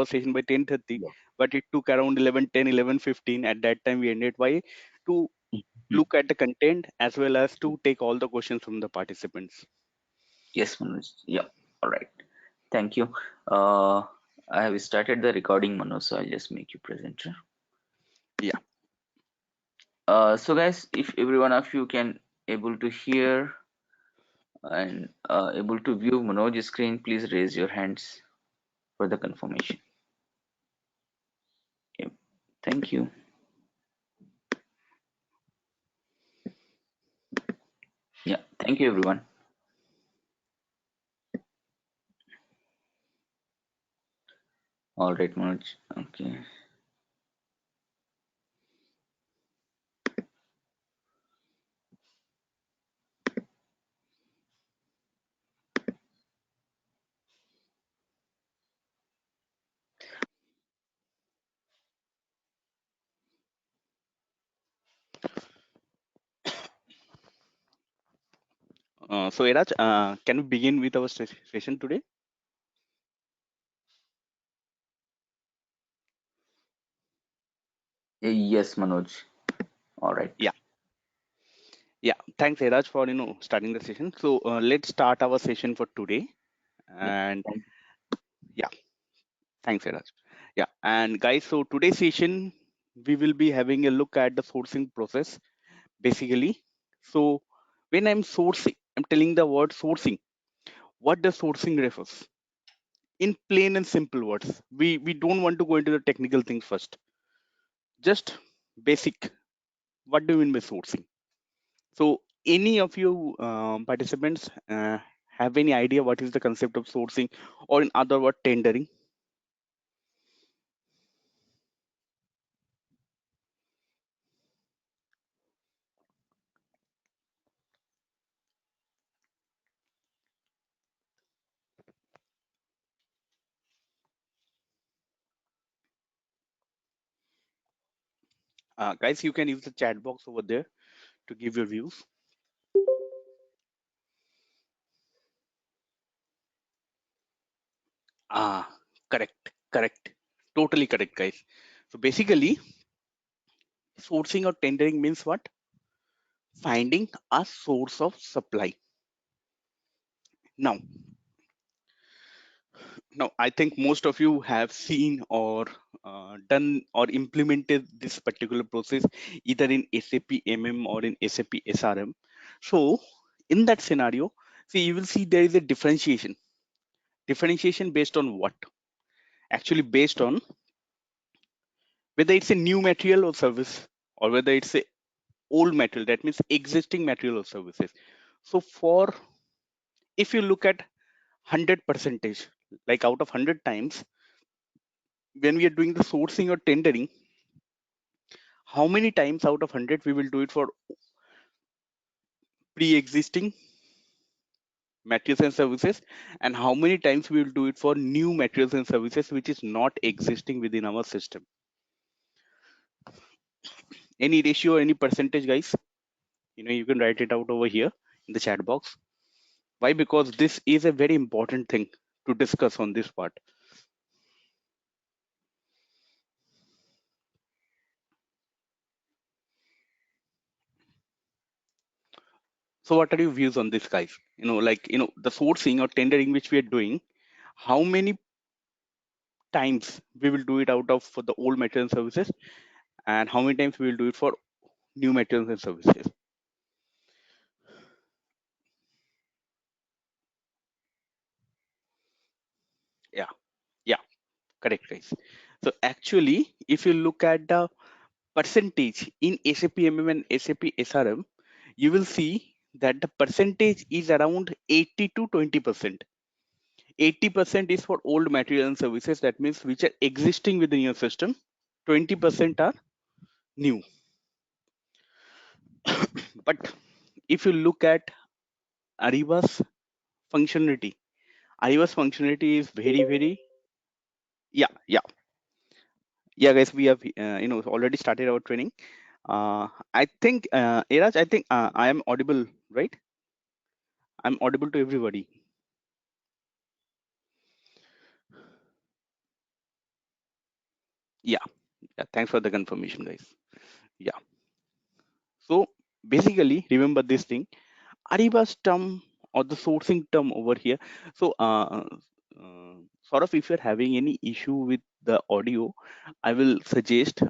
session by 10:30, Yeah. but it took around 11:10, 11:15. At that time, we ended. Why? To look at the content as well as to take all the questions from the participants. Yes, Manoj. Yeah. All right. Thank you. Uh, I have started the recording, Manoj, so I'll just make you presenter. Yeah. So guys, if every one of you can able to hear and able to view Manoj's screen, please raise your hands for the confirmation. Yep. Thank you. Yeah. Thank you, everyone. All right, Manoj. Okay. So, Eraj, can we begin with our session today? Yes, Manoj. All right. Yeah. Yeah. Thanks, Eraj, for starting the session. So, let's start our session for today. Yeah. And Thank yeah, thanks, Eraj. Yeah. And guys, so today's session we will be having a look at the sourcing process basically. So, when I'm sourcing, I'm telling the word sourcing. What does sourcing refers? In plain and simple words, we don't want to go into the technical things first. Just basic. What do you mean by sourcing? So, any of you participants have any idea what is the concept of sourcing, or in other word, tendering? Guys, you can use the chat box over there to give your views. Correct, correct, totally correct, guys. So basically, sourcing or tendering means what? Finding a source of supply. Now, now I think most of you have seen or done or implemented this particular process either in SAP MM or in SAP SRM. So in that scenario, see you will see there is a differentiation. Differentiation based on what? Actually based on whether it's a new material or service, or whether it's a old material, that means existing material or services. So for, if you look at 100 percentage, like out of 100 times when we are doing the sourcing or tendering, how many times out of 100 we will do it for pre-existing materials and services, and how many times we will do it for new materials and services which is not existing within our system? Any ratio or any percentage, guys? You can write it out over here in the chat box. Why? Because this is a very important thing to discuss on this part. So what are your views on this, guys? The sourcing or tendering which we are doing, how many times we will do it out of for the old material and services, and how many times we will do it for new materials and services? Yeah, yeah, correct, guys. So actually, if you look at the percentage in SAP MM and SAP SRM, you will see that the percentage is around 80 to 20%. 80% is for old material and services, that means which are existing within your system. 20% are new. But if you look at Ariba's functionality, Ariba's functionality is very, very, yeah, yeah, yeah, guys. We have already started our training. I think, Iraj, I think I am audible, right? I'm audible to everybody. Yeah, yeah, thanks for the confirmation, guys. Yeah. So basically, remember this thing. Ariba's term or the sourcing term over here. So, sort of, if you're having any issue with the audio, I will suggest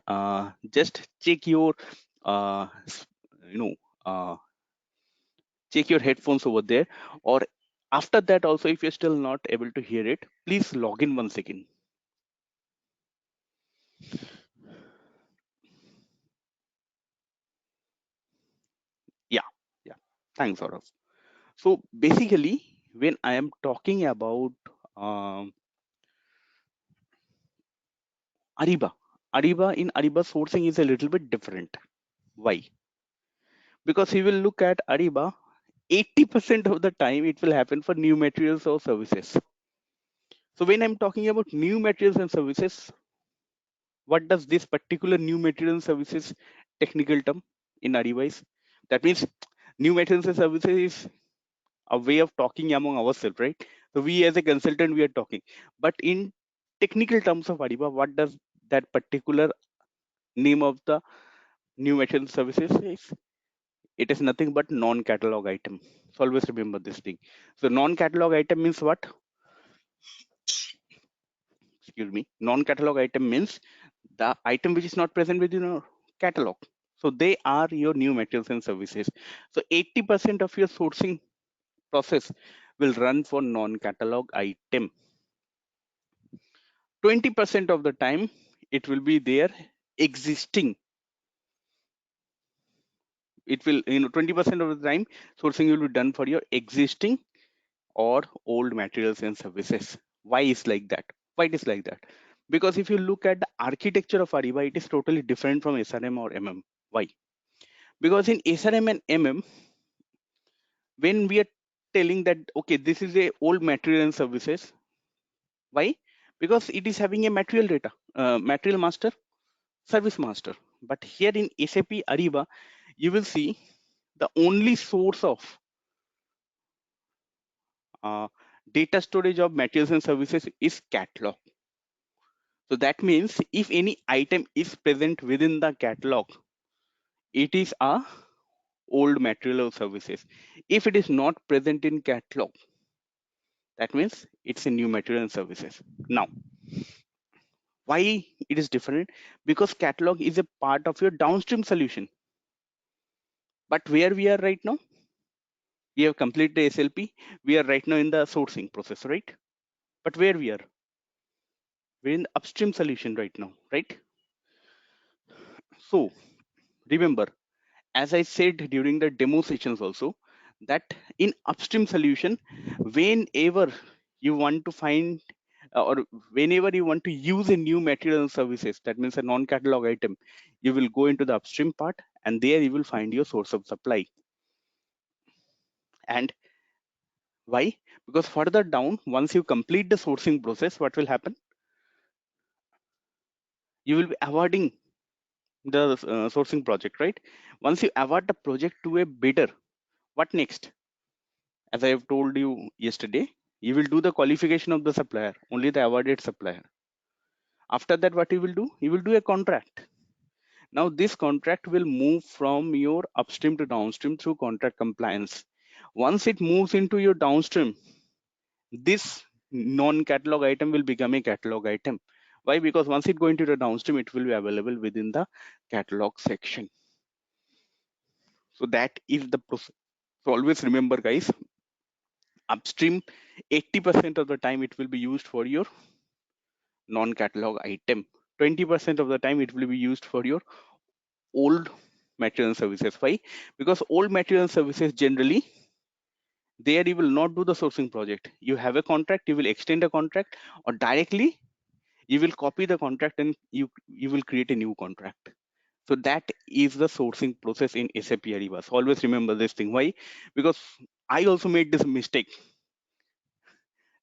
just check your, you know, uh, check your headphones over there, or after that also, if you're still not able to hear it, please log in once again. Yeah, yeah. Thanks, Saurav. So basically, when I am talking about um, Ariba, Ariba sourcing is a little bit different. Why? Because you will look at Ariba, 80% of the time it will happen for new materials or services. So when I'm talking about new materials and services, what does this particular new material and services technical term in Ariba is? That means new materials and services is a way of talking among ourselves, right? So we as a consultant, we are talking. But in technical terms of Ariba, what does that particular name of the new material services is? It is nothing but non-catalog item. So always remember this thing. So non-catalog item means what? Excuse me. Non-catalog item means the item which is not present within your catalog. So they are your new materials and services. So 80% of your sourcing process will run for non-catalog item. 20% of the time it will be there existing. It will, 20% of the time sourcing will be done for your existing or old materials and services. Why is like that? Why it is like that? Because if you look at the architecture of Ariba, it is totally different from SRM or MM. Why? Because in SRM and MM, when we are telling that okay, this is a old material and services, why? Because it is having a material data, material master, service master. But here in SAP Ariba, you will see the only source of uh, data storage of materials and services is catalog. So that means if any item is present within the catalog, it is a old material or services. If it is not present in catalog, that means it's a new material and services. Now, why it is different? Because catalog is a part of your downstream solution. But where we are right now, we have completed the SLP. We are right now in the sourcing process, right? But where we are, we're in the upstream solution right now, right? So remember, as I said during the demo sessions also, that in upstream solution, whenever you want to find or whenever you want to use a new material and services, that means a non-catalog item, you will go into the upstream part and there you will find your source of supply. And why? Because further down, once you complete the sourcing process, what will happen? You will be awarding the sourcing project, right? Once you award the project to a bidder, what next? As I have told you yesterday, you will do the qualification of the supplier, only the awarded supplier. After that, what you will do? You will do a contract. Now, this contract will move from your upstream to downstream through contract compliance. Once it moves into your downstream, this non-catalog item will become a catalog item. Why? Because once it go into the downstream, it will be available within the catalog section. So that is the process. So always remember, guys, upstream 80% of the time it will be used for your non-catalog item. 20% of the time it will be used for your old material and services. Why? Because old material and services generally there you will not do the sourcing project. You have a contract, you will extend a contract, or directly you will copy the contract and you will create a new contract. So that is the sourcing process in SAP Ariba. So always remember this thing. Why? Because I also made this mistake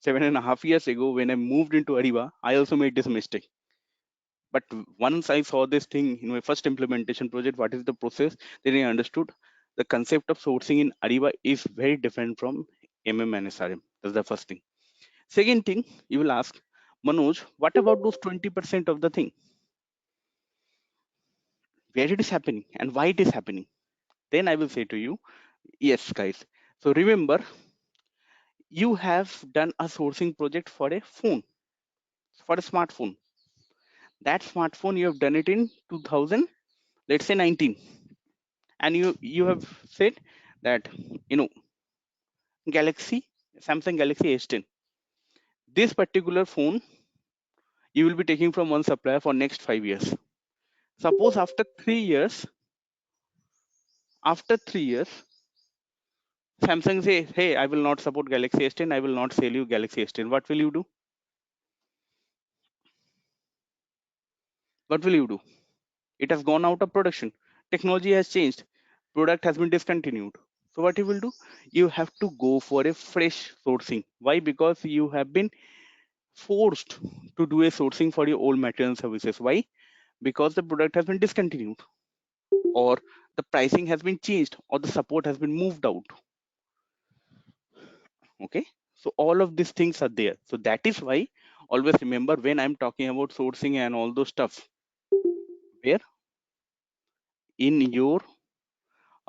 7.5 years ago when I moved into Ariba. I also made this mistake. But once I saw this thing in my first implementation project, what is the process, then I understood the concept of sourcing in Ariba is very different from MM and SRM. That's the first thing. Second thing, you will ask, Manoj, what about those 20% of the thing? where it is happening and why it is happening. Then I will say to you, yes, guys. So remember, you have done a sourcing project for a phone, for a smartphone. That smartphone you have done it in 2000, let's say 19, and you have said that you know Galaxy, Samsung Galaxy S10. This particular phone you will be taking from one supplier for next 5 years. Suppose after 3 years, Samsung says, hey, I will not support Galaxy S10, I will not sell you Galaxy S10. What will you do? What will you do? It has gone out of production. Technology has changed. Product has been discontinued. So what you will do? You have to go for a fresh sourcing. Why? Because you have been forced to do a sourcing for your old material and services. Why? Because the product has been discontinued, or the pricing has been changed, or the support has been moved out. Okay, so all of these things are there. So that is why always remember, when I'm talking about sourcing and all those stuff, where in your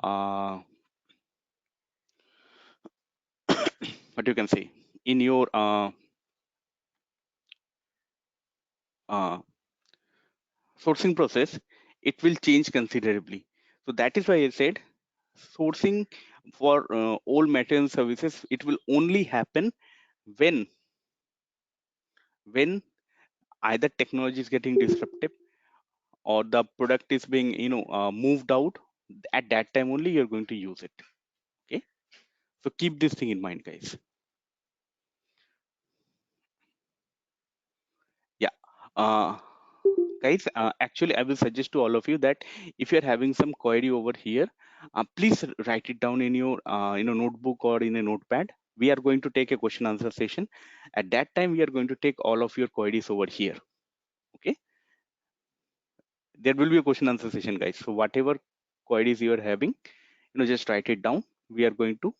uh, what you can say, in your uh, sourcing process, it will change considerably. So that is why I said sourcing for all material services, it will only happen when when either technology is getting disruptive or the product is being moved out. At that time only you're going to use it. Okay, so keep this thing in mind, guys. Yeah. uh, Guys, actually I will suggest to all of you that if you're having some query over here, please write it down in your notebook or in a notepad. We are going to take a question answer session. At that time we are going to take all of your queries over here. Okay, there will be a question answer session, guys. So whatever queries you are having, just write it down. We are going to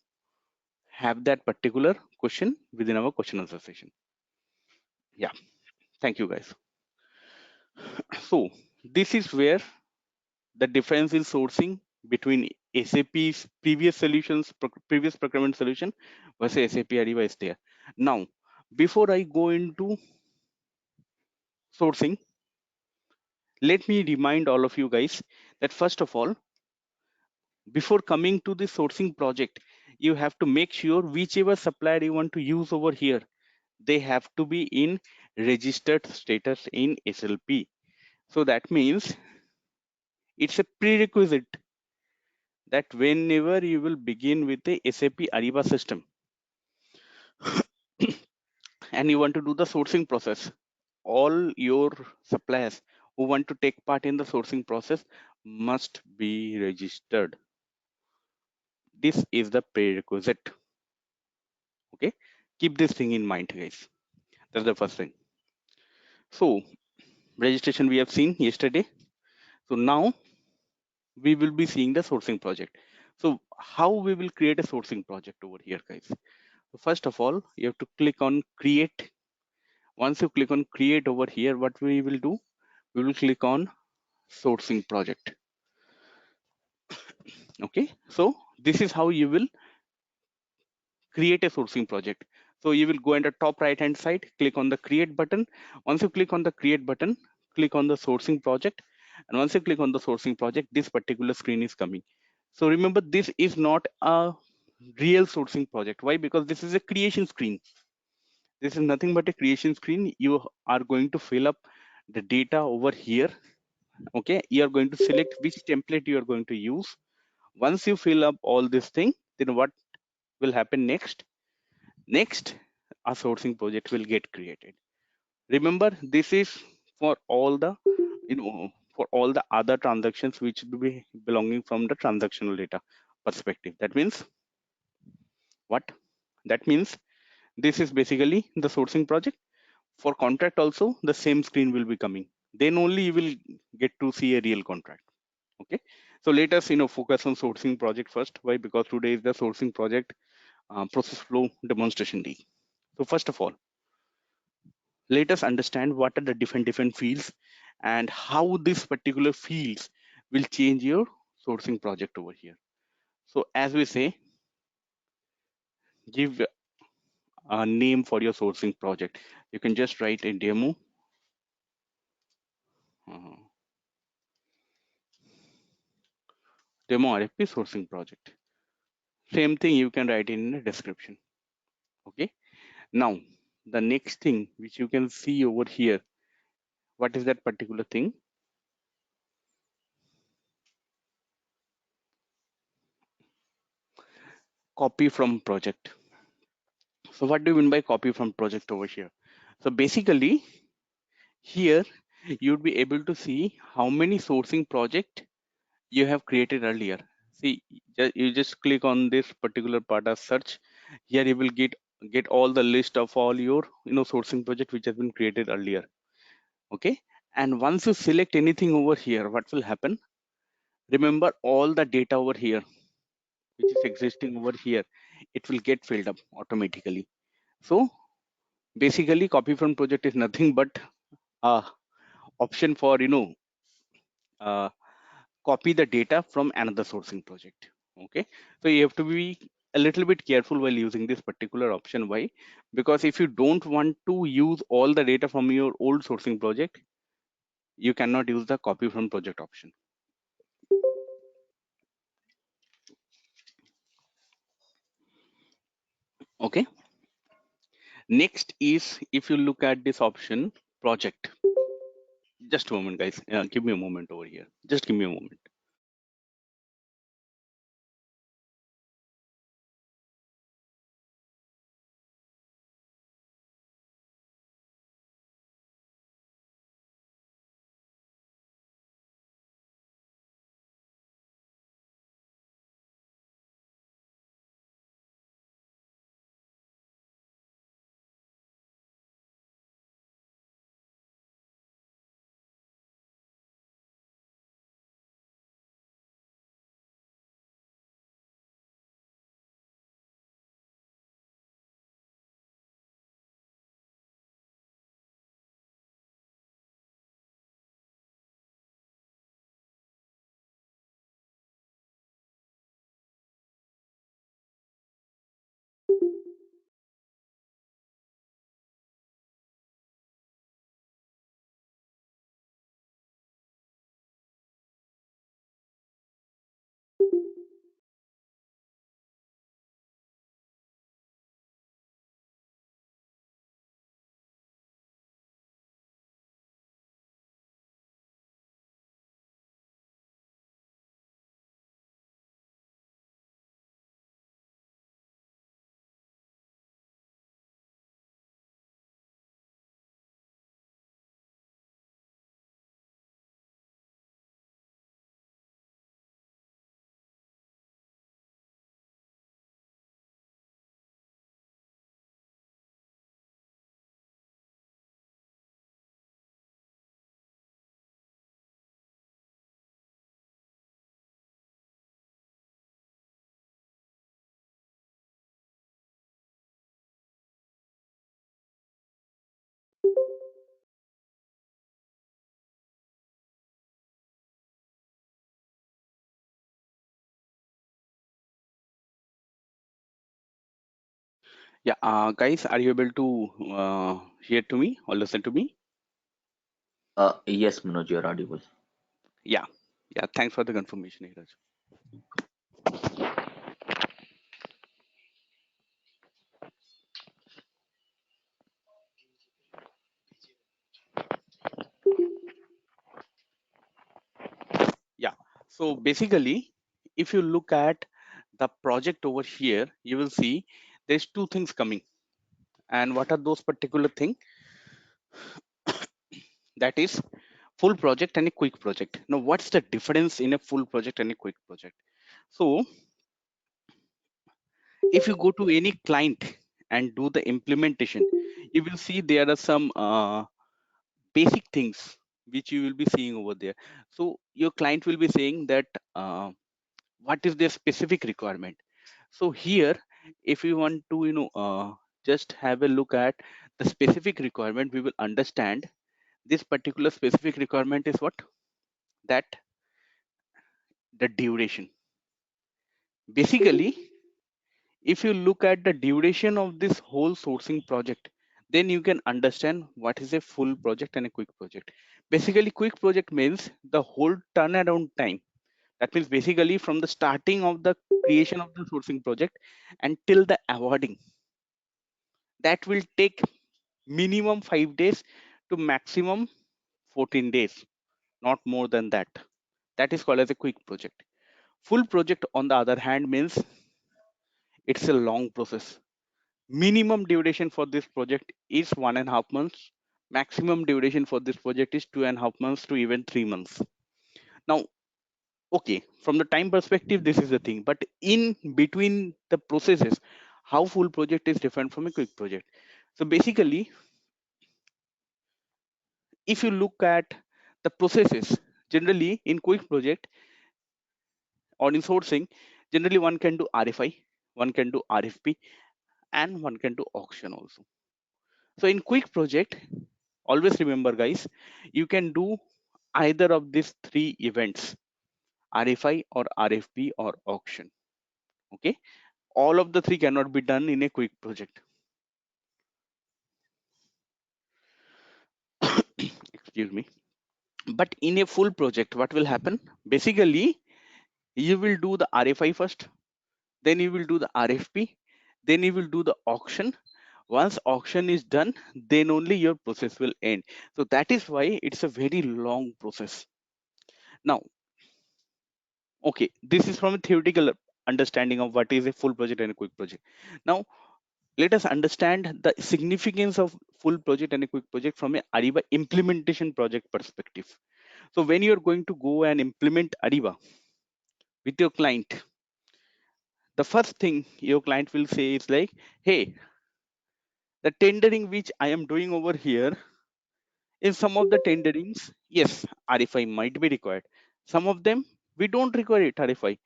have that particular question within our question answer session. Yeah, thank you, guys. So this is where the difference in sourcing between SAP's previous solutions, previous procurement solution versus SAP Ariba is there. Now, before I go into sourcing, let me remind all of you guys that first of all, before coming to the sourcing project, you have to make sure whichever supplier you want to use over here, they have to be in registered status in SLP. So that means it's a prerequisite that whenever you will begin with the SAP Ariba system and you want to do the sourcing process, all your suppliers who want to take part in the sourcing process must be registered. This is the prerequisite. Okay, keep this thing in mind, guys. That's the first thing. So registration we have seen yesterday. So now we will be seeing the sourcing project. So how we will create a sourcing project over here, guys? So first of all, you have to click on create. Once you click on create over here, what we will do, we will click on sourcing project. Okay, so this is how you will create a sourcing project. So you will go in the top right hand side, click on the create button. Once you click on the create button, click on the sourcing project. And once you click on the sourcing project, this particular screen is coming. So remember, this is not a real sourcing project. Why? Because this is a creation screen. This is nothing but a creation screen. You are going to fill up the data over here. Okay, you are going to select which template you are going to use. Once you fill up all this thing, then what will happen next? Next, a sourcing project will get created. Remember, this is for all the for all the other transactions which will be belonging from the transactional data perspective. That means what? That means this is basically the sourcing project. For contract also, the same screen will be coming. Then only you will get to see a real contract. Okay. So let us focus on sourcing project first. Why? Because today is the sourcing project process flow demonstration day. So first of all, let us understand what are the different fields and how these particular fields will change your sourcing project over here. So as we say, give a name for your sourcing project. You can just write a demo. uh, Demo RFP sourcing project. Same thing you can write in the description. Okay. Now, the next thing which you can see over here, what is that particular thing? Copy from project. So what do you mean by copy from project over here? So basically here you would be able to see how many sourcing project you have created earlier. See, you just click on this particular part of search. Here you will get all the list of all your sourcing project which has been created earlier. Okay. And once you select anything over here, what will happen? Remember all the data over here which is existing over here, it will get filled up automatically. So basically copy from project is nothing but a option for uh, copy the data from another sourcing project. Okay, so you have to be a little bit careful while using this particular option. Why? Because if you don't want to use all the data from your old sourcing project, you cannot use the copy from project option. Okay, next is, if you look at this option project, just a moment guys, give me a moment over here, just give me a moment. Yeah, guys, are you able to hear to me or listen to me? Yes, Manoj, you're audible. Yeah, yeah. Thanks for the confirmation, Neeraj. Yeah. So basically, if you look at the project over here, you will see there's two things coming. And what are those particular things? That is full project and a quick project. Now, what's the difference in a full project and a quick project? So if you go to any client and do the implementation, you will see there are some basic things which you will be seeing over there. So your client will be saying that what is their specific requirement. So here, if you want to just have a look at the specific requirement, we will understand this particular specific requirement is what, that the duration. Basically, if you look at the duration of this whole sourcing project, then you can understand what is a full project and a quick project. Basically, quick project means the whole turnaround time. That means basically from the starting of the creation of the sourcing project until the awarding, that will take minimum 5 days to maximum 14 days, not more than that. That is called as a quick project. Full project, on the other hand, means it's a long process. Minimum duration for this project is 1.5 months. Maximum duration for this project is 2.5 months to even 3 months. Now, okay, from the time perspective, this is the thing. But in between the processes, how full project is different from a quick project. So basically, if you look at the processes, generally in quick project or in sourcing, generally one can do RFI, one can do RFP, and one can do auction also. So in quick project, always remember guys, you can do either of these three events, RFI or RFP or auction. Okay, all of the three cannot be done in a quick project. Excuse me. But in a full project, what will happen? Basically, you will do the RFI first, then you will do the RFP, then you will do the auction. Once auction is done, then only your process will end. So that is why it's a very long process. Now, okay, this is from a theoretical understanding of what is a full project and a quick project. Now, let us understand the significance of full project and a quick project from a Ariba implementation project perspective. So when you're going to go and implement Ariba with your client, the first thing your client will say is like, hey, the tendering which I am doing over here, in some of the tenderings, yes, RFI might be required. Some of them, we don't require it, RFI.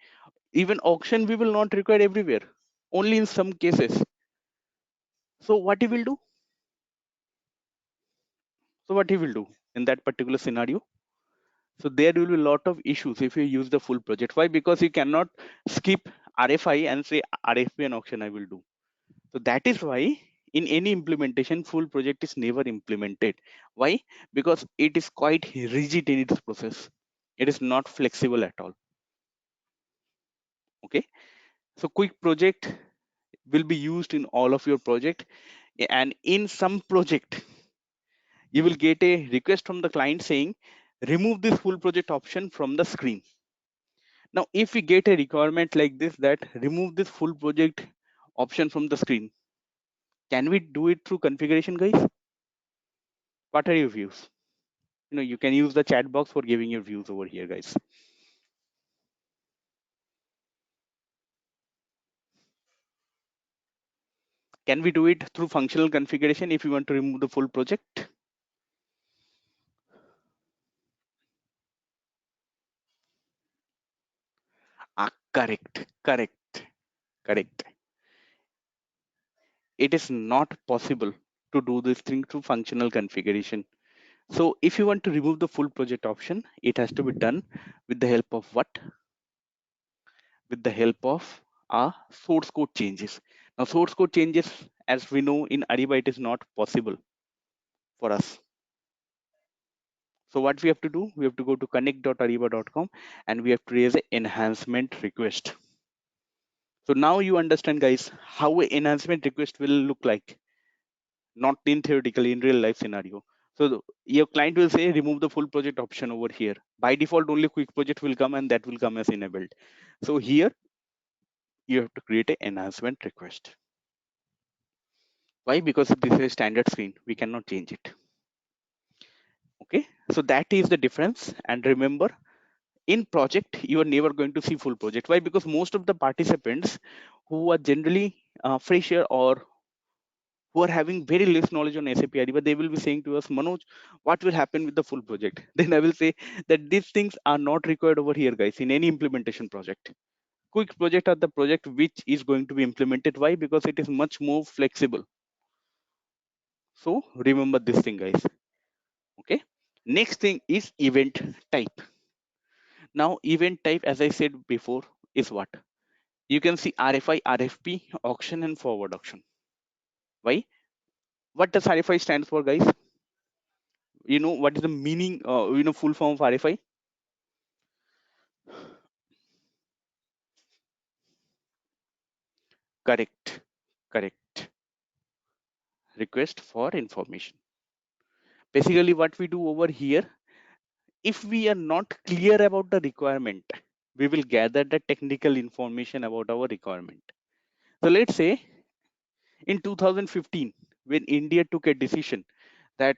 Even auction, we will not require everywhere, only in some cases. So what he will do? So what he will do in that particular scenario? So there will be a lot of issues if you use the full project. Why? Because you cannot skip RFI and say RFP and auction I will do. So that is why in any implementation, full project is never implemented. Why? Because it is quite rigid in its process. It is not flexible at all. Okay. So quick project will be used in all of your project, and in some project you will get a request from the client saying remove this full project option from the screen. Now if we get a requirement like this, that remove this full project option from the screen, can we do it through configuration, guys? What are your views? You can use the chat box for giving your views over here, guys. Can we do it through functional configuration if you want to remove the full project? Correct. It is not possible to do this thing through functional configuration. So if you want to remove the full project option, it has to be done with the help of what? With the help of source code changes. Now source code changes, as we know in Ariba, it is not possible for us. So what we have to do, we have to go to connect.ariba.com and we have to raise an enhancement request. So now you understand, guys, how an enhancement request will look like, not in theoretically, in real life scenario. So your client will say remove the full project option over here. By default, only quick project will come and that will come as enabled. So here you have to create an enhancement request. Why? Because this is a standard screen. We cannot change it. Okay. So that is the difference. And remember, in project, you are never going to see full project. Why? Because most of the participants who are generally fresher or who are having very less knowledge on SAP Ariba, they will be saying to us, Manoj, what will happen with the full project? Then I will say that these things are not required over here, guys, in any implementation project. Quick project are the project which is going to be implemented. Why? Because it is much more flexible. So remember this thing, guys. Okay. Next thing is event type. Now, event type, as I said before, is what? You can see RFI, RFP, auction, and forward auction. Why? What does RFI stands for, guys? You know what is the meaning? Full form of RFI. Correct. Correct. Request for information. Basically, what we do over here, if we are not clear about the requirement, we will gather the technical information about our requirement. So let's say in 2015, when India took a decision that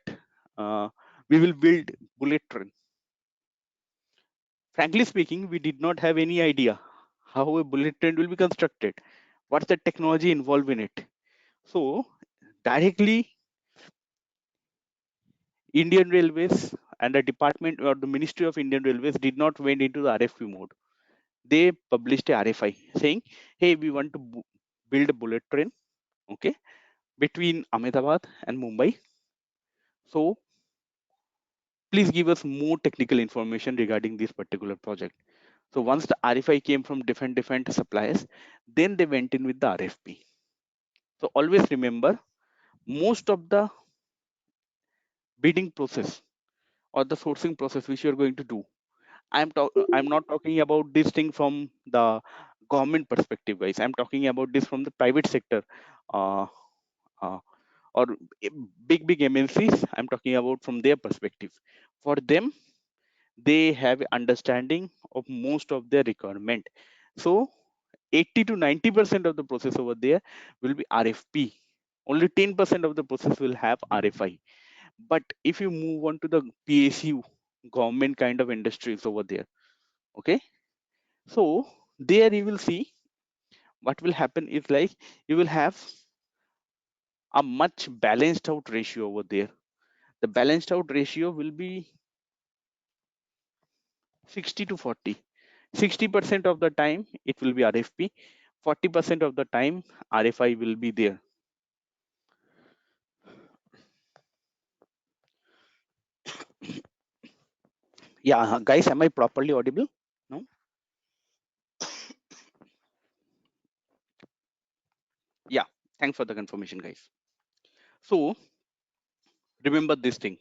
uh, we will build bullet train. Frankly speaking, we did not have any idea how a bullet train will be constructed. What's the technology involved in it? So directly, Indian Railways and the department or the Ministry of Indian Railways did not went into the RFP mode. They published a RFI saying, "Hey, we want to build a bullet train, okay, between Ahmedabad and Mumbai. So please give us more technical information regarding this particular project." So once the RFI came from different suppliers, then they went in with the RFP. So always remember, most of the bidding process or the sourcing process which you're going to do, I'm not talking about this thing from the government perspective, guys. I'm talking about this from the private sector, uh, uh, or big MNCs. I'm talking about from their perspective. For them, they have understanding of most of their requirement. So 80 to 90% of the process over there will be RFP. Only 10% of the process will have RFI. But if you move on to the PSU, government kind of industries over there, okay, so there you will see what will happen is like you will have a much balanced out ratio over there. The balanced out ratio will be 60 to 40. 60% of the time it will be RFP, 40% of the time RFI will be there. Yeah, guys, am I properly audible? No? Yeah, thanks for the confirmation, guys. So remember this thing,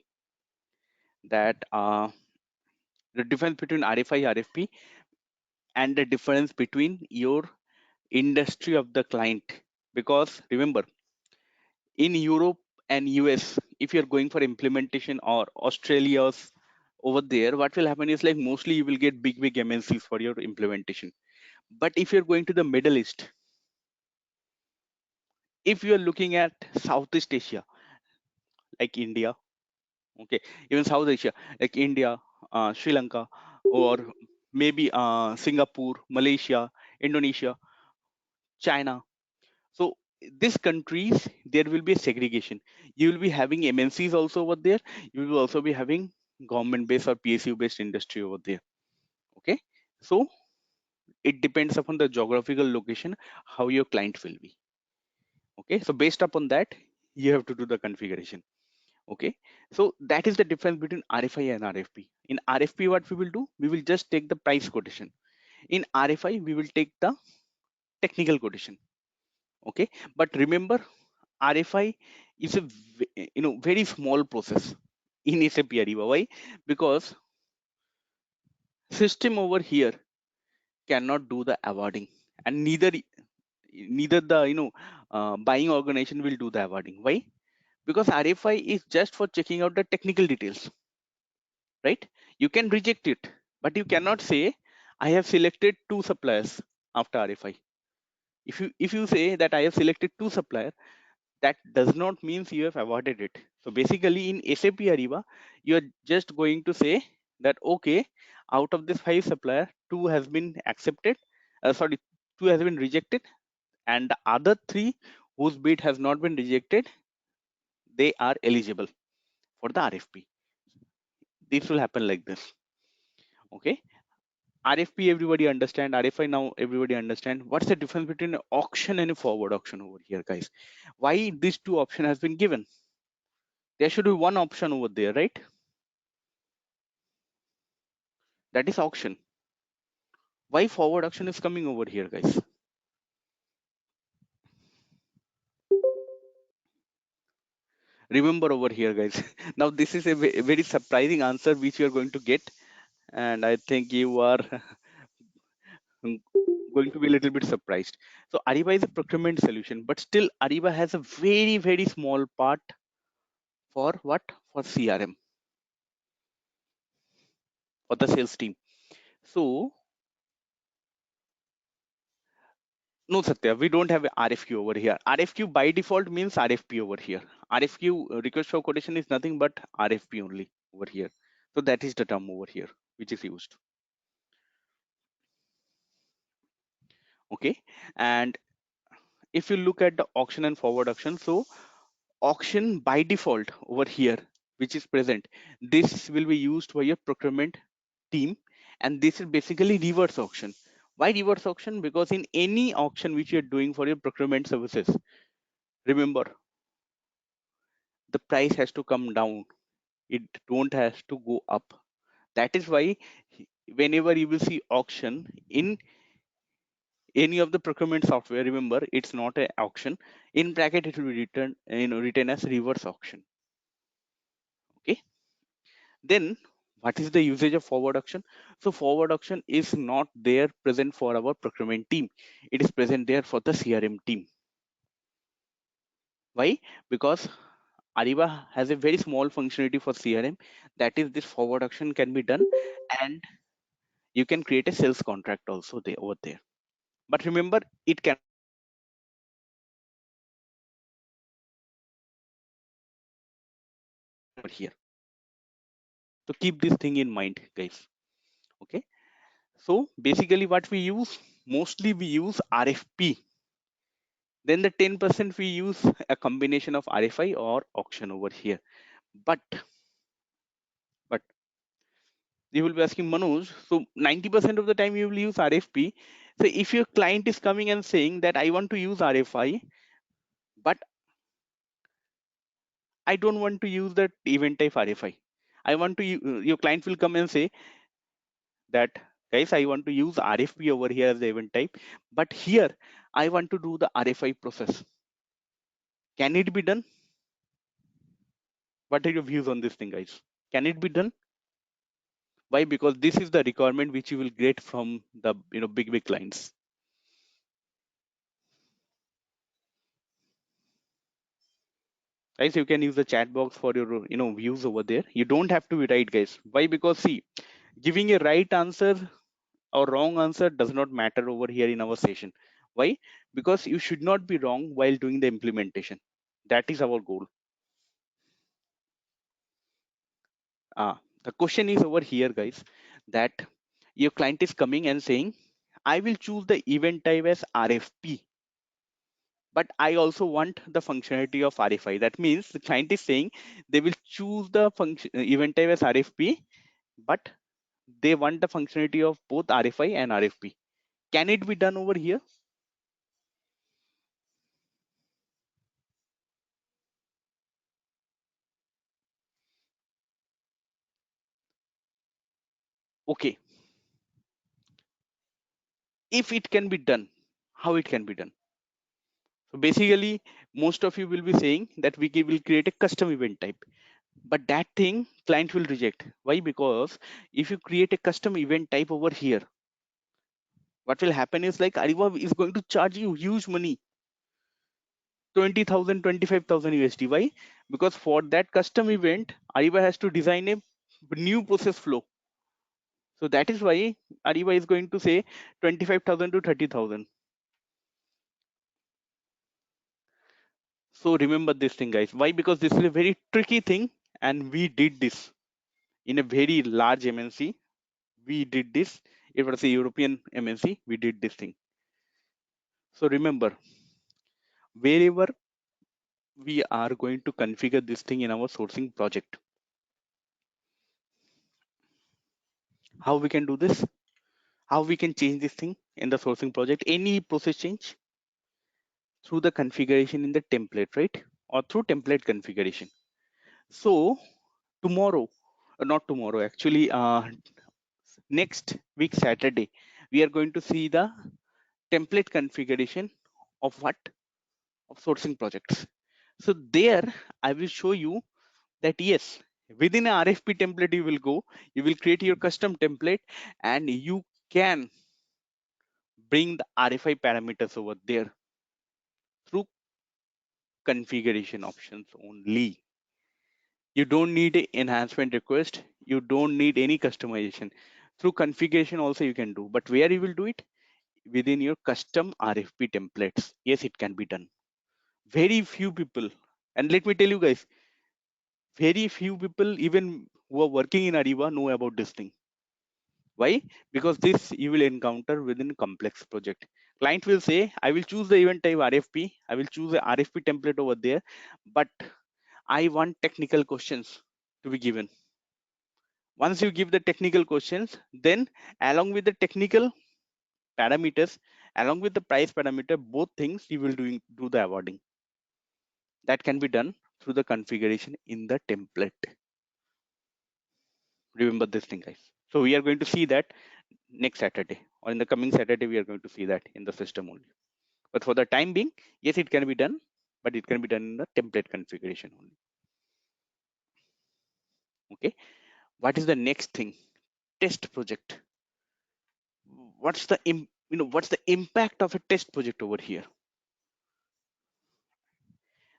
that the difference between RFI, RFP, and the difference between your industry of the client. Because remember, in Europe and US, if you're going for implementation, or Australia's over there, what will happen is like mostly you will get big MNCs for your implementation. But if you're going to the Middle East, if you're looking at Southeast Asia, like India, okay, even South Asia, like India, Sri Lanka, or maybe Singapore, Malaysia, Indonesia, China. So these countries, there will be a segregation. You will be having MNCs also over there. You will also be having government-based or PSU-based industry over there. Okay, so it depends upon the geographical location how your client will be. Okay, so based upon that, you have to do the configuration. Okay, so that is the difference between RFI and RFP. In RFP, what we will do, we will just take the price quotation. In RFI, we will take the technical quotation. Okay, but remember, RFI is a very small process in SAP Ariba. Why? Because system over here cannot do the awarding, and neither the buying organization will do the awarding. Why? Because RFI is just for checking out the technical details, right? You can reject it, but you cannot say I have selected two suppliers after RFI. If you say that I have selected two suppliers, that does not mean you have awarded it. So basically in SAP Ariba, you are just going to say that, okay, out of this five supplier, two has been accepted, sorry, two has been rejected, and the other three whose bid has not been rejected, they are eligible for the RFP. This will happen like this. Okay. RFP, everybody understand. RFI, now everybody understand. What's the difference between auction and a forward auction over here, guys? Why these two option has been given? There should be one option over there, right? That is auction. Why forward auction is coming over here, guys? Remember over here, guys. Now this is a very surprising answer which you are going to get, and I think you are going to be a little bit surprised. So Ariba is a procurement solution, but still Ariba has a very small part for what? For CRM, for the sales team. So no, Satya, we don't have a RFQ over here. RFQ by default means RFP over here. RFQ, request for quotation, is nothing but RFP only over here. So that is the term over here which is used. Okay. And if you look at the auction and forward auction, so auction by default over here, which is present, this will be used by your procurement team, and this is basically reverse auction. Why reverse auction? Because in any auction which you're doing for your procurement services, remember, the price has to come down, it don't has to go up. That is why whenever you will see auction in any of the procurement software, remember, it's not an auction. In bracket it will be written, written as reverse auction. Okay. Then what is the usage of forward auction? So forward auction is not there present for our procurement team, it is present there for the CRM team. Why? Because Ariba has a very small functionality for CRM, that is this forward auction can be done, and you can create a sales contract also there over there. But remember, it can over here. So keep this thing in mind, guys. Okay. So basically what we use, mostly we use RFP. Then the 10% we use a combination of RFI or auction over here. But but you will be asking, Manoj, so 90% of the time you will use RFP. So if your client is coming and saying that I want to use RFI, but I don't want to use that event type RFI. I want to your client will come and say that, guys, I want to use RFP over here as the event type, but here I want to do the RFI process. Can it be done? What are your views on this thing, guys? Can it be done? Why? Because this is the requirement which you will get from the big clients. Guys, you can use the chat box for your views over there. You don't have to be right, guys. Why? Because see, giving a right answer or wrong answer does not matter over here in our session. Why? Because you should not be wrong while doing the implementation. That is our goal. The question is over here, guys, that your client is coming and saying, I will choose the event type as RFP, but I also want the functionality of RFI. That means the client is saying they will choose the function event type as RFP, but they want the functionality of both RFI and RFP. Can it be done over here? Okay. If it can be done, how it can be done? So basically, most of you will be saying that will create a custom event type, but that thing client will reject. Why? Because if you create a custom event type over here, what will happen is like Ariba is going to charge you huge money, 20,000, 25,000 USD. Why? Because for that custom event, Ariba has to design a new process flow. So that is why Ariba is going to say 25,000 to 30,000. So remember this thing, guys. Why? Because this is a very tricky thing, and we did this in a very large MNC. We did this. It was a European MNC. We did this thing. So remember, wherever we are going to configure this thing in our sourcing project, how we can do this? How we can change this thing in the sourcing project? Any process change through the configuration in the template, right? Or through template configuration. So tomorrow, not tomorrow, actually, next week Saturday, we are going to see the template configuration of what? Of sourcing projects. So there I will show you that yes, within a RFP template you will go, you will create your custom template and you can bring the RFI parameters over there through configuration options only. You don't need an enhancement request. You don't need any customization. Through configuration also you can do, but where you will do it? Within your custom RFP templates. Yes, it can be done. Very few people, and let me tell you guys, very few people even who are working in Ariba know about this thing. Why? Because this you will encounter within complex project. Client will say, I will choose the event type RFP. I will choose the RFP template over there, but I want technical questions to be given. Once you give the technical questions, then along with the technical parameters, along with the price parameter, both things you will do the awarding. That can be done through the configuration in the template. Remember this thing, guys. So we are going to see that next Saturday, or in the coming Saturday, we are going to see that in the system only. But for the time being, yes, it can be done, but it can be done in the template configuration only. Okay. What is the next thing? Test project. What's the what's the impact of a test project over here?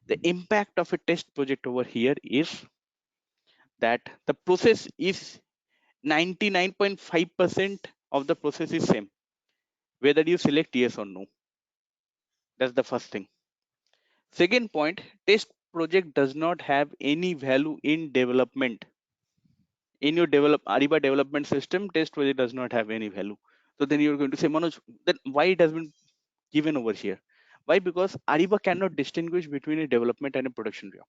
The impact of a test project over here is that the process is 99.5% of the process is same, whether you select yes or no. That's the first thing. Second point, test project does not have any value in development. In your Ariba development system, test project does not have any value. So then you're going to say, Manoj, then why it has been given over here? Why? Because Ariba cannot distinguish between a development and a production job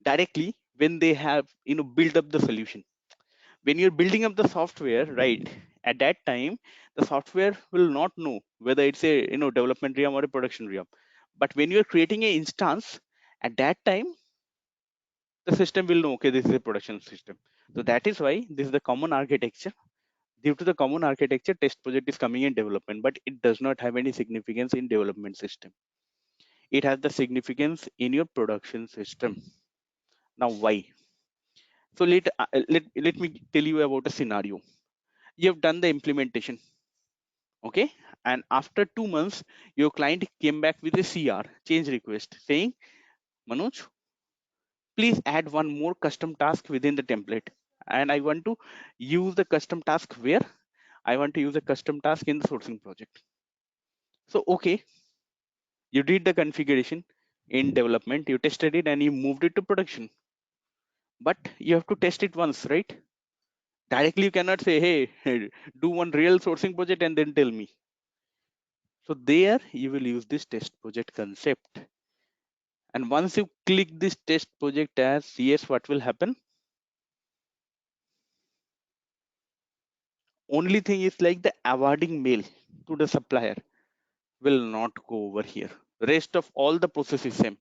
directly when they have built up the solution. When you're building up the software, right, at that time the software will not know whether it's a development realm or a production realm. But when you're creating an instance, at that time the system will know, okay, this is a production system. So that is why this is the common architecture. Due to the common architecture, test project is coming in development, but it does not have any significance in development system. It has the significance in your production system. Now why? So let me tell you about a scenario. You have done the implementation, okay, and after 2 months your client came back with a CR, change request, saying, Manoj, please add one more custom task within the template, and I want to use the custom task where? I want to use a custom task in the sourcing project. So okay, you did the configuration in development, you tested it and you moved it to production, but you have to test it once, right? Directly you cannot say, hey, do one real sourcing project and then tell me. So there you will use this test project concept. And once you click this test project as yes, what will happen? Only thing is like the awarding mail to the supplier will not go over here. Rest of all the process is same.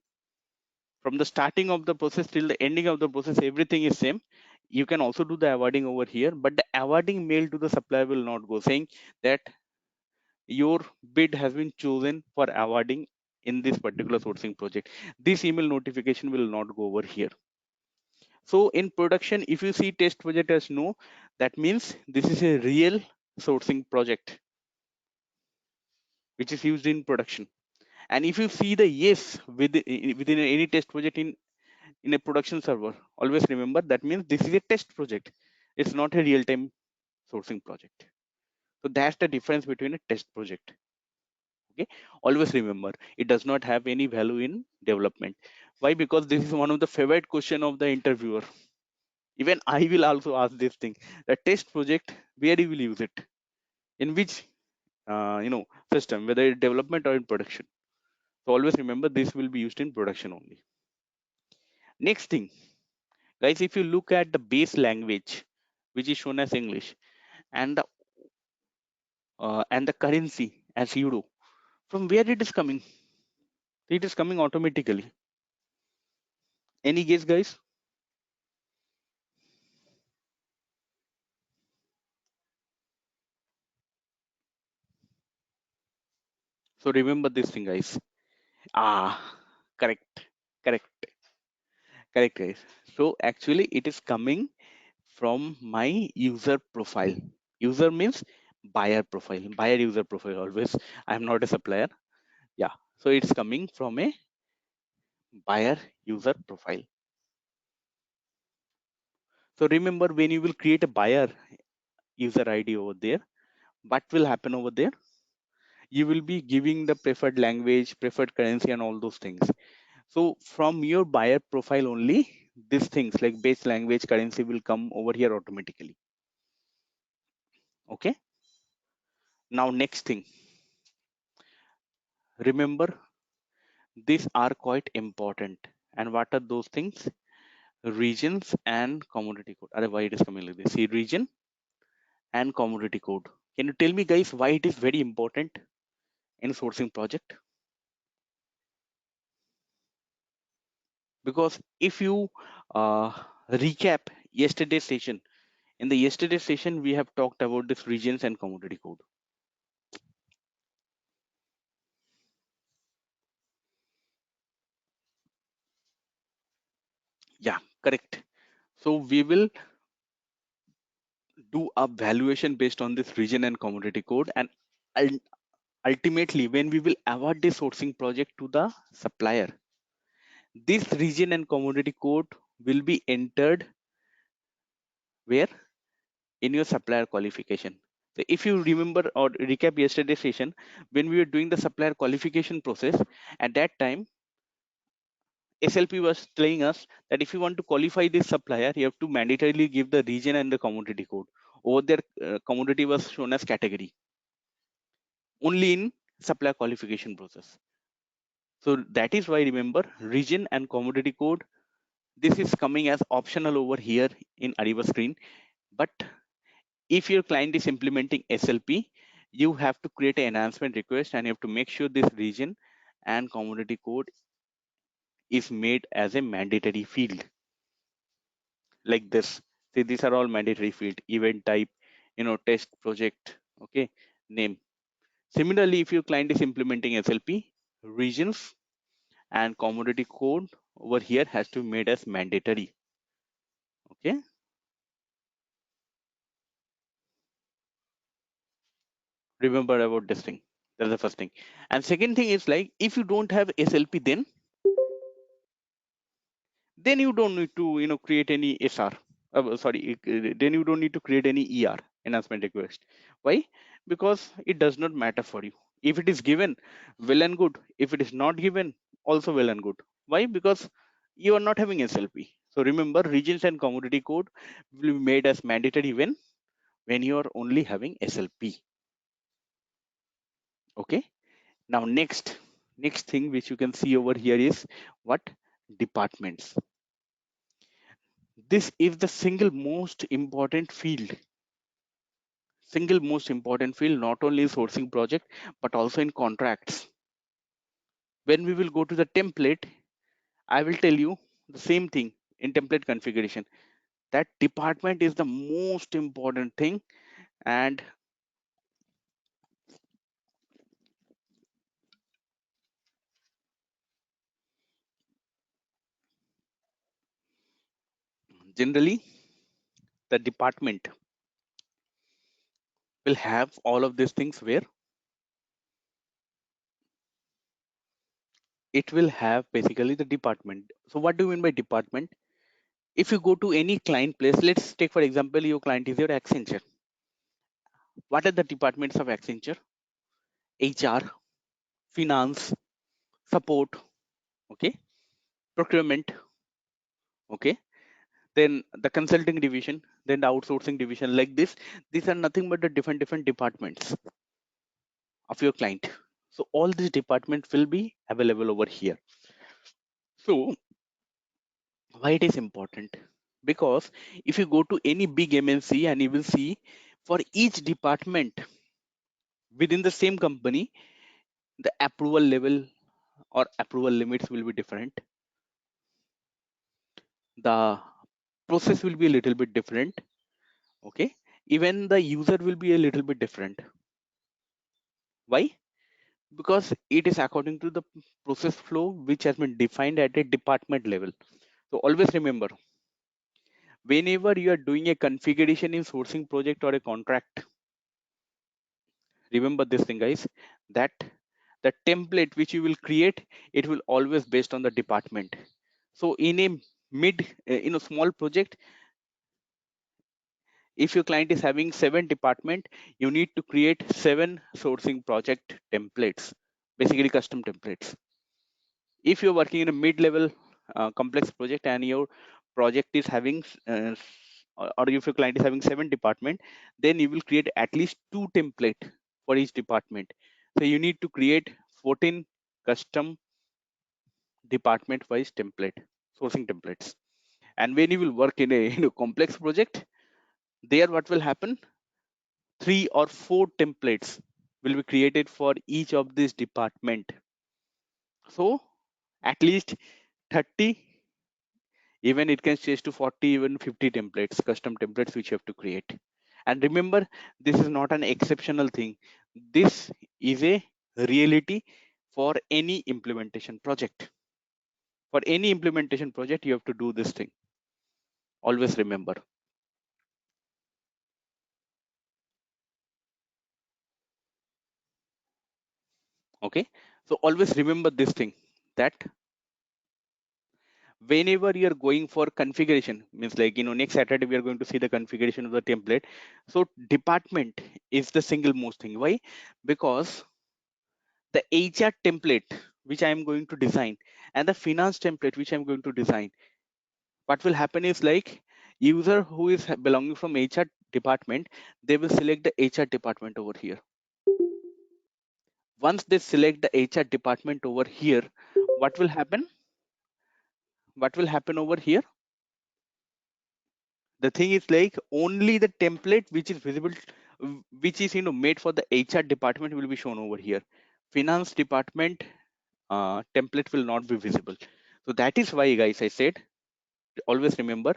From the starting of the process till the ending of the process, everything is same. You can also do the awarding over here, but the awarding mail to the supplier will not go saying that your bid has been chosen for awarding in this particular sourcing project. This email notification will not go over here. So in production, if you see test project as no, that means this is a real sourcing project which is used in production. And if you see the yes within any test project in a production server, always remember that means this is a test project. It's not a real-time sourcing project. So that's the difference between a test project. Okay, always remember it does not have any value in development. Why? Because this is one of the favorite question of the interviewer. Even I will also ask this thing: the test project, where you will use it, in which system, whether in development or in production. So always remember this will be used in production only. Next thing, guys, if you look at the base language, which is shown as English, and the currency as euro, from where it is coming? It is coming automatically. Any guess, guys? So remember this thing, guys. Ah, correct, correct, correct, guys. So actually it is coming from my user profile. User means buyer profile, buyer user profile always. I am not a supplier. Yeah, so it's coming from a buyer user profile. So remember, when you will create a buyer user ID over there, what will happen over there? You will be giving the preferred language, preferred currency, and all those things. So from your buyer profile only, these things like base language, currency will come over here automatically. Okay. Now next thing, remember, these are quite important. And what are those things? Regions and commodity code. Why it is coming like this? See, region and commodity code. Can you tell me, guys, why it is very important in sourcing project? Because if you recap yesterday's session, in the yesterday session we have talked about this regions and commodity code. Yeah, correct. So we will do a valuation based on this region and commodity code, and ultimately when we will award the sourcing project to the supplier, this region and commodity code will be entered where? In your supplier qualification. So if you remember or recap yesterday's session, when we were doing the supplier qualification process, at that time SLP was telling us that if you want to qualify this supplier, you have to mandatorily give the region and the commodity code. Over there, commodity was shown as category only in supplier qualification process. So that is why, remember, region and commodity code, this is coming as optional over here in Ariba screen. But if your client is implementing SLP, you have to create an enhancement request and you have to make sure this region and commodity code is made as a mandatory field like this. See, these are all mandatory field: event type, test project, okay, name. Similarly, if your client is implementing SLP, regions and commodity code over here has to be made as mandatory. Okay. Remember about this thing. That's the first thing. And second thing is, like, if you don't have SLP, then you don't need to create any SR. Then you don't need to create any ER, enhancement request. Why? Because it does not matter for you. If it is given, well and good. If it is not given, also well and good. Why? Because you are not having SLP. So remember, regions and commodity code will be made as mandatory when you are only having SLP. Okay. Now next thing which you can see over here is what? Departments. This is the single most important field, not only in sourcing project but also in contracts. When we will go to the template, I will tell you the same thing. In template configuration, that department is the most important thing. And generally the department will have all of these things, where it will have basically the department. So what do you mean by department? If you go to any client place, let's take for example, your client is your Accenture. What are the departments of Accenture? HR, finance, support, okay, procurement, okay, then the consulting division, then the outsourcing division. Like this, these are nothing but the different departments of your client. So all these departments will be available over here. So why it is important? Because if you go to any big MNC and you will see, for each department within the same company, the approval level or approval limits will be different. The process will be a little bit different. Okay. Even the user will be a little bit different. Why? Because it is according to the process flow which has been defined at a department level. So always remember, whenever you are doing a configuration in sourcing project or a contract, remember this thing guys, that the template which you will create, it will always based on the department. So in a in a small project, if your client is having 7 department, you need to create 7 sourcing project templates, basically custom templates. If you're working in a mid-level complex project and your project is having or if your client is having 7 department, then you will create at least 2 template for each department. So you need to create 14 custom department wise template, sourcing templates. And when you will work in a complex project, there what will happen, 3 or 4 templates will be created for each of this department. So at least 30, even it can change to 40, even 50 templates, custom templates which you have to create. And remember, this is not an exceptional thing. This is a reality for any implementation project. For any implementation project, you have to do this thing. Always remember. Okay. So always remember this thing, that whenever you're going for configuration, means like next Saturday we are going to see the configuration of the template. So department is the single most thing. Why? Because the HR template which I am going to design and the finance template which I'm going to design, what will happen is like, user who is belonging from HR department, they will select the HR department over here. Once they select the HR department over here, what will happen? What will happen over here? The thing is like, only the template which is visible, which is made for the HR department will be shown over here. Finance department template will not be visible. So that is why guys I said, always remember,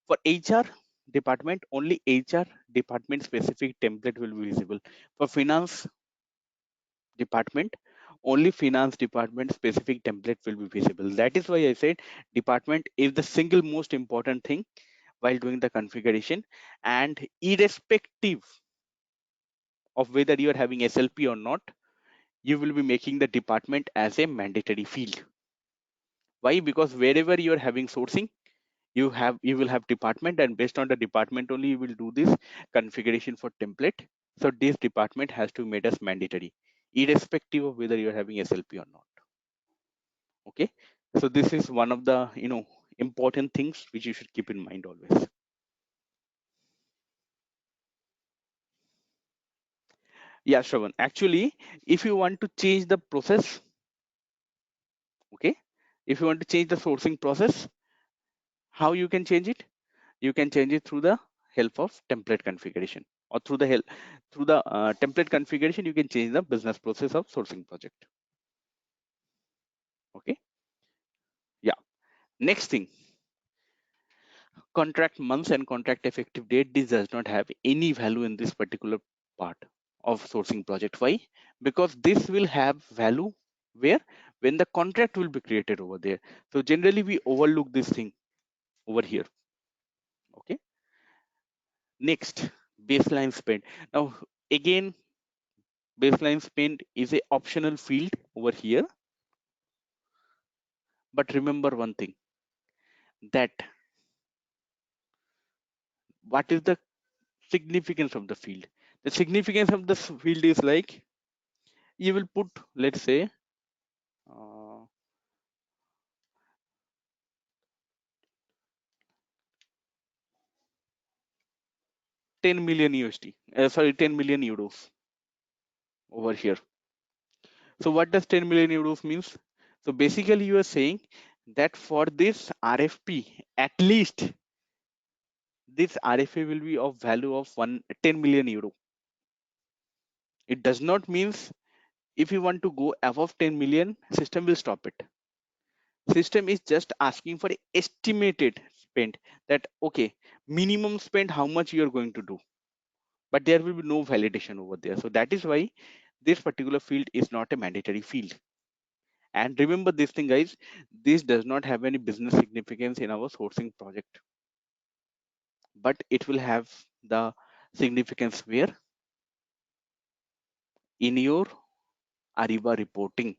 for HR department, only HR department specific template will be visible. For finance department, only finance department specific template will be visible. That is why I said department is the single most important thing while doing the configuration. And irrespective of whether you are having SLP or not, you will be making the department as a mandatory field. Why? Because wherever you are having sourcing, you will have department, and based on the department only you will do this configuration for template. So this department has to be made as mandatory, irrespective of whether you are having SLP or not. Okay. So this is one of the important things which you should keep in mind always. Yeah, Shravan. Actually, if you want to change the process, okay, if you want to change the sourcing process, how you can change it? You can change it through the help of template configuration, or through the help through the template configuration, you can change the business process of sourcing project. Okay. Yeah. Next thing, contract months and contract effective date. This does not have any value in this particular part of sourcing project. Why? Because this will have value where, when the contract will be created over there. So generally we overlook this thing over here. Okay. Next, baseline spend. Now again, baseline spend is a optional field over here. But remember one thing, that what is the significance of the field? The significance of the field is like, you will put, let's say, uh, 10 million USD, sorry, 10 million euros over here. So what does 10 million euros means? So basically you are saying that for this RFP, at least this RFA will be of value of 10 million euro. It does not means if you want to go above 10 million, system will stop it. System is just asking for estimated spend, that okay, minimum spend how much you are going to do, but there will be no validation over there. So that is why this particular field is not a mandatory field. And remember this thing, guys, this does not have any business significance in our sourcing project, but it will have the significance where in your Ariba reporting.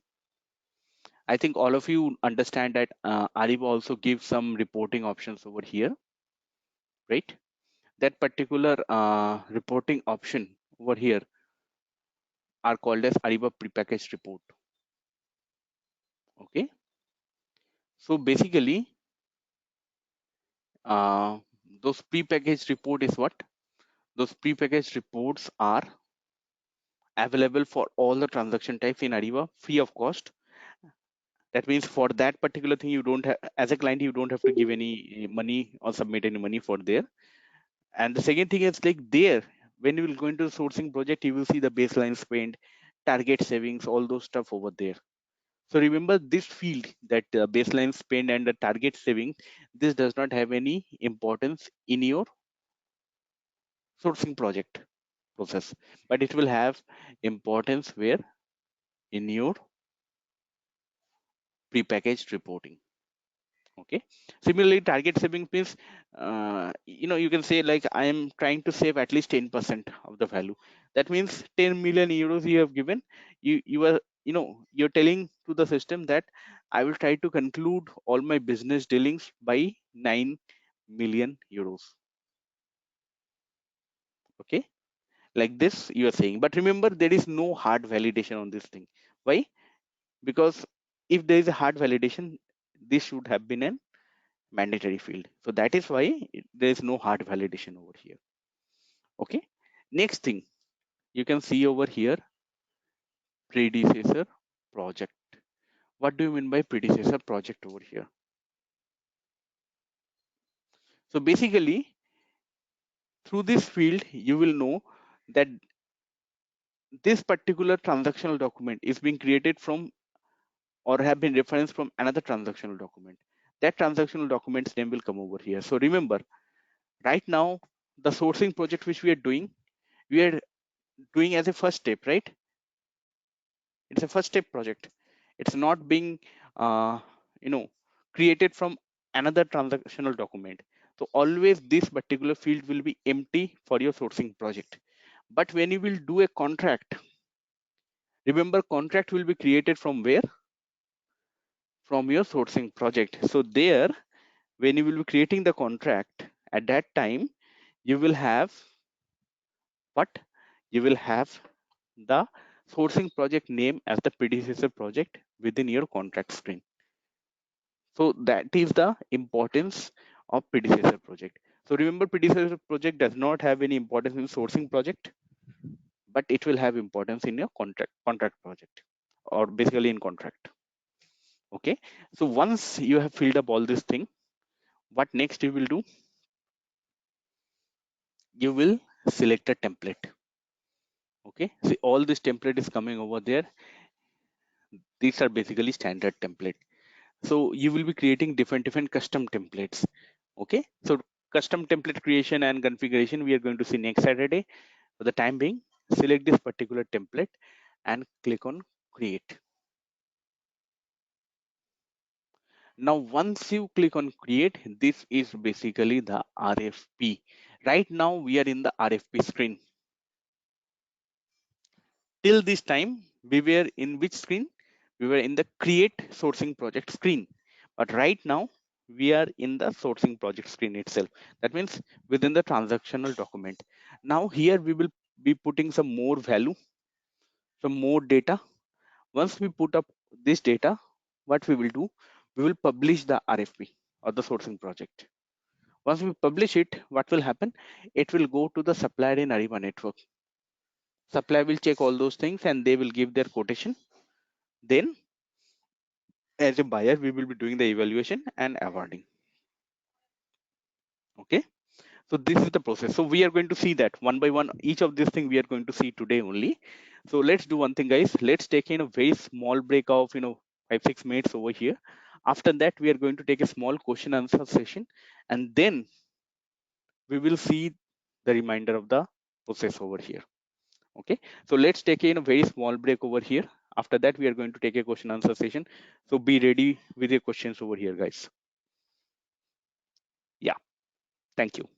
I think all of you understand that Ariba also gives some reporting options over here, right? That particular reporting option over here are called as Ariba prepackaged report. Okay, so basically, uh, those prepackaged report is what? Those prepackaged reports are available for all the transaction types in Ariba free of cost. That means for that particular thing, you don't have, as a client, you don't have to give any money or submit any money for there. And the second thing is like there, when you will go into the sourcing project, you will see the baseline spend, target savings, all those stuff over there. So remember this field, that baseline spend and the target saving, this does not have any importance in your sourcing project process, but it will have importance where in your prepackaged reporting. Okay, similarly target saving means you can say like I am trying to save at least 10% of the value. That means 10 million euros you have given. You are, you're telling to the system that I will try to conclude all my business dealings by 9 million euros. Okay, like this you are saying, but remember there is no hard validation on this thing. Why? Because if there is a hard validation, this should have been an mandatory field. So that is why there is no hard validation over here. Okay. Next thing you can see over here, predecessor project. What do you mean by predecessor project over here? So basically, through this field, you will know that this particular transactional document is being created from or have been referenced from another transactional document. That transactional document's name will come over here. So remember, right now, the sourcing project which we are doing as a first step, right? It's a first step project. It's not being uh, you know created from another transactional document. So always this particular field will be empty for your sourcing project. But when you will do a contract, remember contract will be created from where? From your sourcing project. So there, when you will be creating the contract, at that time you will have what? You will have the sourcing project name as the predecessor project within your contract screen. So that is the importance of predecessor project. So remember, predecessor project does not have any importance in sourcing project, but it will have importance in your contract project, or basically in contract. Okay. So once you have filled up all this thing, what next you will do? You will select a template. Okay. See, all this template is coming over there. These are basically standard template. So you will be creating different custom templates. Okay, so custom template creation and configuration we are going to see next Saturday. For the time being, select this particular template and click on create. Now once you click on create, this is basically the RFP. Right now we are in the RFP screen. Till this time we were in which screen? We were in the create sourcing project screen, but right now we are in the sourcing project screen itself. That means within the transactional document. Now here we will be putting some more value, some more data. Once we put up this data, what we will do, we will publish the RFP or the sourcing project. Once we publish it, what will happen? It will go to the supplier in Ariba network. Supplier will check all those things and they will give their quotation. Then as a buyer, we will be doing the evaluation and awarding. Okay, so this is the process. So we are going to see that one by one, each of these things we are going to see today only. So let's do one thing, guys. Let's take in a very small break of 5-6 minutes over here. After that, we are going to take a small question answer session, and then we will see the remainder of the process over here. Okay, so let's take a very small break over here. After that, we are going to take a question answer session. So be ready with your questions over here, guys. Yeah, thank you.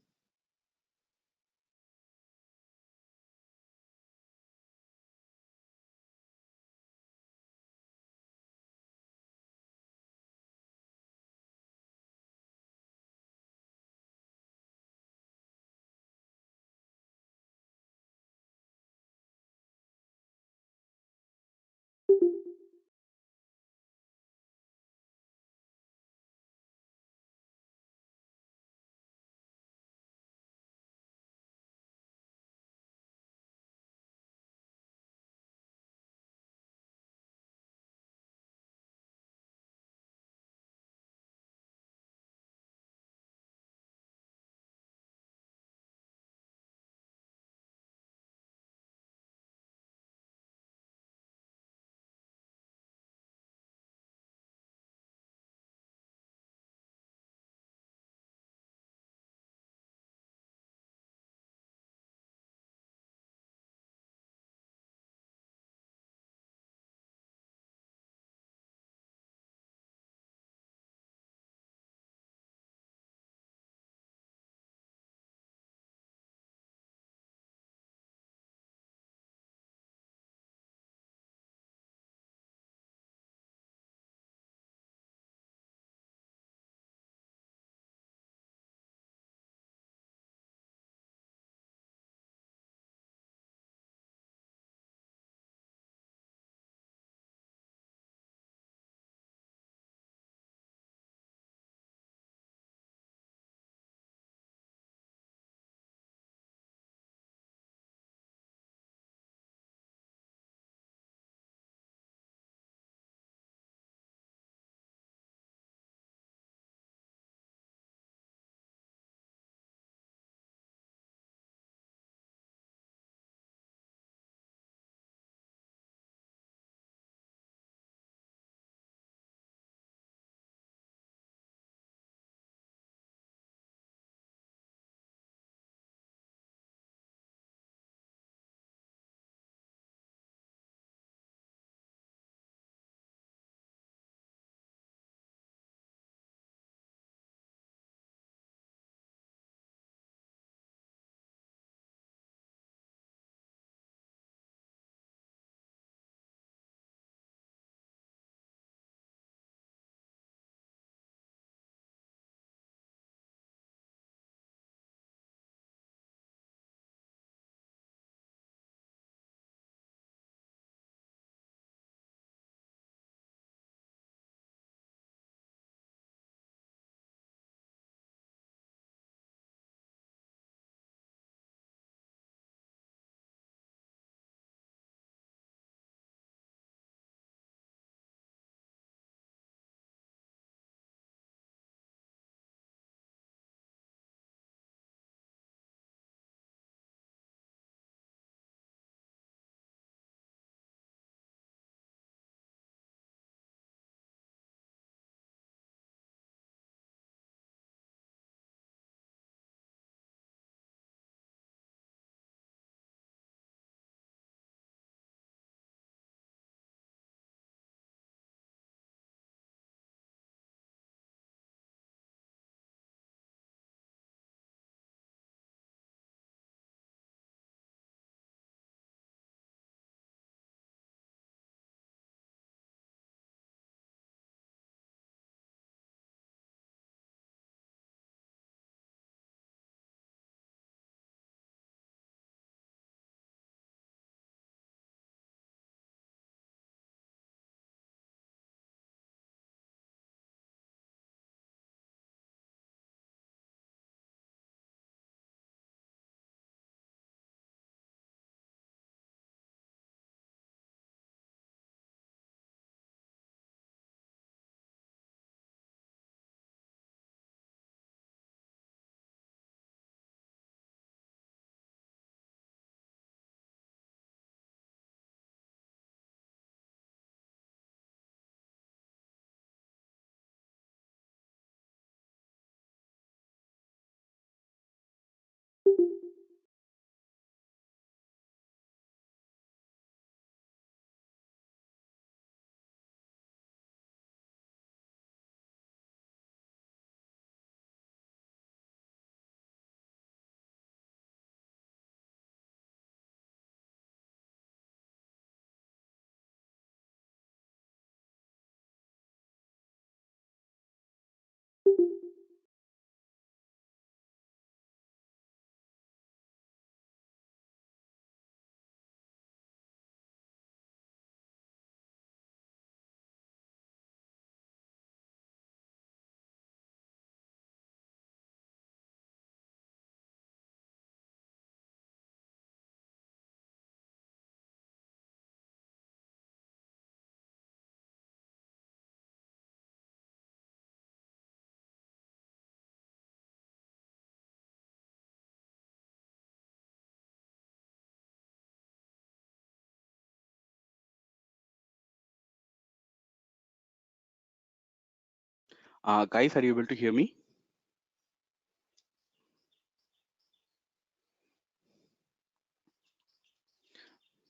Guys, are you able to hear me?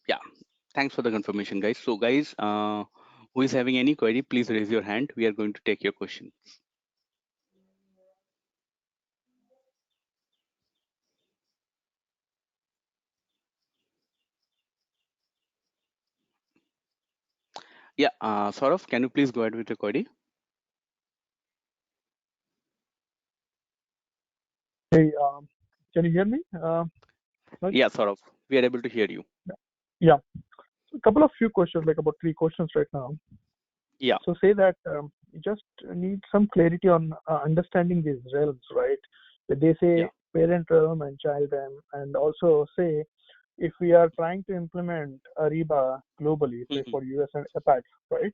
Yeah, thanks for the confirmation, guys. So, guys, who is having any query, please raise your hand. We are going to take your question. Yeah, Saurav, can you please go ahead with your query? Hey, can you hear me? Raj? Yeah, Saurav, we are able to hear you. Yeah, a couple of few questions, like about three questions right now. Yeah. So say that you just need some clarity on understanding these realms, right? They say Yeah. parent realm and child realm, and also say if we are trying to implement Ariba globally, say Mhm, for US and APAC, right?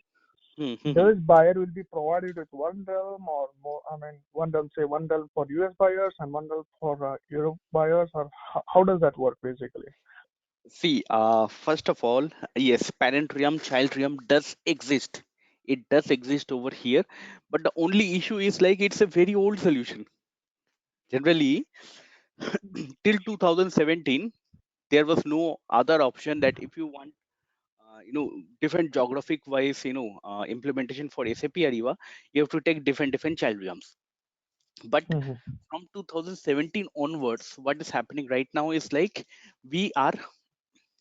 mhm, mhm. Does buyer will be provided with one realm or more? I mean, one realm, say one realm for US buyers and one realm for Europe buyers, or how does that work basically? See, first of all, yes, parent realm, child realm does exist. It does exist over here, but the only issue is like it's a very old solution. Generally, till 2017, there was no other option that if you want, different geographic wise, implementation for SAP Ariba, you have to take different child realms. But Mm-hmm. from 2017 onwards, what is happening right now is like we are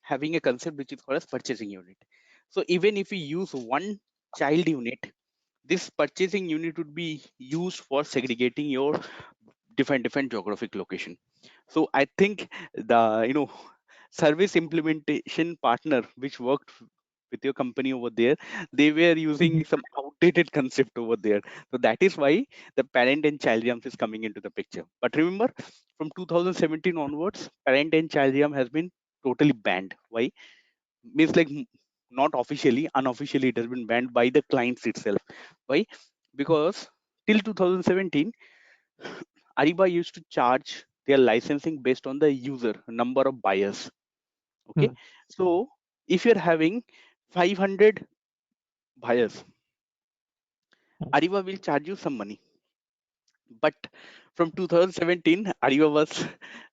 having a concept which is called as purchasing unit. So even if we use one child unit, this purchasing unit would be used for segregating your different geographic location. So I think the service implementation partner which worked with your company over there, they were using some outdated concept over there. So that is why the parent and child realms is coming into the picture. But remember, from 2017 onwards, parent and child realm has been totally banned. Why? Means like not officially, unofficially it has been banned by the clients itself. Why? Because till 2017, Ariba used to charge their licensing based on the user number of buyers. Okay, so if you're having 500 buyers, Ariba will charge you some money. But from 2017, Ariba was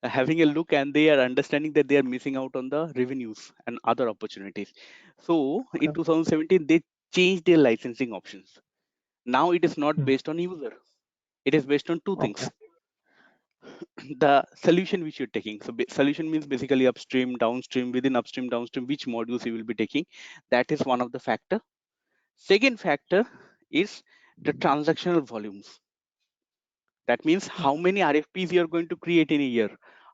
having a look and they are understanding that they are missing out on the revenues and other opportunities. So in Okay. 2017, they changed their licensing options. Now it is not based on user. It is based on two Okay. things. The solution which you're taking. So solution means basically upstream, downstream, within upstream, downstream, which modules you will be taking. That is one of the factor. Second factor is the transactional volumes. That means how many RFPs you are going to create in a year,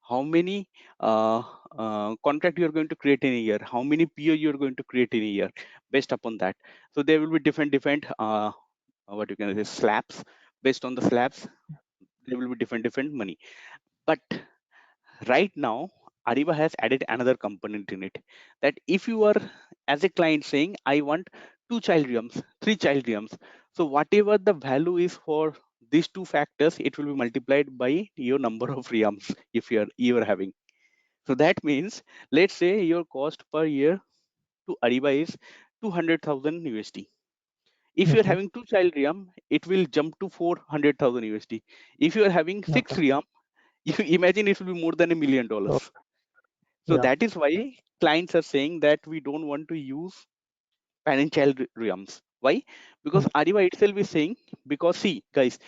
how many contract you are going to create in a year, how many PO you are going to create in a year. Based upon that, so there will be different what you can say slabs. Based on the slabs, there will be different money. But right now, Ariba has added another component in it, that if you are as a client saying I want two child realms, three child realms, so whatever the value is for these two factors, it will be multiplied by your number of realms if you are having. So that means, let's say your cost per year to Ariba is 200,000 USD. If you are Mm-hmm. having two child realm, it will jump to 400,000 USD. If you are having Okay. six realm, you imagine it will be more than $1 million. So So yeah. that is why clients are saying that we don't want to use parent-child realms. Why? Because Mm, Ariba itself is saying, because see, guys,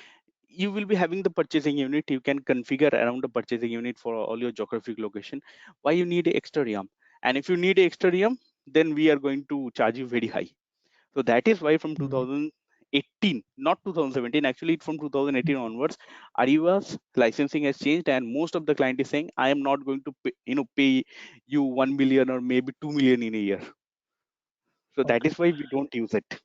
you will be having the purchasing unit. You can configure around the purchasing unit for all your geographic location. Why you need a extra realm? And if you need a extra realm, then we are going to charge you very high. So that is why from mm, 2018, not 2017, actually from 2018 onwards, Ariba's licensing has changed, and most of the client is saying, I am not going to pay you 1 million or maybe 2 million in a year. So that okay. is why we don't use it.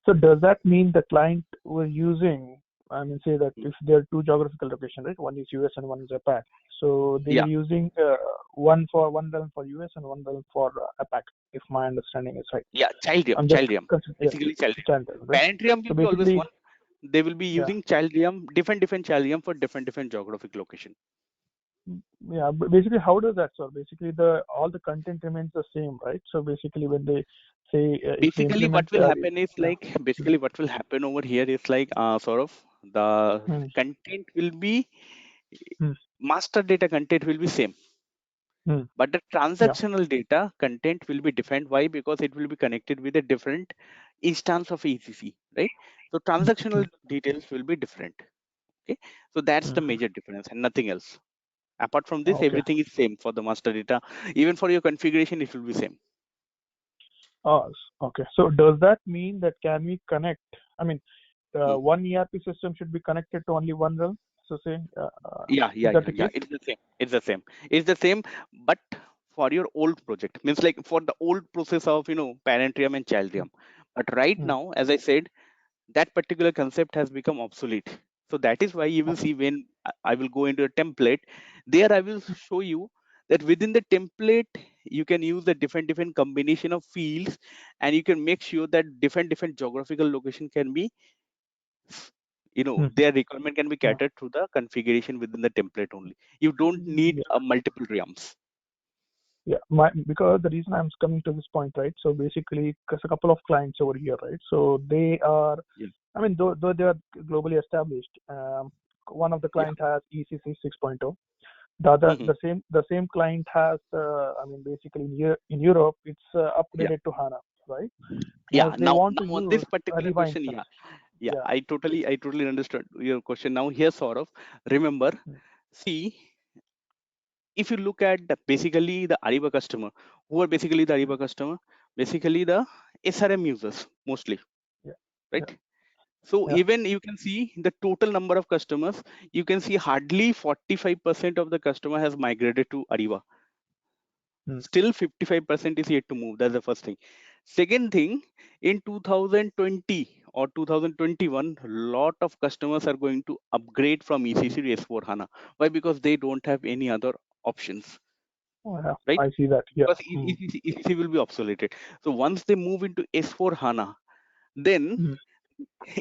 So does that mean the client was using, I mean, say that Mm. if there are two geographical locations, right? One is US and one is APAC. So they were Yeah, using one realm for US and one realm for APAC, if my understanding is right. yeah, child realm, I'm just child realm, yeah, basically child realm. child realm, right? Parent realm So will be always basically, one. They will be yeah. using child realm, different child realm for different geographic location. Yeah, basically, how does that solve? Basically, all the content remains the same, right? So basically, when they say if they Basically what implement, will happen is yeah. like, basically what will happen over here is like, sort of the Hmm. content will be, Hmm. master data content will be same, Hmm. but the Yeah. transactional data content will be different. Why? Because it will be connected with a different instance of ECC, right? So transactional details will be different. Okay, so that's the Hmm. major difference and nothing else. Apart from this, Okay. everything is same for the master data. Even for your configuration, it will be same. Oh, okay. So does that mean that can we connect? I mean, Hmm. one ERP system should be connected to only one realm. So say, is that the Yeah, case? it's the same, it's the same. But for your old project, means like for the old process of, parent realm and child realm. But right Hmm. now, as I said, that particular concept has become obsolete. So that is why you will see when I will go into a template, there I will show you that within the template you can use the different combination of fields, and you can make sure that different geographical location can be, Hmm. their requirement can be Yeah. catered through the configuration within the template only. You don't need Yeah. multiple realms. Yeah. Because the reason I'm coming to this point, right? So basically, because a couple of clients over here, right? So they are, Yeah. I mean, though they are globally established, one of the Yeah. client has ECC 6.0. The other, Mhm. the same client has, I mean, basically in Europe, it's Yeah. upgraded to HANA, right? Now, Yeah. if they Now, want to on use this particular Ariba question, instance, yeah, yeah. I totally understood your question. Now, here, sort of, remember, Mm, see, if you look at basically the Ariba customer, who are basically the Ariba customer, basically the SRM users mostly, yeah, yeah, right? So yeah. even you can see the total number of customers, you can see hardly 45% of the customer has migrated to Ariba. Mm, Still 55% is yet to move. That's the first thing. Second thing, in 2020 or 2021, lot of customers are going to upgrade from ECC to S4 HANA. Why? Because they don't have any other options, oh, yeah, right? I see that. Yeah. Because Mm, ECC will be obsoleted. So once they move into S4 HANA, then mm,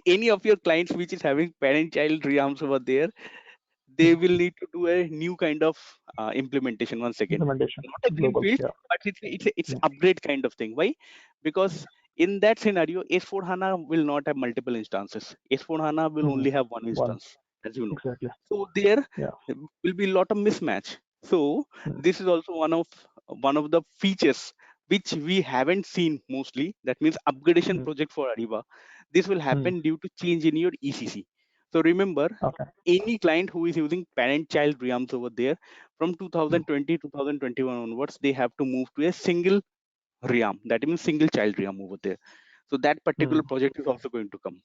any of your clients which is having parent child realms over there, they mm. will need to do a new kind of implementation once again. Implementation, Not a global. greenfield, Yeah. but it's Mm, upgrade kind of thing. Why? Because in that scenario, S4 HANA will not have multiple instances. S4 HANA will mm. only have one One, instance, as you know. exactly. So there Yeah. will be a lot of mismatch. So Mm, this is also one of the features which we haven't seen mostly. That means upgradation mm, project for Ariba. This will mm. happen due to change in your ECC. So remember, Okay. any client who is using parent-child realms over there from Mm, 2020 2021 onwards, they have to move to a single realm. That means single child realm over there. So that particular mm. project is also going to come.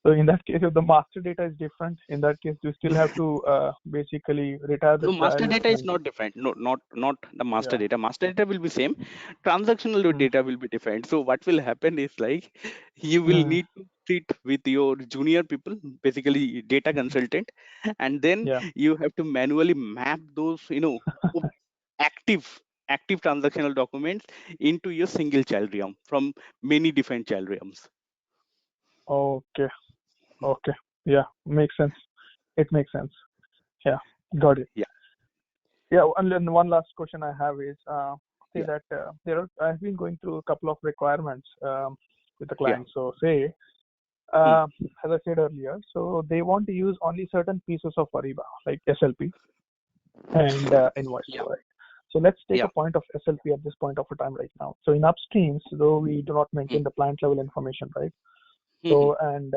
So in that case, if the master data is different, in that case, you still have to basically retire the No, master child data is and not different. No, not the master yeah. data. Master data will be same. Transactional Mm, data will be different. So what will happen is like, you will mm, need to sit with your junior people, basically data mm. consultant, and then Yeah. you have to manually map those, op- active active transactional documents into your single child realm from many different child realms. Okay. Okay. Yeah. Makes sense. It makes sense. Yeah. Got it. Yeah, Yeah, and then one last question I have is, say yeah, that I've been going through a couple of requirements with the yeah. client. So say, Hmm. as I said earlier, so they want to use only certain pieces of Ariba, like SLP and invoice, Yeah, right? So let's take yeah. a point of SLP at this point of a time right now. So in upstreams, though we do not Hmm. maintain the plant level information, right? Hmm. So and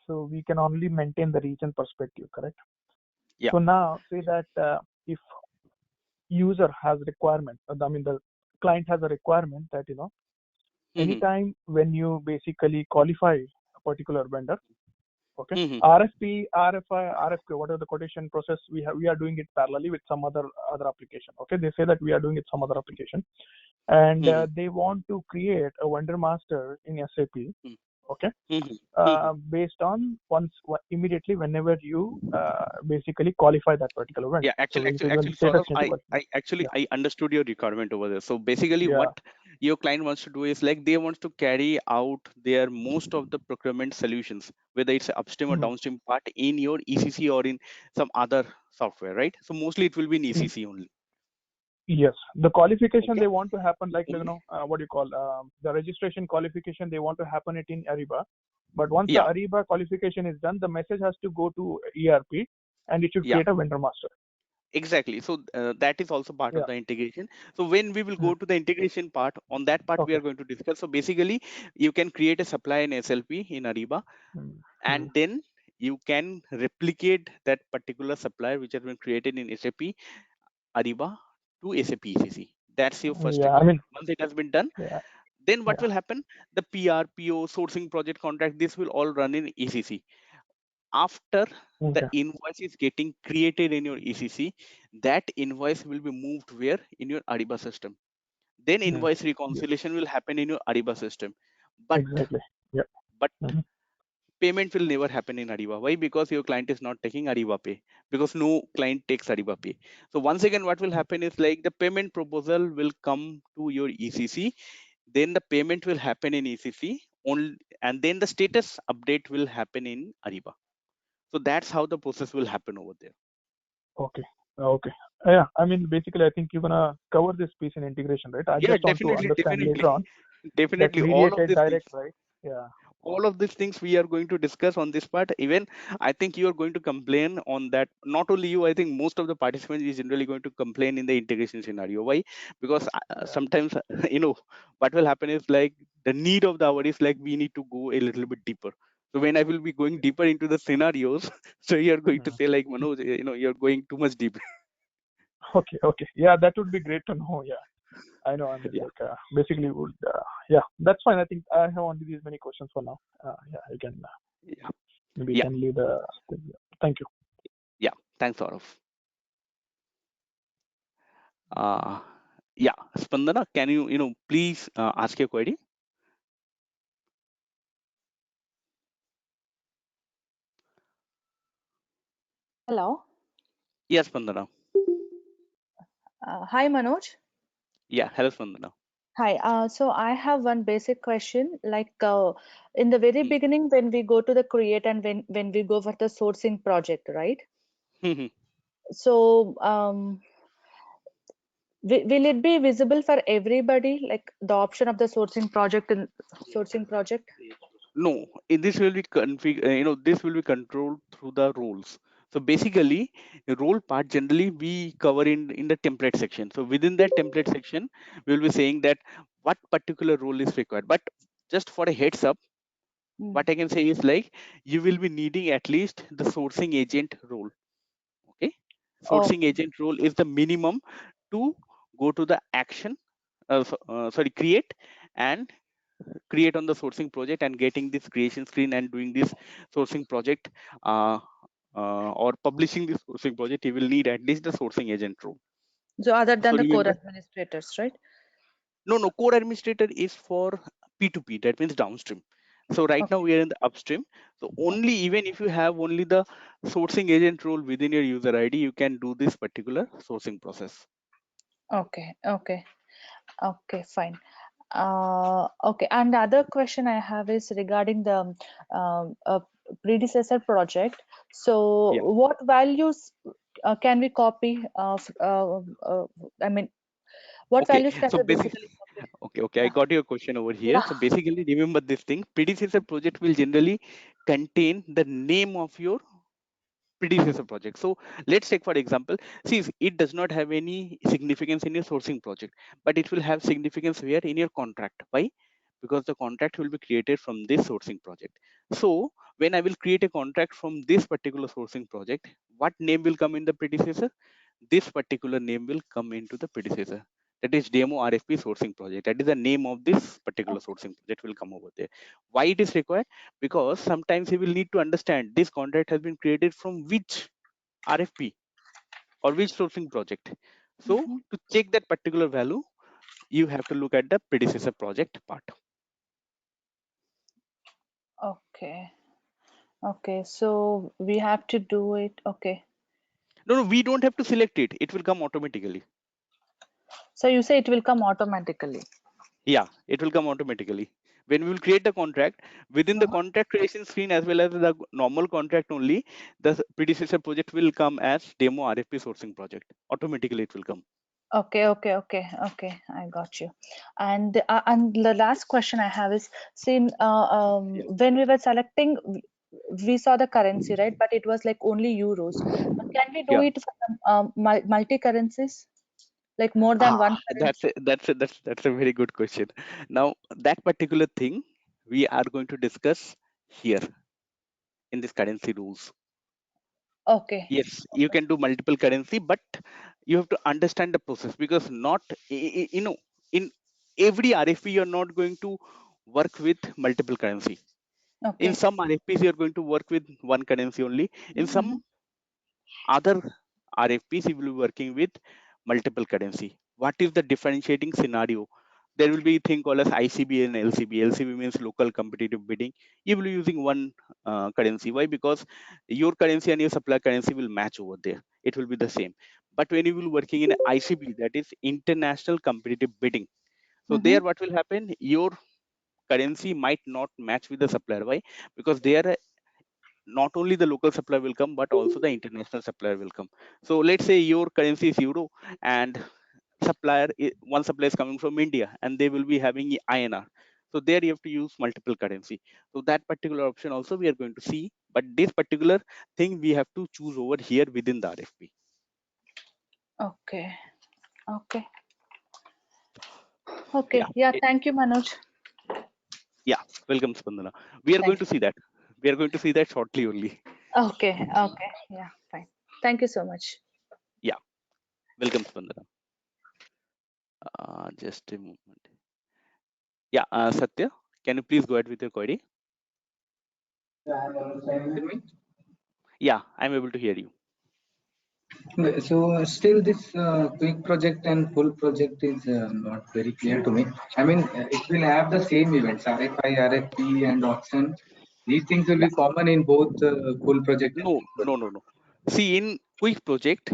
so we can only maintain the region perspective, correct? Yeah. So now say that if user has requirement, I mean the client has a requirement that Hmm. anytime when you basically qualify a particular vendor, okay, Hmm. RFP, RFI, RFQ, whatever the quotation process we are doing it parallelly with some other application. Okay, they say that we are doing it some other application, and Hmm. they want to create a vendor master in SAP. Okay, Hmm. Hmm. based on immediately whenever you basically qualify that particular vendor. Yeah, So actually, actually, basically when the actually, sort status of, need to qualify. Yeah, I understood your requirement over there. So basically, yeah. what your client wants to do is like, they want to carry out their most of the procurement solutions, whether it's upstream or Mm, downstream part, in your ECC or in some other software, right? So mostly it will be in ECC only. Yes, the qualification Okay. they want to happen, like what do you call the registration qualification, they want to happen it in Ariba. But once Yeah. the Ariba qualification is done, the message has to go to ERP, and it should Yeah. create a vendor master. Exactly. So that is also part Yeah. of the integration. So when we will go to the integration part, on that part we Okay. are going to discuss. So basically, you can create a supply in SLP in Ariba, and then you can replicate that particular supplier which has been created in SAP Ariba to SAP ECC. That's your first Yeah, I requirement. mean, Once it has been done, yeah, then what yeah. will happen? The PR, PO, sourcing project contract, this will all run in ECC. After the Okay. invoice is getting created in your ECC, that invoice will be moved where? In your Ariba system. Then invoice Yeah, reconciliation will happen in your Ariba system. But exactly. Yeah. but Mhm. payment will never happen in Ariba. Why? Because your client is not taking Ariba Pay. Because no client takes Ariba Pay. So once again, what will happen is like the payment proposal will come to your ECC. Then the payment will happen in ECC only, and then the status update will happen in Ariba. So that's how the process will happen over there. Okay. Okay. Yeah, I mean, basically, I think you're gonna cover this piece in integration, right? I Yeah, just want to understand later on that definitely. All of mediated these things, direct, right? Yeah. all of these things we are going to discuss on this part. Even I think you are going to complain on that. Not only you, I think most of the participants is generally going to complain in the integration scenario. Why? Because Yeah. sometimes what will happen is like the need of the hour is like we need to go a little bit deeper. So when I will be going deeper into the scenarios, so you are going to say like Manoj, you're going too much deep. Okay. Okay. Yeah, that would be great to know. Yeah. I know. I mean, Yeah, like, basically, would yeah, that's fine. I think I have only these many questions for now. Yeah, you can yeah, maybe you yeah, can leave the. Thank you. yeah. Thanks, Saurav. Uh, yeah, Spandana, can you please ask your query? Hello. Yes, Spandana. Hi, Manoj. Yeah, hello, Spandana. Hi. So I have one basic question. Like in the very Hmm. beginning, when we go to the create and when we go for the sourcing project, right? Mhm. So will it be visible for everybody, like the option of the sourcing project and sourcing project? No, this will be this will be controlled through the roles. So basically, the role part generally we cover in the template section. So within that template section, we will be saying that what particular role is required. But just for a heads up, what I can say is like you will be needing at least the sourcing agent role. Okay, sourcing Okay. agent role is the minimum to go to the action. Sorry, create on the sourcing project and getting this creation screen and doing this sourcing project or publishing this sourcing project. You will need at least the sourcing agent role. So other than So the you will core be, administrators, right? no, core administrator is for P2P, that means downstream. So right now Okay. we are in the upstream. So only, even if you have only the sourcing agent role within your user ID, you can do this particular sourcing process. Okay. Okay. Okay. Fine. Okay, and the other question I have is regarding the predecessor project. So, Yeah. what values can we copy? I mean, what Okay. values can So we basically, basically copy? okay, I Yeah. got your question over here. Yeah. So basically, remember this thing: predecessor project will generally contain the name of your predecessor project. So let's take for example, see, it does not have any significance in your sourcing project, but it will have significance where in your contract. Why? Because the contract will be created from this sourcing project. So when I will create a contract from this particular sourcing project, what name will come in the predecessor? This particular name will come into the predecessor. That is demo RFP sourcing project. That is the name of this particular Okay. sourcing project will come over there. Why it is required? Because sometimes you will need to understand this contract has been created from which RFP or which sourcing project. So Mhm. to check that particular value, you have to look at the predecessor project part. Okay. Okay. So we have to do it. Okay. No, we don't have to select it. It will come automatically. So you say it will come automatically. Yeah, it will come automatically. When we will create the contract, within the contract creation screen as well as the normal contract only, the predecessor project will come as demo RFP sourcing project. Automatically it will come. Okay. I got you. And the last question I have is, since when we were selecting, we saw the currency, right? But it was like only euros. Can we do Yeah. it for multi currencies, like more than one currency? That's a very good question. Now that particular thing we are going to discuss here in this currency rules. Okay. Yes, you can do multiple currency, but you have to understand the process, because not in every RFP you're not going to work with multiple currency. In Okay. some RFPs you're going to work with one currency only. In some other RFPs you will be working with multiple currency. What is the differentiating scenario? There will be a thing called as ICB and LCB. LCB means local competitive bidding. You will be using one currency. Why? Because your currency and your supplier currency will match over there. It will be the same. But when you will working in ICB, that is international competitive bidding. So there, what will happen? Your currency might not match with the supplier. Why? Because there not only the local supplier will come, but also the international supplier will come. So let's say your currency is euro, and one supplier is coming from India, and they will be having INR. So there you have to use multiple currency. So that particular option also we are going to see, but this particular thing we have to choose over here within the RFP. Okay. Yeah. Thank you, Manoj. Yeah, welcome, Spandana. We are going Thanks. to see that. We are going to see that shortly only. Okay. Yeah, fine. Thank you so much. Yeah, welcome, Spandana. Just a moment. Yeah, Satya, can you please go ahead with your query? Yeah, I'm able to hear you. So still this quick project and full project is not very clear to me. I mean, it will have the same events, RFI, RFP and auction. These things will Yeah. be common in both full project and No, quick project. no. See, in quick project,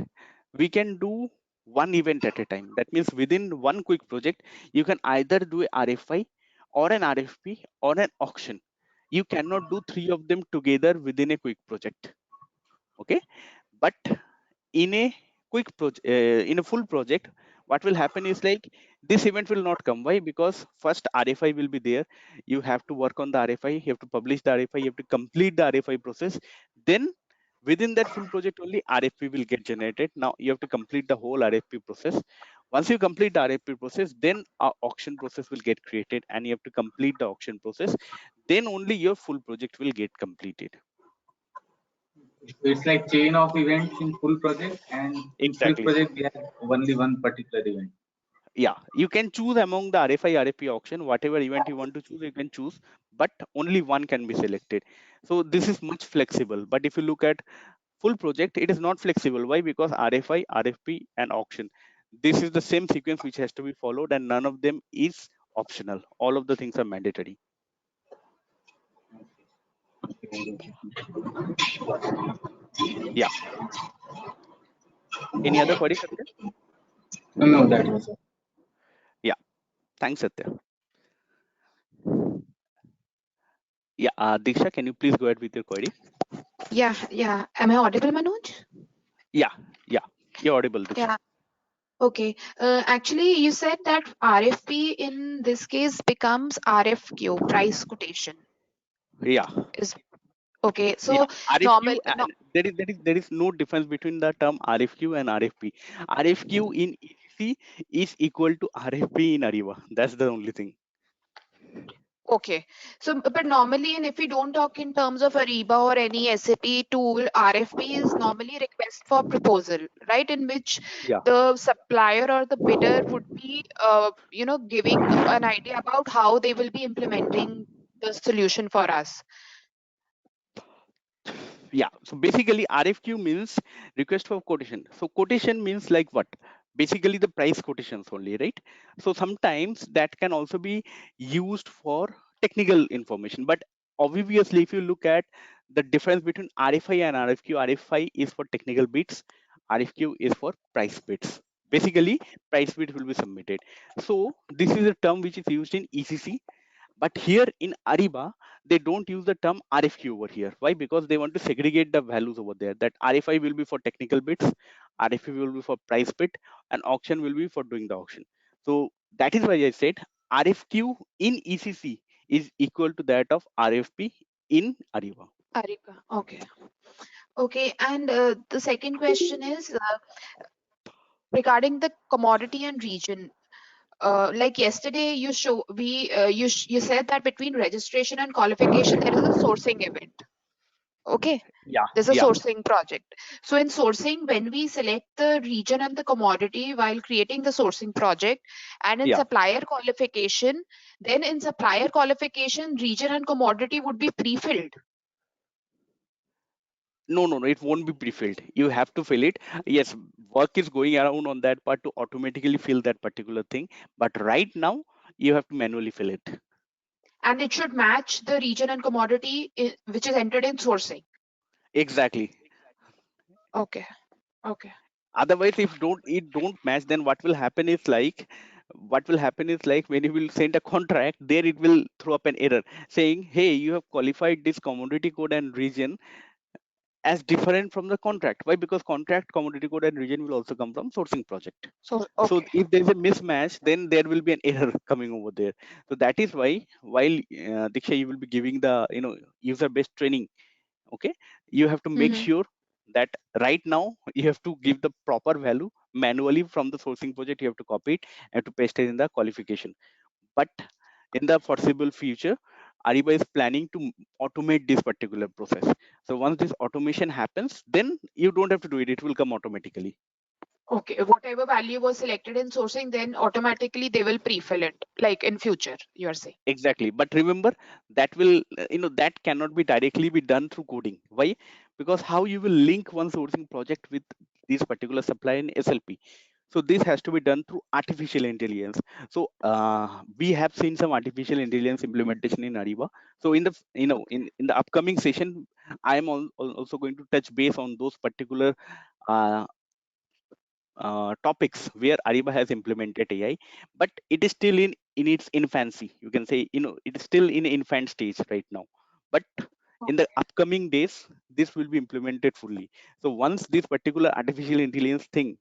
we can do one event at a time. That means within one quick project, you can either do a RFI or an RFP or an auction. You cannot do three of them together within a quick project. Okay, but in a in a full project, what will happen is like this event will not come. Why? Because first RFI will be there. You have to work on the RFI, you have to publish the RFI, you have to complete the RFI process. Then within that full project only RFP will get generated. Now you have to complete the whole RFP process. Once you complete the RFP process, then our auction process will get created, and you have to complete the auction process. Then only your full project will get completed. It's like chain of events in full project, and in quick Exactly. project we have only one particular event. Yeah, you can choose among the RFI RFP auction, whatever event you want to choose, you can choose, but only one can be selected. So this is much flexible. But if you look at full project, it is not flexible. Why? Because RFI, RFP, and auction, this is the same sequence which has to be followed, and none of them is optional. All of the things are mandatory. Yeah. Any other query, Satya? No, that was all. Yeah. Thanks, Satya. Yeah, Diksha, can you please go ahead with your query? Yeah. Am I audible, Manoj? Yeah, you're audible, Diksha. Yeah. Okay. Actually, you said that RFP in this case becomes RFQ, price quotation. Yeah. Is okay. So Yeah, RFQ, no, there is no difference between the term RFQ and RFP. RFQ in ECC is equal to RFP in Ariba. That's the only thing. okay. So, but normally, and if we don't talk in terms of Ariba or any SAP tool, RFP is normally request for proposal, right? In which Yeah. the supplier or the bidder would be, giving an idea about how they will be implementing the solution for us. Yeah. So basically, RFQ means request for quotation. So quotation means like what? Basically, the price quotations only, right? So sometimes that can also be used for technical information. But obviously, if you look at the difference between RFI and RFQ, RFI is for technical bids, RFQ is for price bids. Basically, price bid will be submitted. So this is a term which is used in ECC, But here in Ariba, they don't use the term RFQ over here. Why? Because they want to segregate the values over there. That RFI will be for technical bits, RFQ will be for price bit, and auction will be for doing the auction. So that is why I said RFQ in ECC is equal to that of RFP in Ariba. Ariba. Okay. Okay. And the second question is regarding the commodity and region. Like yesterday, you said that between registration and qualification there is a sourcing event. Okay. Yeah, There's a yeah. sourcing project. So in sourcing, when we select the region and the commodity while creating the sourcing project, and in Yeah. supplier qualification, then in supplier qualification, region and commodity would be pre-filled. No, it won't be pre-filled. You have to fill it. Yes, work is going around on that part to automatically fill that particular thing. But right now, you have to manually fill it. And it should match the region and commodity which is entered in sourcing. Exactly. Okay. Okay. Otherwise, if it don't match, then what will happen is like when you will send a contract, there it will throw up an error saying, hey, you have qualified this commodity code and region as different from the contract. Why? Because contract, commodity code, and region will also come from sourcing project. So So okay. if there is a mismatch, then there will be an error coming over there. So that is why while Diksha, you will be giving the user based training. Okay, you have to make Mhm. sure that right now you have to give the proper value manually from the sourcing project. You have to copy it and to paste it in the qualification. But in the foreseeable future, Ariba is planning to automate this particular process. So once this automation happens, then you don't have to do it. It will come automatically. Okay. Whatever value was selected in sourcing, then automatically they will pre-fill it, like in future, you are saying. Exactly. But remember, that will, that cannot be directly be done through coding. Why? Because how you will link one sourcing project with this particular supply in SLP. So this has to be done through artificial intelligence. So we have seen some artificial intelligence implementation in Ariba. So in the Okay. in the upcoming session, I am also going to touch base on those particular uh, topics where Ariba has implemented AI, but it is still in its infancy. You can say it is still in infant stage right now. But in the Okay. upcoming days, this will be implemented fully. So once this particular artificial intelligence thing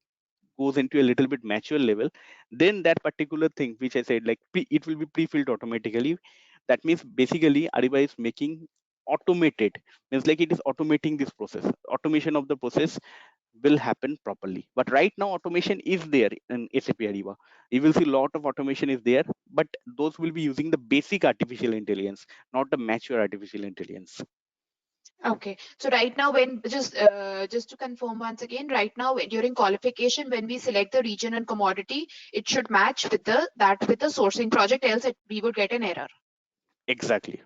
goes into a little bit mature level, then that particular thing which I said, like it will be pre-filled automatically. That means basically Ariba is making automated, means like it is automating this process. Automation of the process will happen properly. But right now automation is there in SAP Ariba. You will see a lot of automation is there, but those will be using the basic artificial intelligence, not the mature artificial intelligence. Okay. So right now, when just to confirm once again, right now during qualification, when we select the region and commodity, it should match with the sourcing project, else we would get an error. Exactly.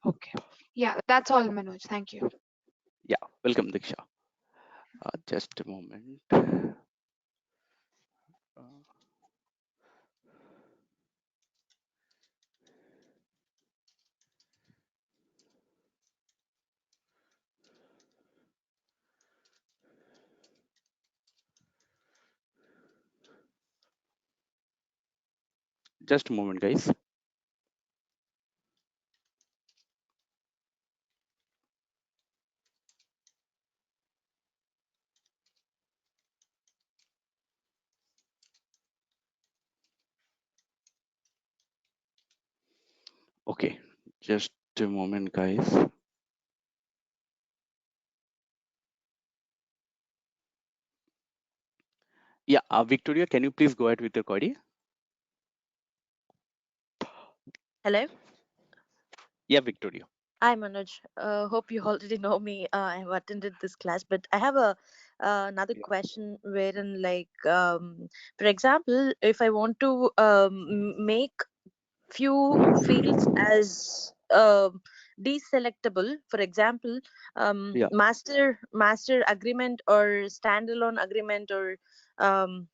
Okay. Yeah, that's all, Manoj. Thank you. Yeah, welcome Diksha. Just a moment. Uh, just a moment, guys. Okay, just a moment, guys. Yeah, Victoria, can you please go ahead with your query? Hello. Yeah, Victoria. Hi, Manoj. Hope you already know me. I've attended this class, but I have another Yeah. question wherein, like, for example, if I want to make few fields as deselectable, for example, Yeah. master agreement or standalone agreement or um,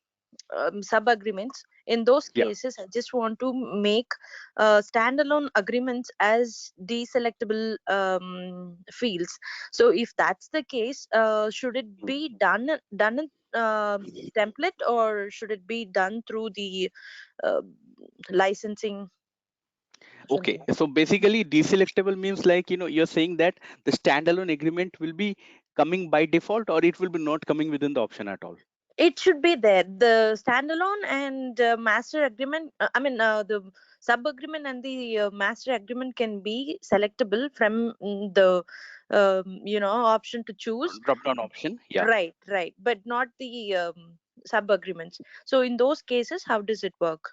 sub agreements, in those Yeah. cases I just want to make standalone agreements as deselectable fields. So if that's the case, should it Mm. be done in template, or should it be done through the uh, licensing? Okay, so basically deselectable means like, you're saying that the standalone agreement will be coming by default, or it will be not coming within the option at all. It should be there. The standalone and master agreement, the sub agreement and the master agreement can be selectable from the option to choose. Drop down option. Yeah. Right, but not the sub agreements. So in those cases, how does it work?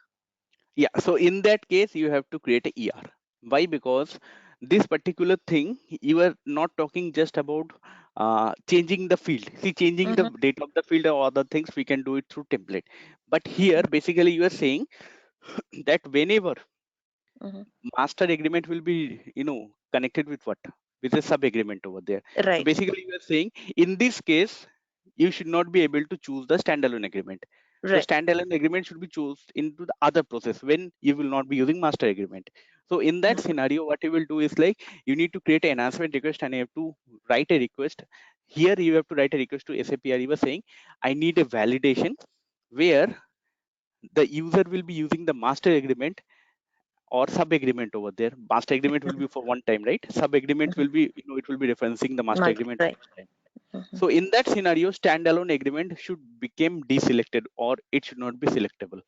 Yeah. So in that case, you have to create a ER. Why? Because this particular thing, you are not talking just about changing the field. See, changing the Mm-hmm. date of the field or other things, we can do it through template. But here, basically, you are saying that whenever Mm-hmm. master agreement will be, connected with what? With a sub agreement over there. So Right, basically, you are saying in this case, you should not be able to choose the standalone agreement. So right. standalone agreement should be chosen into the other process when you will not be using master agreement. So in that Mm-hmm. scenario, what you will do is like you need to create an enhancement request and you have to write a request. Here you have to write a request to SAP Ariba saying, I need a validation where the user will be using the master agreement or sub agreement over there. Master agreement will be for one time, right? Sub agreement will be, it will be referencing the master agreement Right. each time. Mm-hmm. So in that scenario, standalone agreement should become deselected or it should not be selectable.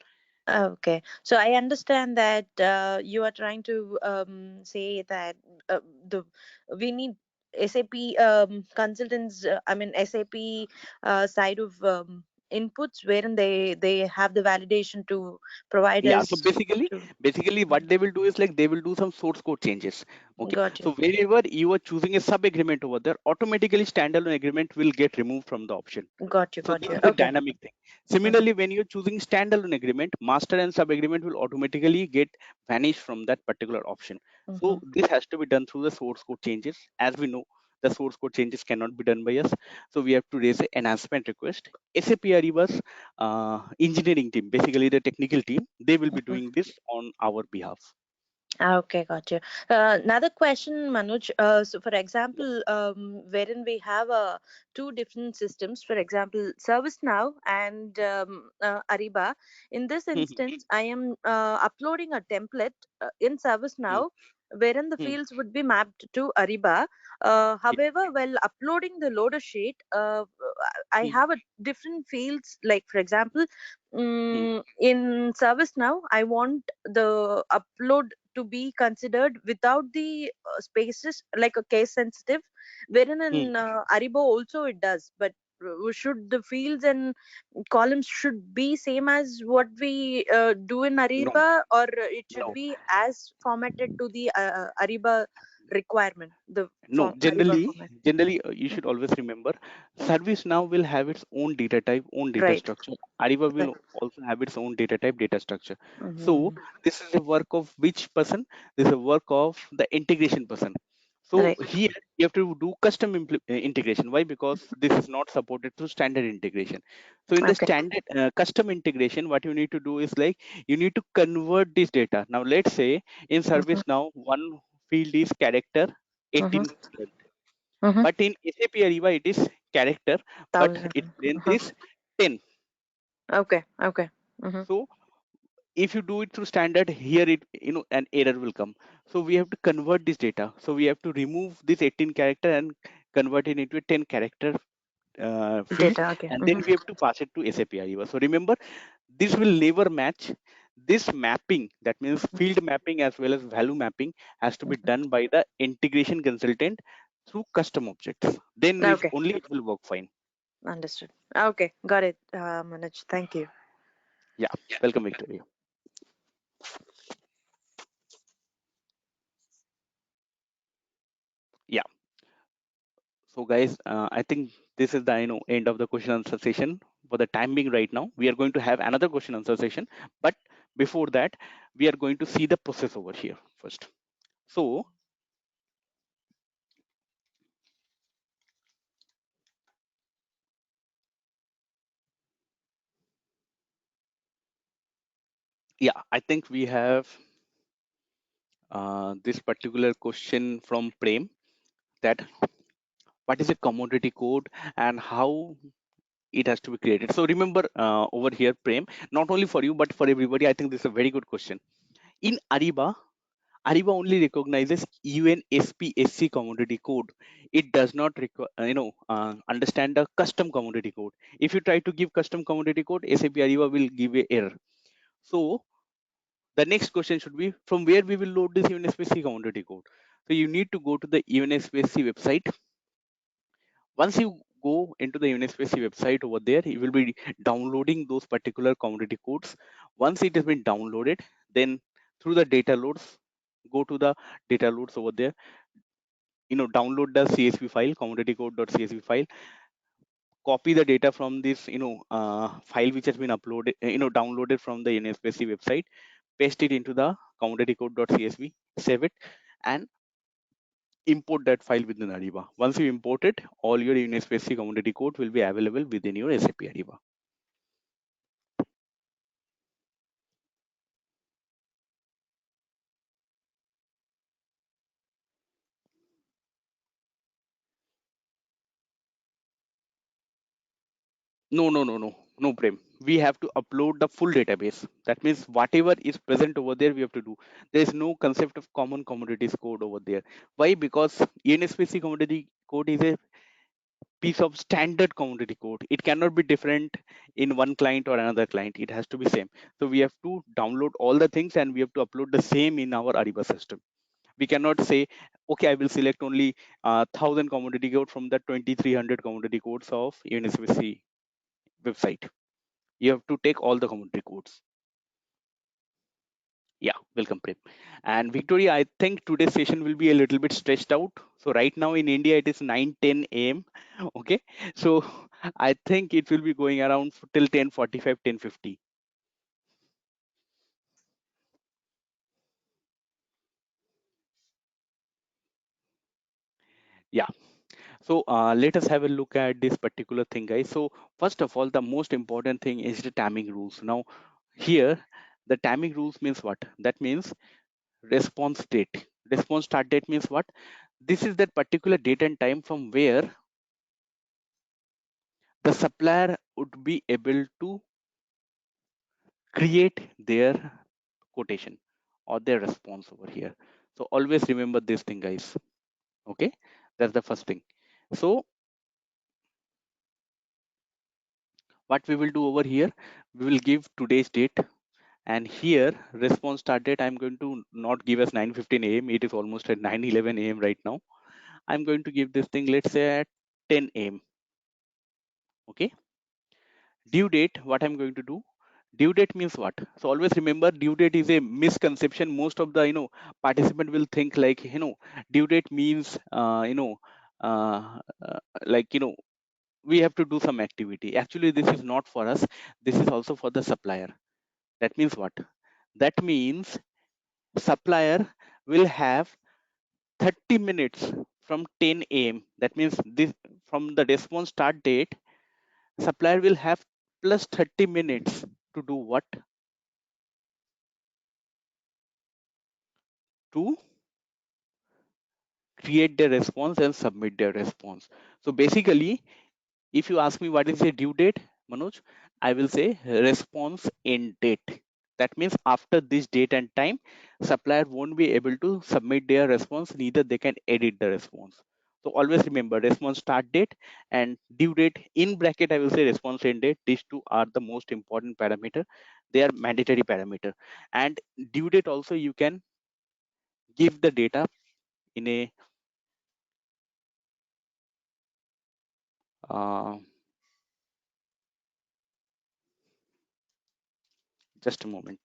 Okay, so I understand that you are trying to say that the we need SAP consultants. SAP side of inputs wherein they have the validation to provide Yeah, so us. basically what they will do is like they will do some source code changes. Okay, Got you. so wherever you are choosing a sub agreement over there, automatically standalone agreement will get removed from the option. Got you. So Got this you. is a Okay. dynamic thing. Similarly, when you're choosing standalone agreement, master and sub agreement will automatically get vanished from that particular option. Mm-hmm. So this has to be done through the source code changes. As we know, the source code changes cannot be done by us. So we have to raise an enhancement request. SAP Ariba's engineering team, basically the technical team, they will be doing this on our behalf. Okay, got you. Another question, Manoj. So, for example, wherein we have two different systems, for example, ServiceNow and Ariba. In this instance, I am uploading a template in ServiceNow, wherein the fields would be mapped to Ariba. However, while uploading the loader sheet, I have a different fields. Like, for example, in ServiceNow, I want the upload to be considered without the spaces, like a case sensitive, wherein in Ariba also it does, but should the fields and columns should be same as what we do in No, Ariba, or it should no. be as formatted to the Ariba requirement, the No, Ariba format? generally, you should always remember, ServiceNow will have its own data type, own data Right, structure. Ariba right. will also have its own data type, data structure. So Mhm. this is a work of which person? This is a work of the integration person. So Right. here you have to do custom integration. Why? Because this is not supported through standard integration. So in the Okay. standard custom integration, what you need to do is like you need to convert this data. Now let's say in Mm-hmm. ServiceNow, one field is character Mm-hmm. 18 length. Mm-hmm. But in SAP Ariba, it is character, but its 1,000. length Uh-huh. is 10. Okay. Okay. Mm-hmm. So if you do it through standard, here an error will come. So we have to convert this data. So we have to remove this 18 character and convert it into a 10 character field, Data. Okay. and then Mm-hmm. we have to pass it to SAP Ariba. So remember, this will never match. This mapping, that means field mapping as well as value mapping, has to be done by the integration consultant through custom objects. Then Okay. only it will work fine. Understood. Okay. Got it, Manoj. Thank you. Yeah, welcome, Victoria. Yeah. So guys, I think this is the end of the question answer session for the time being. Right now, we are going to have another question answer session, but before that, we are going to see the process over here first. So yeah, I think we have this particular question from Prem, that what is a commodity code and how it has to be created. So remember, over here, Prem, not only for you but for everybody, I think this is a very good question. In Ariba, Ariba only recognizes UNSPSC commodity code. It does not require, understand the custom commodity code. If you try to give custom commodity code, SAP Ariba will give a error. So the next question should be, from where we will load this UNSPSC commodity code. So you need to go to the UNSPSC website. Once you go into the UNSPSC website, over there you will be downloading those particular commodity codes. Once it has been downloaded, then through the data loads, go to the data loads over there, download the CSV file, commodity code.csv file, copy the data from this file which has been uploaded, downloaded from the UNSPSC website, paste it into the commodity code.csv, save it, and import that file within Ariba. Once you import it, all your UNSPSC commodity code will be available within your SAP Ariba. No, Prem. We have to upload the full database. That means whatever is present over there, we have to do. There is no concept of common commodities code over there. Why? Because UNSPSC commodity code is a piece of standard commodity code. It cannot be different in one client or another client. It has to be same. So we have to download all the things and we have to upload the same in our Ariba system. We cannot say, okay, I will select only 1,000 commodity code from the 2,300 commodity codes of UNSPSC website. You have to take all the commodity codes. Yeah, welcome, Prem. And Victoria, I think today's session will be a little bit stretched out. So right now in India, it is 9:10 a.m. Okay, so I think it will be going around till 10:45, 10:50. Yeah. So let us have a look at this particular thing, guys. So first of all, the most important thing is the timing rules. Now, here, the timing rules means what? That means response date. Response start date means what? This is that particular date and time from where the supplier would be able to create their quotation or their response over here. So always remember this thing, guys. Okay, that's the first thing. So what we will do over here, we will give today's date, and here response start date I'm going to not give us 9:15 a.m. It is almost at 9:11 a.m. right now. I'm going to give this thing, let's say, at 10 a.m. Okay. Due date, what I'm going to do, due date means what? So always remember, due date is a misconception. Most of the participant will think like, due date means uh, uh, like we have to do some activity. Actually, this is not for us. This is also for the supplier. That means what? That means supplier will have 30 minutes from 10 a.m. That means this, from the response start date, supplier will have plus 30 minutes to do what? To create their response and submit their response. So basically, if you ask me what is the due date, Manoj, I will say response end date. That means after this date and time, supplier won't be able to submit their response, neither they can edit the response. So always remember response start date and due date in bracket, I will say response end date. These two are the most important parameter. They are mandatory parameter. And due date also you can give the data in a uh, just a moment.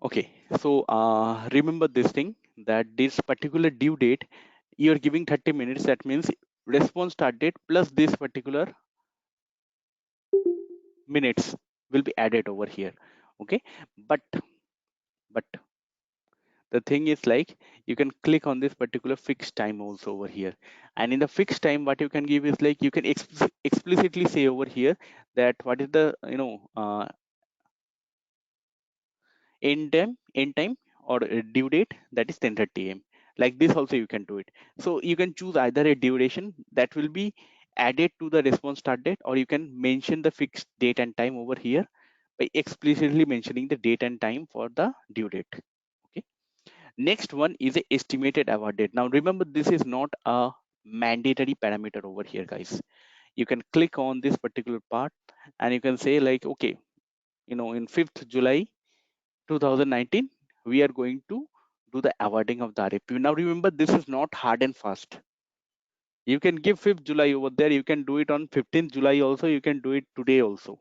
Okay, so remember this thing, that this particular due date, you're giving 30 minutes. That means response start date plus this particular minutes will be added over here. Okay, but the thing is, like, you can click on this particular fixed time also over here, and in the fixed time what you can give is like you can explicitly say over here that what is the end time or due date, that is 10:30 a.m. Like this also you can do it. So you can choose either a duration that will be added to the response start date, or you can mention the fixed date and time over here by explicitly mentioning the date and time for the due date. Okay. Next one is a estimated award date. Now remember, this is not a mandatory parameter over here, guys. You can click on this particular part and you can say like, okay, in 5th July 2019, we are going to do the awarding of the RFP. Now remember, this is not hard and fast. You can give 5th July over there. You can do it on 15th July also. You can do it today also.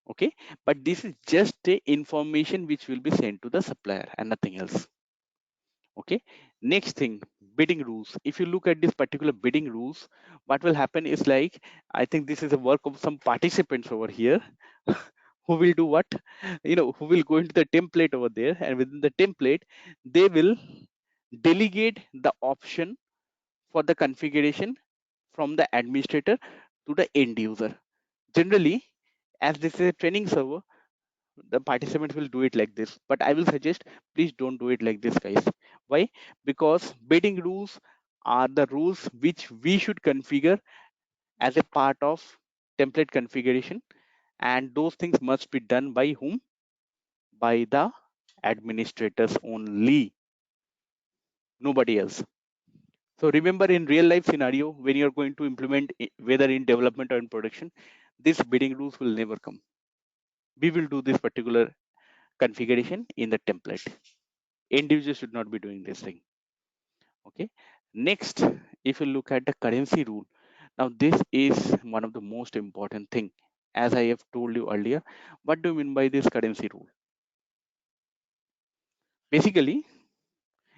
Okay, but this is just a information which will be sent to the supplier and nothing else. Okay, next thing, bidding rules. If you look at this particular bidding rules, what will happen is like, I think this is a work of some participants over here who will do what, who will go into the template over there, and within the template they will delegate the option for the configuration from the administrator to the end user. Generally, as this is a training server, the participants will do it like this, but I will suggest, please don't do it like this, guys. Why? Because bidding rules are the rules which we should configure as a part of template configuration, and those things must be done by whom? By the administrators only, nobody else. So remember, in real life scenario, when you're going to implement whether in development or in production, these bidding rules will never come. We will do this particular configuration in the template. End user should not be doing this thing. Okay. Next, if you look at the currency rule, now this is one of the most important thing. As I have told you earlier, what do you mean by this currency rule? Basically,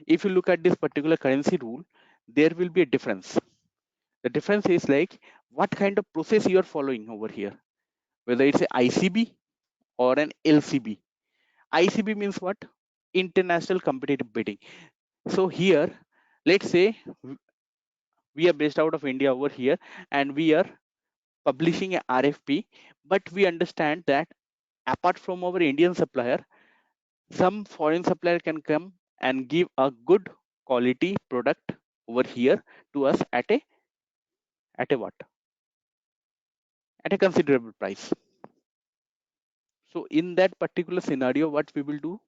if you look at this particular currency rule, there will be a difference. The difference is like what kind of process you are following over here, whether it's a ICB or an LCB. ICB means what? International competitive bidding. So here, let's say we are based out of India over here, and we are publishing a RFP, but we understand that apart from our Indian supplier, some foreign supplier can come and give a good quality product over here to us at a what? At a considerable price. So in that particular scenario, what we will do?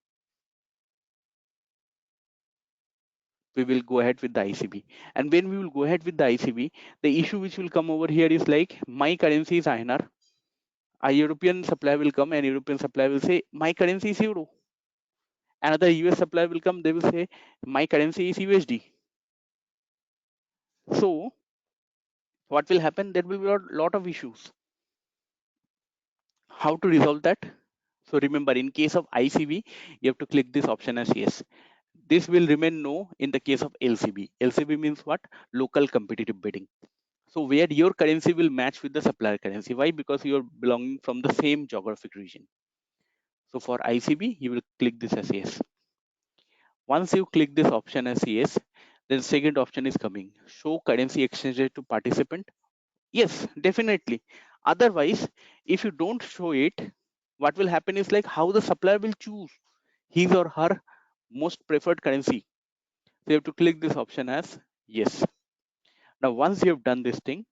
We will go ahead with the ICB. And when we will go ahead with the ICB, the issue which will come over here is like, my currency is INR. A European supplier will come and European supplier will say, my currency is Euro. Another US supplier will come, they will say, my currency is USD. So what will happen? There will be a lot of issues. How to resolve that? So remember, in case of ICB, you have to click this option as yes. This will remain no in the case of LCB. LCB means what? Local competitive bidding. So where your currency will match with the supplier currency. Why? Because you are belonging from the same geographic region. So for ICB, you will click this as yes. Once you click this option as yes, then second option is coming. Show currency exchange rate to participant. Yes, definitely. Otherwise, if you don't show it, what will happen is like how the supplier will choose his or her most preferred currency. So you have to click this option as yes. Now, once you have done this thing,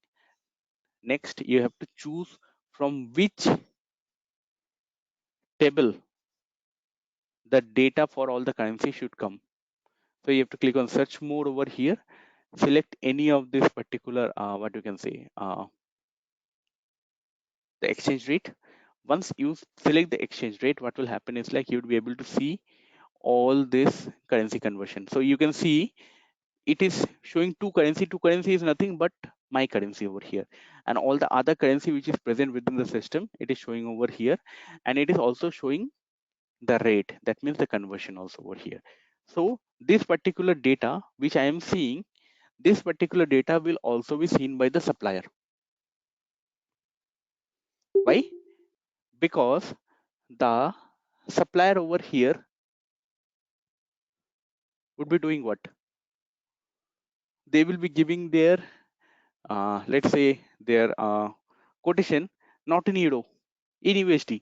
next you have to choose from which table the data for all the currency should come. So you have to click on search more over here, select any of this particular, what you can say, the exchange rate. Once you select the exchange rate, what will happen is like you'd be able to see all this currency conversion. So you can see it is showing two currency is nothing but my currency over here, and all the other currency which is present within the system, it is showing over here, and it is also showing the rate, that means the conversion also over here. So this particular data which I am seeing, this particular data will also be seen by the supplier. Why? Because the supplier over here would be doing what? They will be giving their let's say their quotation not in euro, in USD.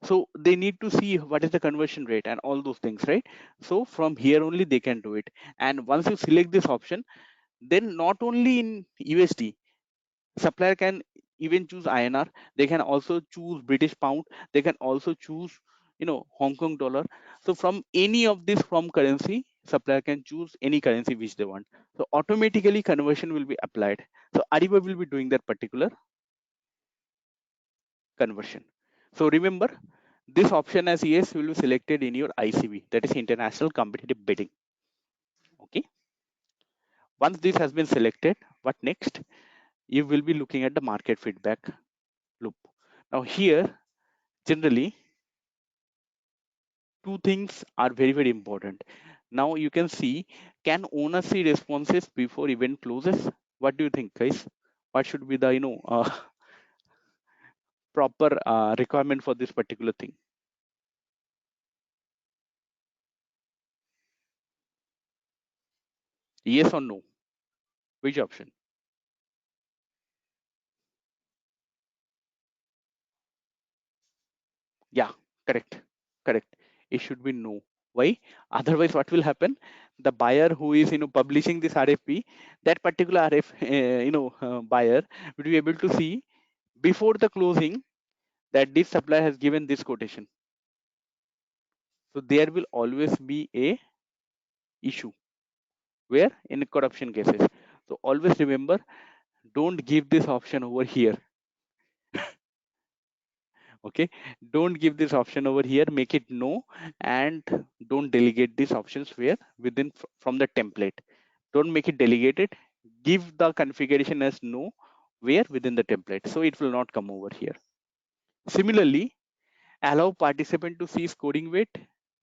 So they need to see what is the conversion rate and all those things, right? So from here only they can do it. And once you select this option, then not only in USD, supplier can even choose INR. They can also choose British pound. They can also choose, Hong Kong dollar. So from any of this from currency, supplier can choose any currency which they want. So automatically conversion will be applied. So Ariba will be doing that particular conversion. So remember, this option as yes will be selected in your ICB, that is International Competitive Bidding. Okay. Once this has been selected, what next? You will be looking at the market feedback loop. Now here, generally, two things are very, very important. Now you can see, can owner see responses before event closes? What do you think, guys? What should be the, proper requirement for this particular thing? Yes or no? Which option? Yeah, correct. Correct. It should be no. Why? Otherwise, what will happen? The buyer who is, publishing this RFP, that particular buyer will be able to see before the closing that this supplier has given this quotation. So there will always be a issue where in corruption cases. So always remember, don't give this option over here. Okay, don't give this option over here, make it no, and don't delegate these options where within from the template. Don't make it delegated, give the configuration as no where within the template, so it will not come over here. Similarly, allow participant to see scoring weight.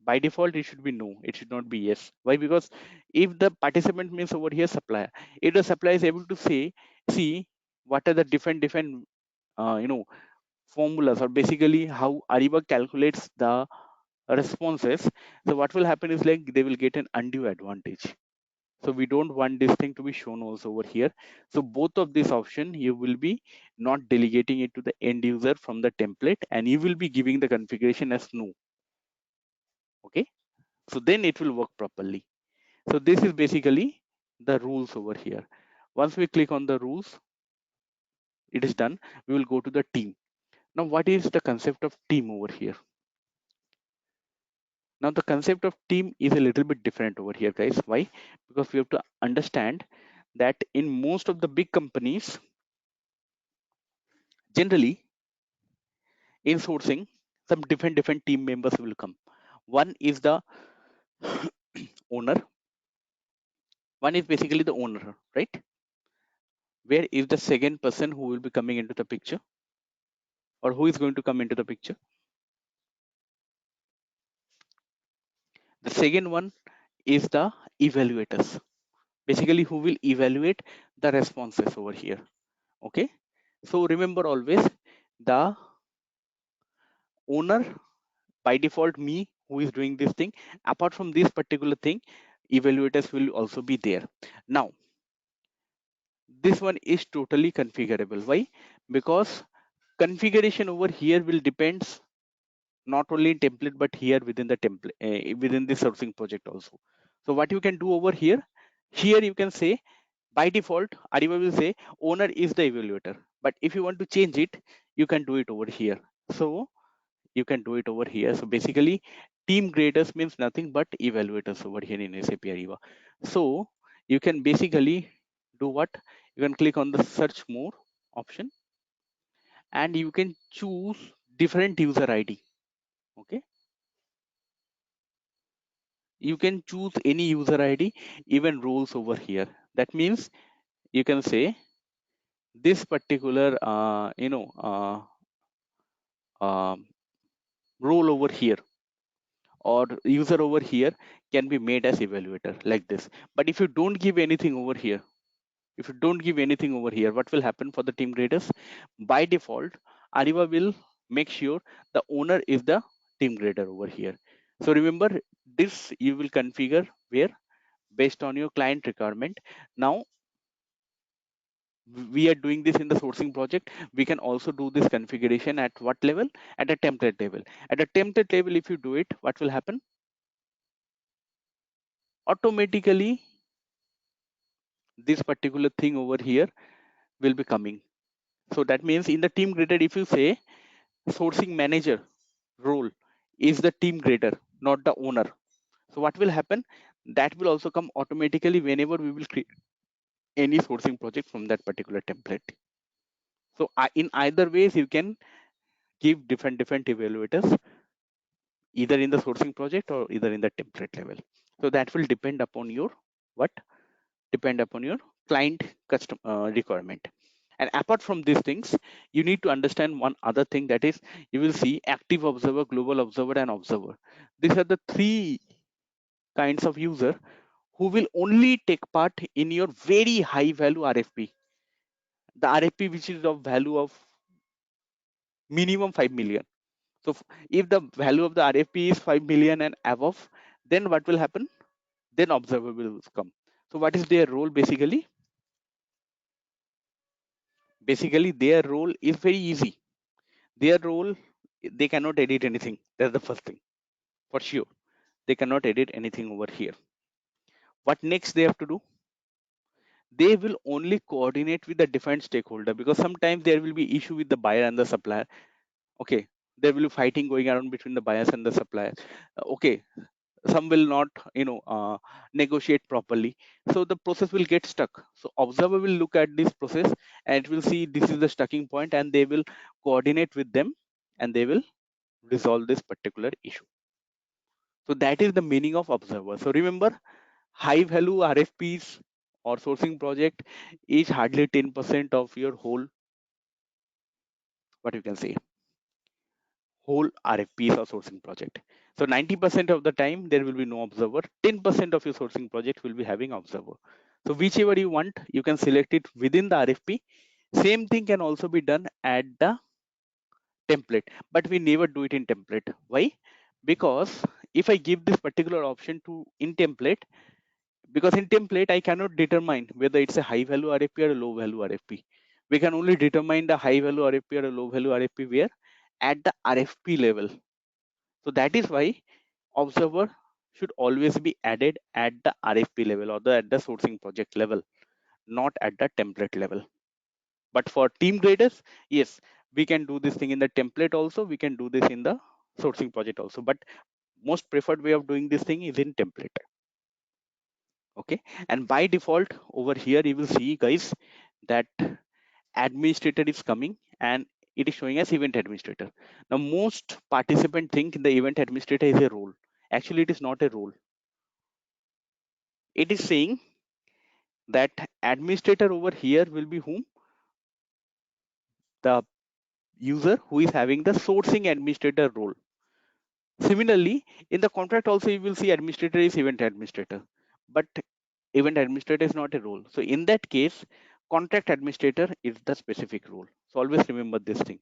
By default it should be no, it should not be yes. Why? Because if the participant means over here supplier, if the supplier is able to see what are the different formulas, or basically how Ariba calculates the responses, so what will happen is like they will get an undue advantage. So we don't want this thing to be shown also over here. So both of this option, you will be not delegating it to the end user from the template, and you will be giving the configuration as no. Okay, so then it will work properly. So this is basically the rules over here. Once we click on the rules, it is done. We will go to the team. Now what is the concept of team over here? Now the concept of team is a little bit different over here, guys. Why? Because we have to understand that in most of the big companies, generally in sourcing, some different team members will come. One is the owner. One is basically the owner, right? Where is the second person who will be coming into the picture, or who is going to come into the picture? The second one is the evaluators, basically who will evaluate the responses over here. Okay, so remember always, the owner, by default me who is doing this thing, apart from this particular thing, evaluators will also be there. Now this one is totally configurable. Why? Because configuration over here will depends not only in template but here within the template, within the sourcing project also. So what you can do over here, you can say by default Ariba will say owner is the evaluator, but if you want to change it, you can do it over here. So you can do it over here. So basically team graders means nothing but evaluators over here in SAP Ariba. So you can basically do what? You can click on the search more option and you can choose different user ID. Okay, you can choose any user ID, even roles over here. That means you can say this particular role over here or user over here can be made as evaluator like this. But if you don't give anything over here, what will happen for the team graders? By default Ariba will make sure the owner is the team grader over here. So remember, this you will configure where? Based on your client requirement. Now we are doing this in the sourcing project, we can also do this configuration at what level? At a template level. At a template level, if you do it, what will happen? Automatically, this particular thing over here will be coming. So that means in the team graded, if you say sourcing manager role is the team grader, not the owner. So what will happen? That will also come automatically whenever we will create any sourcing project from that particular template. So in either ways, you can give different evaluators either in the sourcing project or either in the template level. So that will depend upon your what? Depend upon your client custom requirement. And apart from these things, you need to understand one other thing, that is you will see active observer, global observer, and observer. These are the three kinds of user who will only take part in your very high value RFP. The RFP which is of value of minimum 5 million. So if the value of the RFP is 5 million and above, then what will happen? Then observer will come. So what is their role basically? Basically, their role is very easy. Their role, they cannot edit anything. That's the first thing, for sure. They cannot edit anything over here. What next they have to do? They will only coordinate with the different stakeholder, because sometimes there will be issue with the buyer and the supplier. Okay, there will be fighting going around between the buyers and the suppliers. Okay, some will not negotiate properly, so the process will get stuck. So observer will look at this process and it will see this is the stucking point, and they will coordinate with them and they will resolve this particular issue. So that is the meaning of observer. So remember, high value RFPs or sourcing project is hardly 10% of your whole, what you can say, whole RFPs or sourcing project. So 90% of the time there will be no observer. 10% of your sourcing project will be having observer. So whichever you want, you can select it within the RFP. Same thing can also be done at the template, but we never do it in template. Why? Because if I give this particular option to in template, because in template I cannot determine whether it's a high value RFP or a low value RFP. We can only determine the high value RFP or a low value RFP where? At the RFP level. So that is why observer should always be added at the RFP level or at the sourcing project level, not at the template level. But for team graders, yes, we can do this thing in the template also, we can do this in the sourcing project also, but most preferred way of doing this thing is in template. Okay, and by default over here you will see guys that administrator is coming and it is showing as event administrator. Now most participants think the event administrator is a role. Actually it is not a role. It is saying that administrator over here will be whom? The user who is having the sourcing administrator role. Similarly, in the contract also you will see administrator is event administrator, but event administrator is not a role. So in that case, contract administrator is the specific role. So always remember this thing.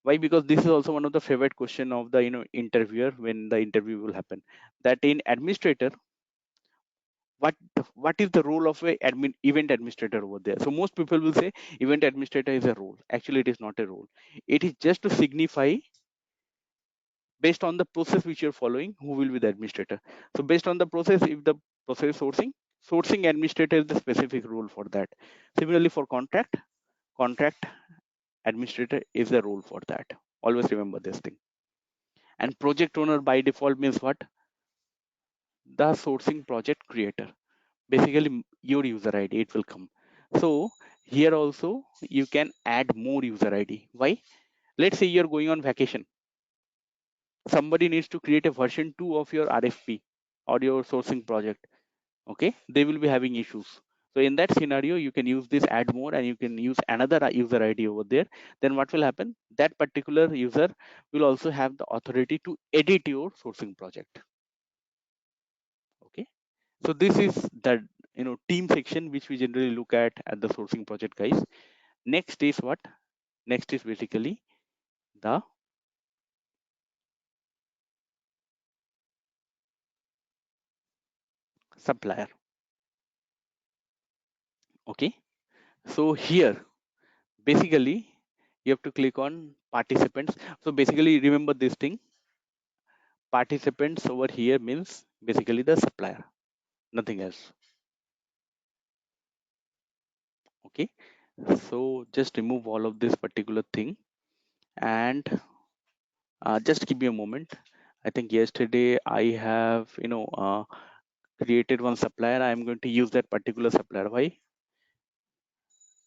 Why? Because this is also one of the favorite question of the interviewer when the interview will happen. That in administrator, what is the role of a event administrator over there? So most people will say event administrator is a role. Actually, it is not a role. It is just to signify based on the process which you're following who will be the administrator. So based on the process, if the process is sourcing administrator is the specific role for that. Similarly for contract administrator is the role for that. Always remember this thing. And project owner by default means what? The sourcing project creator, basically your user ID, it will come. So here also you can add more user ID. Why? Let's say you're going on vacation, somebody needs to create a version 2 of your RFP or your sourcing project. Okay, they will be having issues. So in that scenario you can use this add more and you can use another user ID over there. Then what will happen? That particular user will also have the authority to edit your sourcing project. Okay, so this is the team section which we generally look at the sourcing project, guys. Next is what? Next is basically the supplier. Okay, So here, basically, you have to click on participants. So basically, remember this thing. Participants over here means basically the supplier, nothing else. Okay. So just remove all of this particular thing and just give me a moment. I think yesterday I have, created one supplier. I'm going to use that particular supplier. Why?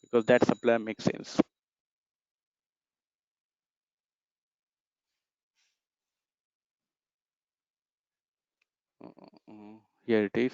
Because that supplier makes sense. Here it is.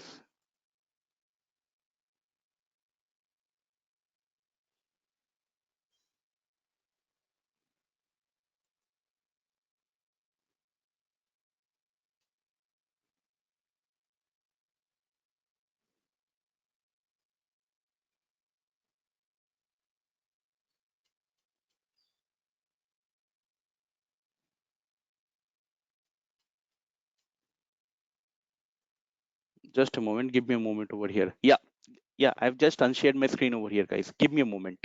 Just a moment. Give me a moment over here. Yeah, I've just unshared my screen over here, guys. Give me a moment.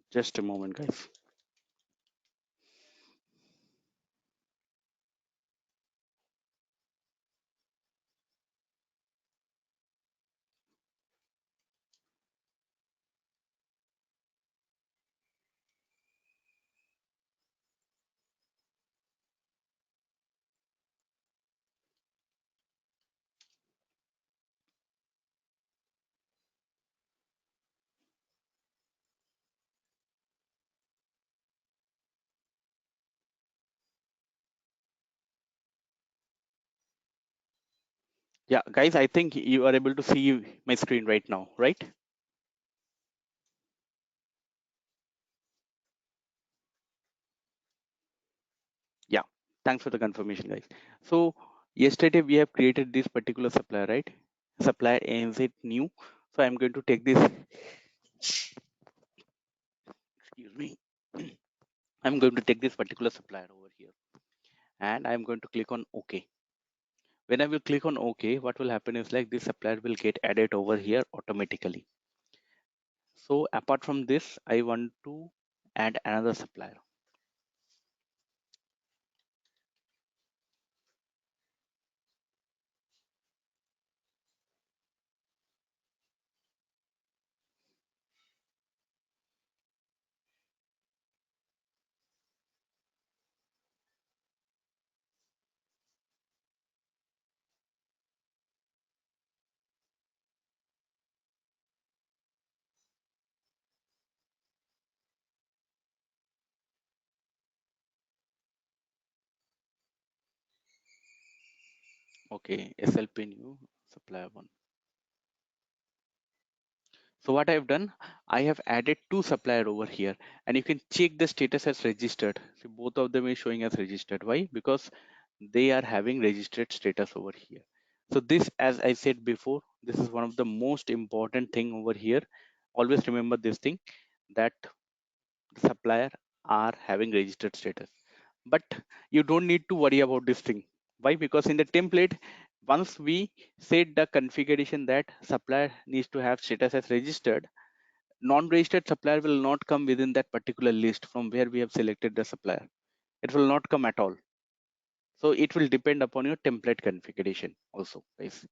Just a moment, guys. Yeah, guys, I think you are able to see my screen right now, right? Yeah, thanks for the confirmation, guys. So yesterday we have created this particular supplier, right? Supplier ANZ new. So I'm going to take this, excuse me. I'm going to take this particular supplier over here and I'm going to click on OK. When I will click on OK, what will happen is like this supplier will get added over here automatically. So apart from this, I want to add another supplier. Okay, SLP new supplier one. So what I've done, I have added two supplier over here and you can check the status as registered. So both of them is showing as registered. Why? Because they are having registered status over here. So this, as I said before, this is one of the most important thing over here. Always remember this thing, that the supplier are having registered status. but you don't need to worry about this thing. Why? Because in the template, once we set the configuration that supplier needs to have status as registered, non-registered supplier will not come within that particular list from where we have selected the supplier. It will not come at all. So it will depend upon your template configuration also, guys.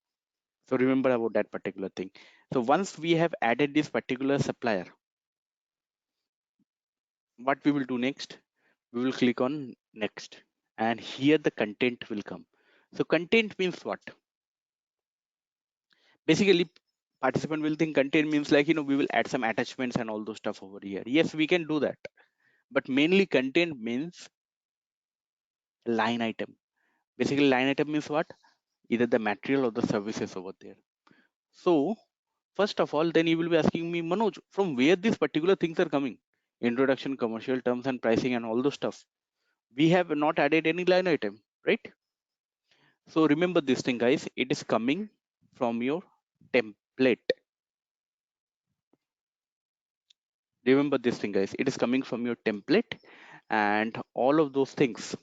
So remember about that particular thing. So once we have added this particular supplier, what we will do next, we will click on next, and here the content will come. So content means what? Basically, participant will think content means like, we will add some attachments and all those stuff over here. Yes, we can do that, but mainly content means line item. Basically, line item means what? Either the material or the services over there. So first of all, then you will be asking me, Manoj, from where these particular things are coming? Introduction, commercial terms and pricing and all those stuff. We have not added any line item, right? So remember this thing, guys, it is coming from your template. Remember this thing, guys, it is coming from your template, and all of those things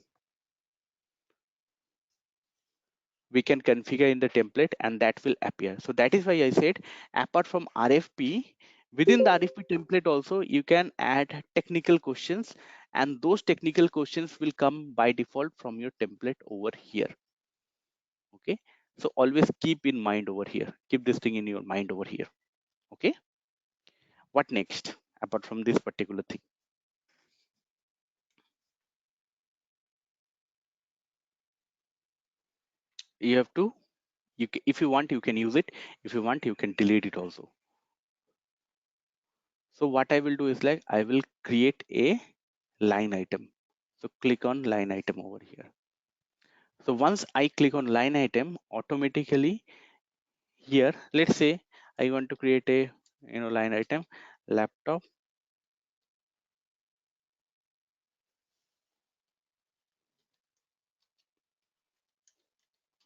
we can configure in the template and that will appear. So that is why I said, apart from RFP, within the RFP template also you can add technical questions, and those technical questions will come by default from your template over here. Okay, so always keep in mind over here, keep this thing in your mind over here. Okay, what next apart from this particular thing? You have to, if you want you can use it, if you want you can delete it also. So what I will do is like, I will create a line item. So click on line item over here. So once I click on line item, automatically here, let's say I want to create a line item, laptop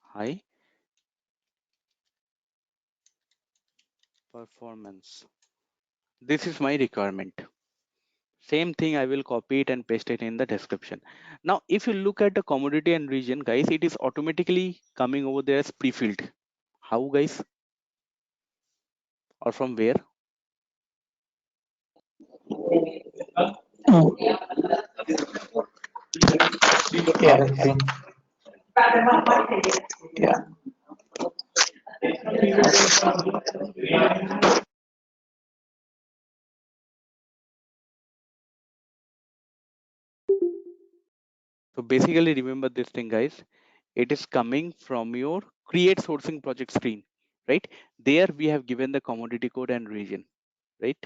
high performance. This is my requirement. Same thing, I will copy it and paste it in the description. Now if you look at the commodity and region, guys, it is automatically coming over there as pre-filled. How, guys? Or from where? Yeah. Yeah. So basically remember this thing, guys, it is coming from your create sourcing project screen, right? There we have given the commodity code and region, right?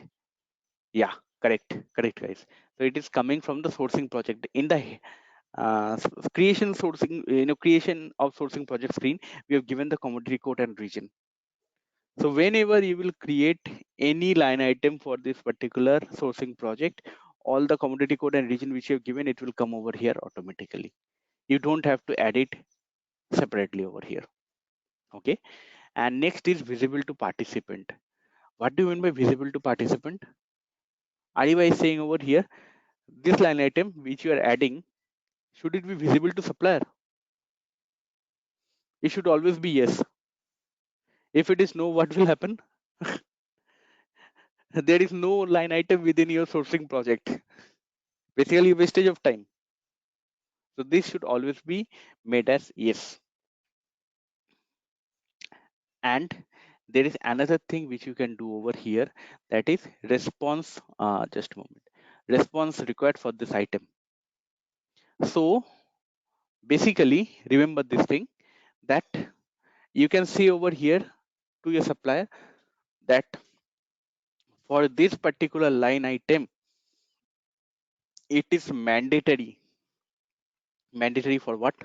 Yeah, correct, guys. So it is coming from the sourcing project in the creation sourcing, creation of sourcing project screen. We have given the commodity code and region. So whenever you will create any line item for this particular sourcing project, all the commodity code and region which you have given, it will come over here automatically. You don't have to add it separately over here. Okay, and next is visible to participant. What do you mean by visible to participant? Ariba is saying over here, this line item which you are adding, should it be visible to supplier? It should always be yes. If it is no, what will happen? There is no line item within your sourcing project. Basically wastage of time. So this should always be made as yes. And there is another thing which you can do over here, that is response. Just a moment. Response required for this item. So basically remember this thing, that you can see over here to your supplier that for this particular line item, it is mandatory. Mandatory for what?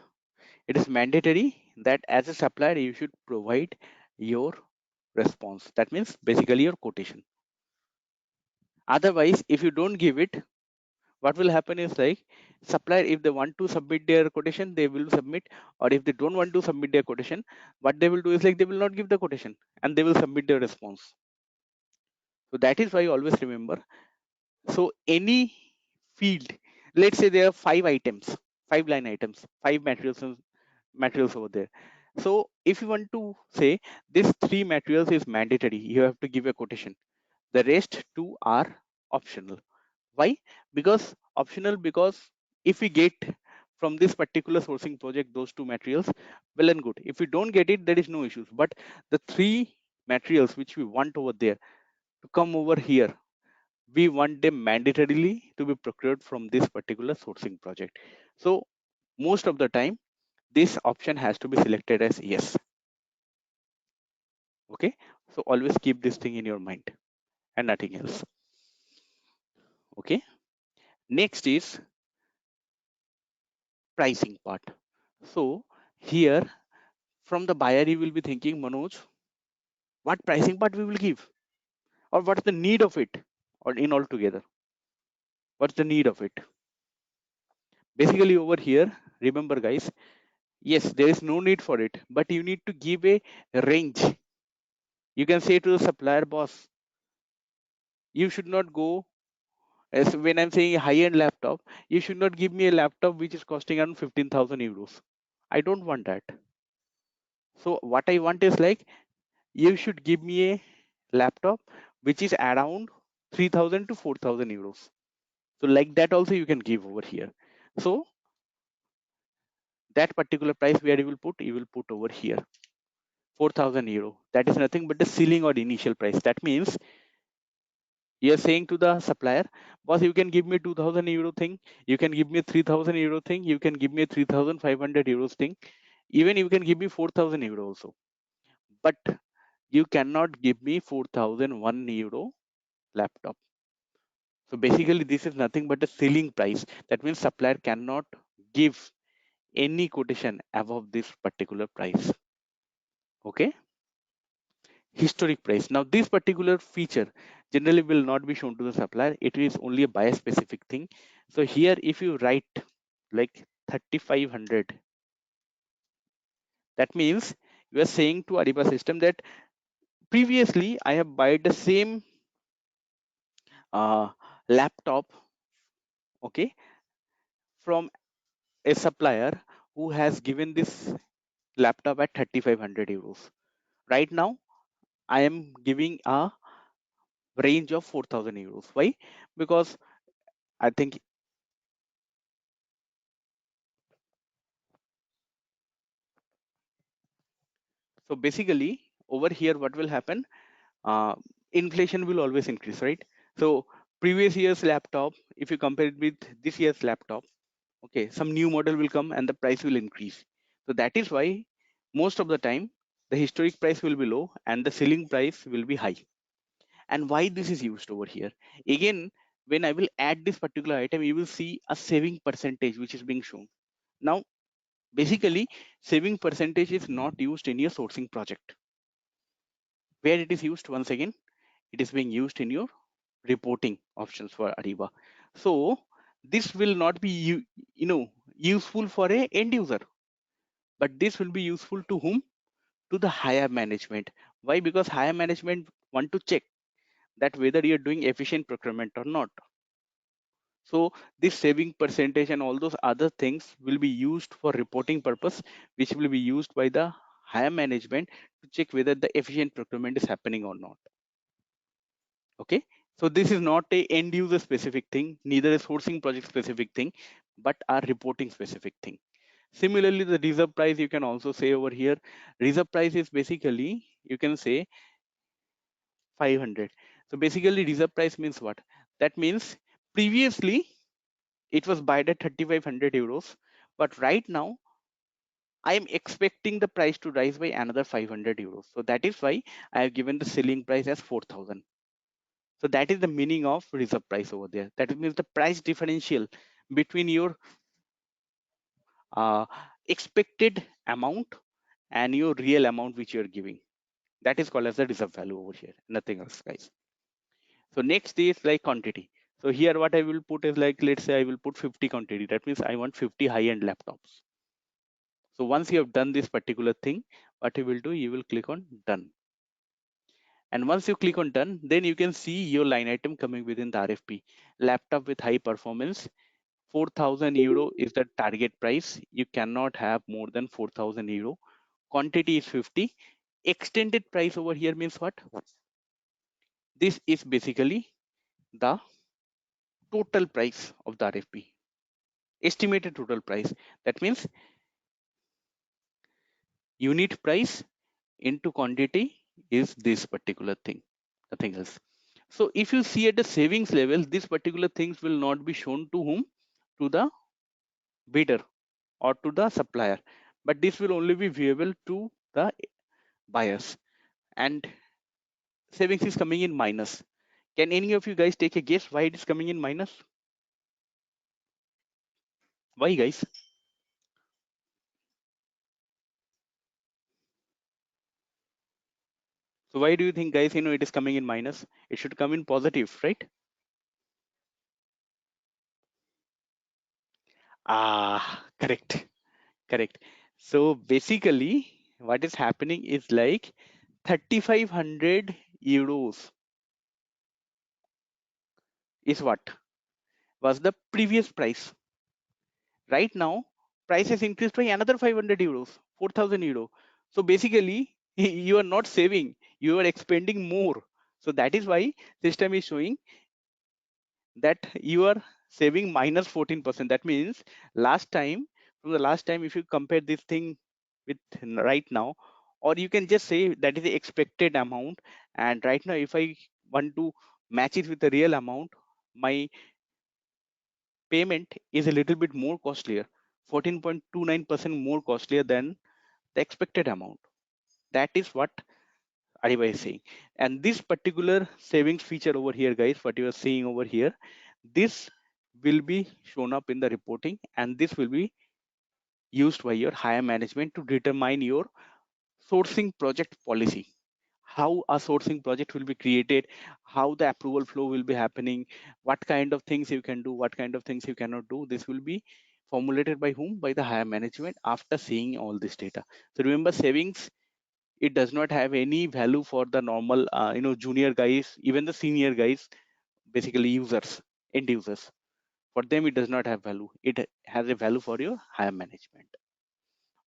It is mandatory that as a supplier you should provide your response. That means basically your quotation. Otherwise, if you don't give it, what will happen is like, supplier, if they want to submit their quotation, they will submit, or if they don't want to submit their quotation, what they will do is like, they will not give the quotation and they will submit their response. So that is why always remember. So any field, let's say there are 5 items, 5 line items, 5 materials over there. So if you want to say this 3 materials is mandatory, you have to give a quotation. The rest 2 are optional. Why? Because optional, because if we get from this particular sourcing project those 2 materials, well and good. If we don't get it, there is no issues. But the 3 materials which we want over there to come over here, we want them mandatorily to be procured from this particular sourcing project. So most of the time, this option has to be selected as yes. Okay, so always keep this thing in your mind and nothing else. Okay, next is pricing part. So here from the buyer, you will be thinking, Manoj, what pricing part we will give, or what's the need of it, or in altogether, what's the need of it? Basically over here, remember guys, yes, there is no need for it, but you need to give a range. You can say to the supplier, boss, you should not go, as when I'm saying a high-end laptop, you should not give me a laptop which is costing around 15,000 euros. I don't want that. So what I want is like, you should give me a laptop which is around 3,000 to 4,000 euros. So like that also you can give over here. So that particular price where you will put over here 4,000 euro. That is nothing but the ceiling or initial price. That means you're saying to the supplier, boss, you can give me 2,000 euro thing, you can give me 3,000 euro thing, you can give me 3,500 euros thing, even you can give me 4,000 euro also, but you cannot give me 4,001 euro laptop. So basically this is nothing but a ceiling price. That means supplier cannot give any quotation above this particular price. Okay, historic price. Now this particular feature generally will not be shown to the supplier. It is only a buyer specific thing. So here if you write like 3,500, that means you are saying to Ariba system that previously I have bought the same laptop, okay, from a supplier who has given this laptop at 3,500 euros. Right now I am giving a range of 4,000 euros. Why? Because I think so. Basically, over here, what will happen? Uh, Inflation will always increase, right? So, previous year's laptop, if you compare it with this year's laptop, okay, some new model will come and the price will increase. So, that is why most of the time the historic price will be low and the selling price will be high. And why this is used over here? Again, when I will add this particular item, you will see a saving percentage which is being shown. Now, basically, saving percentage is not used in your sourcing project. Where it is used, once again, it is being used in your reporting options for Ariba. So this will not be useful for a end user, but this will be useful to whom? To the higher management. Why? Because higher management want to check that whether you're doing efficient procurement or not. So this saving percentage and all those other things will be used for reporting purpose, which will be used by the higher management to check whether the efficient procurement is happening or not. Okay, so this is not a end user specific thing, neither a sourcing project specific thing, but a reporting specific thing. Similarly, the reserve price you can also say over here. Reserve price is basically, you can say 500. So basically reserve price means what? That means previously it was bought at 3,500 euros, but right now I am expecting the price to rise by another 500 euros. So that is why I have given the selling price as 4,000. So that is the meaning of reserve price over there. That means the price differential between your uh, expected amount and your real amount which you are giving. That is called as the reserve value over here. Nothing else, guys. So next is like quantity. So here what I will put is like, let's say I will put 50 quantity. That means I want 50 high-end laptops. So once you have done this particular thing, what you will do, you will click on done. And once you click on done, then you can see your line item coming within the RFP. Laptop with high performance, 4,000 euro is the target price. You cannot have more than 4,000 euro. Quantity is 50. Extended price over here means what? This is basically the total price of the RFP, estimated total price. That means unit price into quantity is this particular thing, nothing else. So if you see at the savings level, these particular things will not be shown to whom? To the bidder or to the supplier, but this will only be viewable to the buyers. And savings is coming in minus. Can any of you guys take a guess why it is coming in minus? Why, guys? So why do you think, guys, it is coming in minus? It should come in positive, right? Correct. Correct. So basically, what is happening is like 3,500 euros is what was the previous price. Right now, price has increased by another 500 euros, 4,000 euro. So basically, you are not saving, you are expending more. So that is why system is showing that you are saving minus 14%. That means last time, from the last time, if you compare this thing with right now, or you can just say that is the expected amount. And right now, if I want to match it with the real amount, my payment is a little bit more costlier, 14.29% more costlier than the expected amount. That is what Ariba is saying. And this particular savings feature over here, guys, what you are seeing over here, this will be shown up in the reporting, and this will be used by your higher management to determine your sourcing project policy. How a sourcing project will be created, how the approval flow will be happening, what kind of things you can do, what kind of things you cannot do. This will be formulated by whom? By the higher management after seeing all this data. So remember, savings, it does not have any value for the normal junior guys, even the senior guys, basically users, end users. For them, it does not have value. It has a value for your higher management.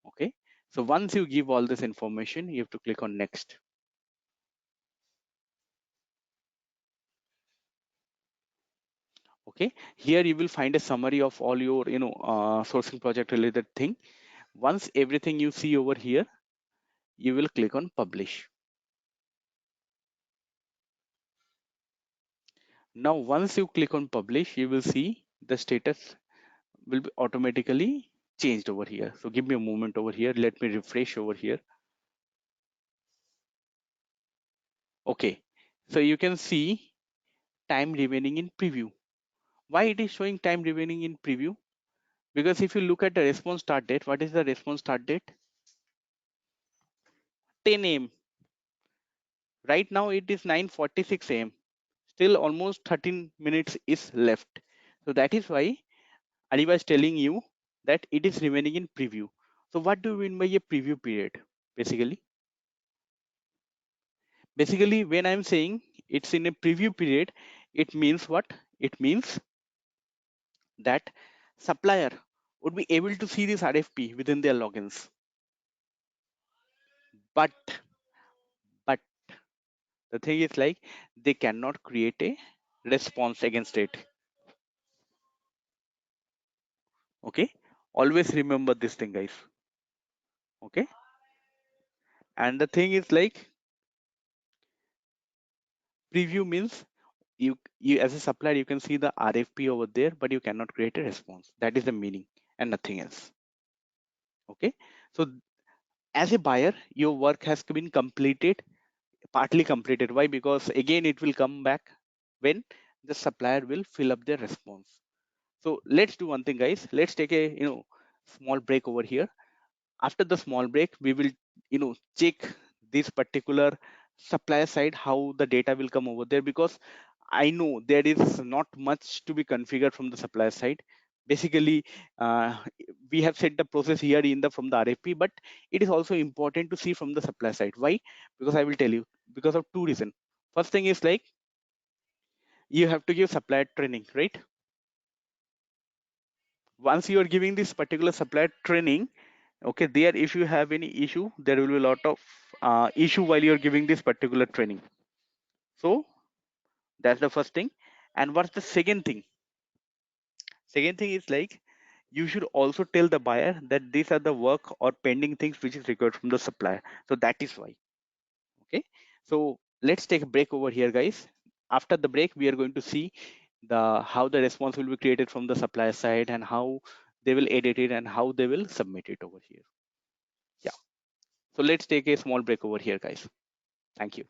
Okay. So once you give all this information, you have to click on next. Okay. Here you will find a summary of all your sourcing project related thing. Once everything you see over here, you will click on publish. Now once you click on publish, you will see the status will be automatically changed over here. So give me a moment over here. Let me refresh over here. Okay. So you can see time remaining in preview. Why it is showing time remaining in preview? Because if you look at the response start date, what is the response start date? 10 a.m. Right now it is 9:46 a.m. Still almost 13 minutes is left. So that is why Aliva is telling you that it is remaining in preview. So what do you mean by a preview period? Basically, when I'm saying it's in a preview period, it means what? It means that supplier would be able to see this RFP within their logins. But the thing is like they cannot create a response against it. Okay. Always remember this thing, guys. Okay. And the thing is like preview means you as a supplier you can see the RFP over there, but you cannot create a response. That is the meaning and nothing else. Okay. So as a buyer, your work has been completed, partly completed. Why? Because again it will come back when the supplier will fill up their response. So let's do one thing, guys. Let's take a small break over here. After the small break, we will check this particular supplier side, how the data will come over there, because I know there is not much to be configured from the supplier side. Basically, we have set the process here in the from the RFP, but it is also important to see from the supplier side. Why? Because I will tell you, because of two reasons. First thing is like you have to give supplier training, right? once you are giving this particular supplier training, okay, there if you have any issue, there will be a lot of issue while you're giving this particular training. So that's the first thing. And what's the second thing? Second thing is like, you should also tell the buyer that these are the work or pending things which is required from the supplier. So that is why. Okay, so let's take a break over here, guys. After the break, we are going to see the how the response will be created from the supplier side and how they will edit it and how they will submit it over here. Yeah, so let's take a small break over here, guys. Thank you.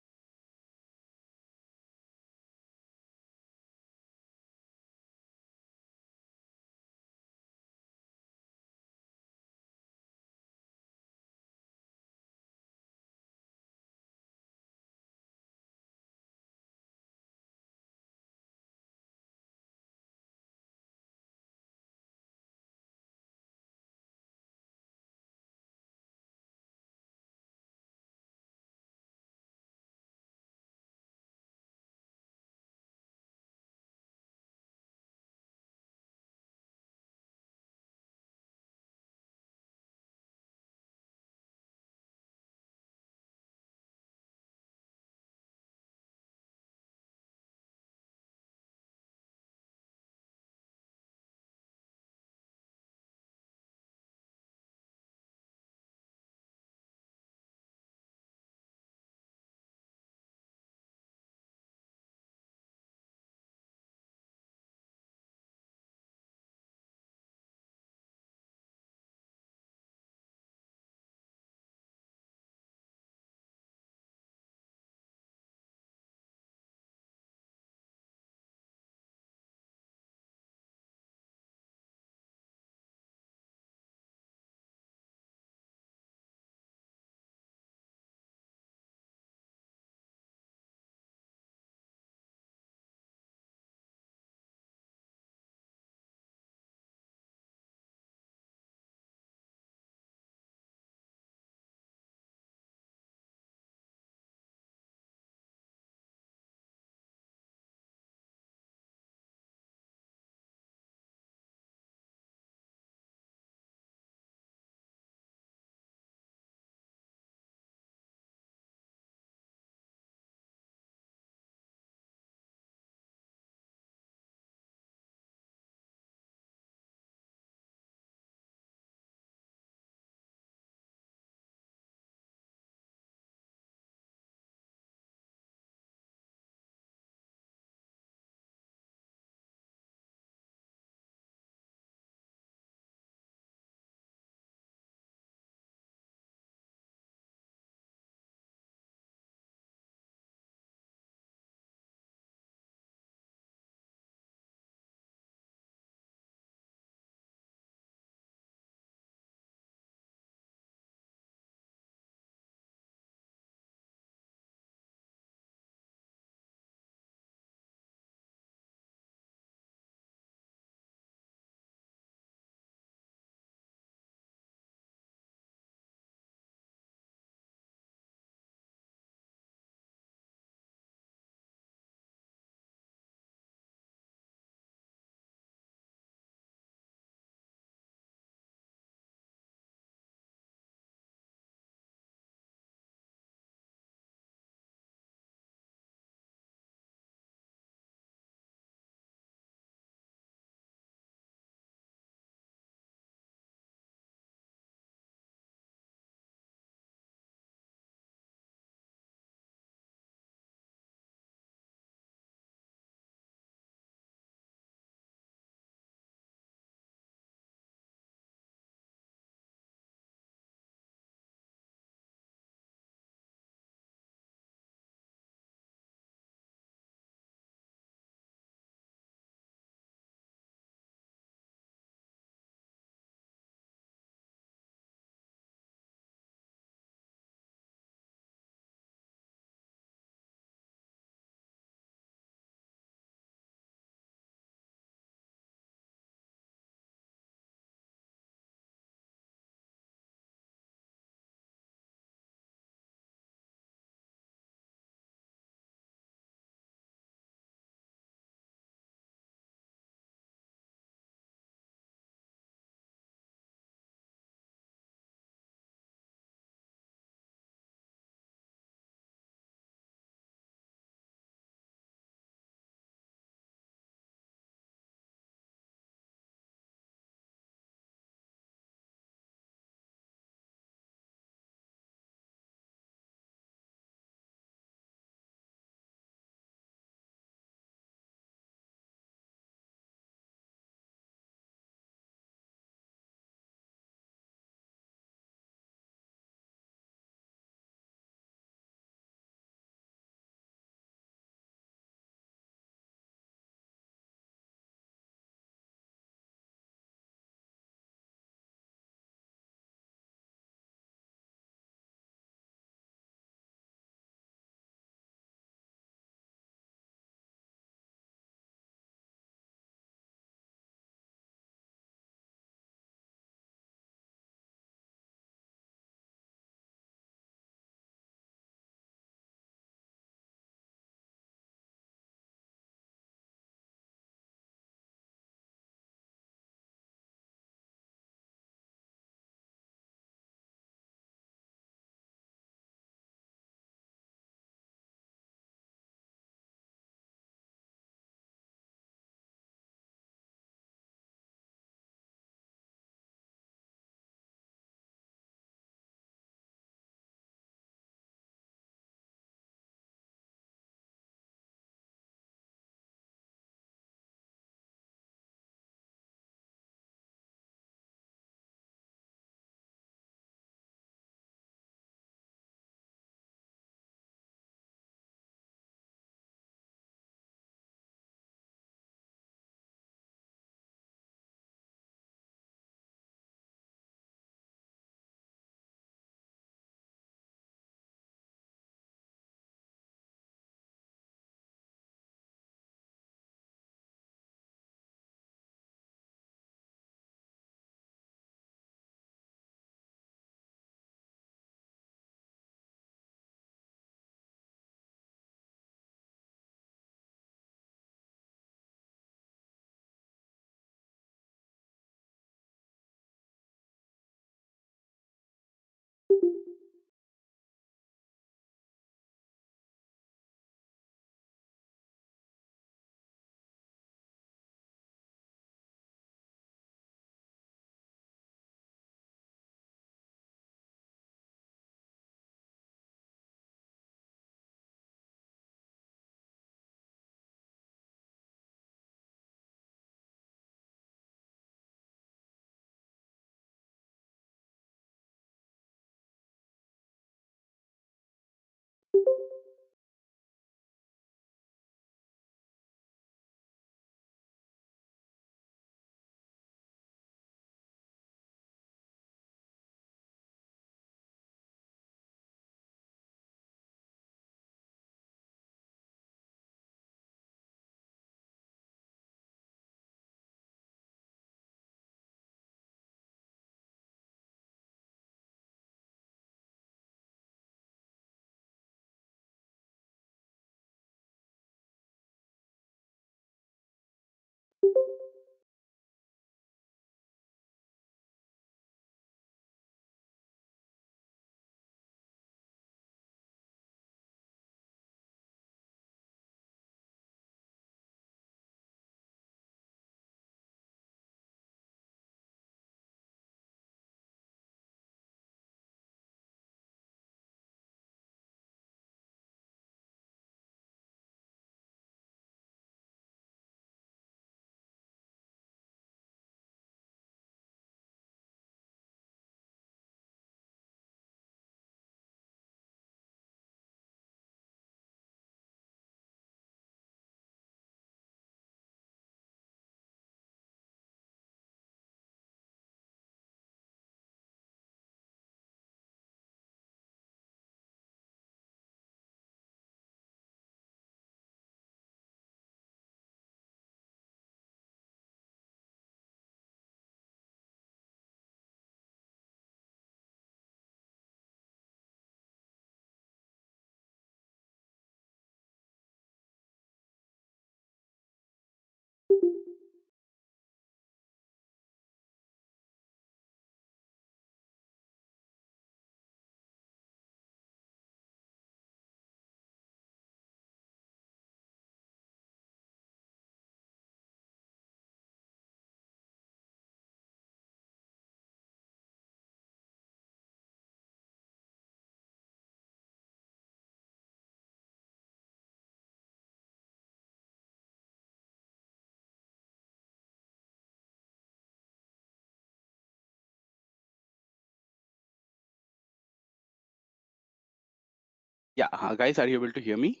Yeah, guys, are you able to hear me?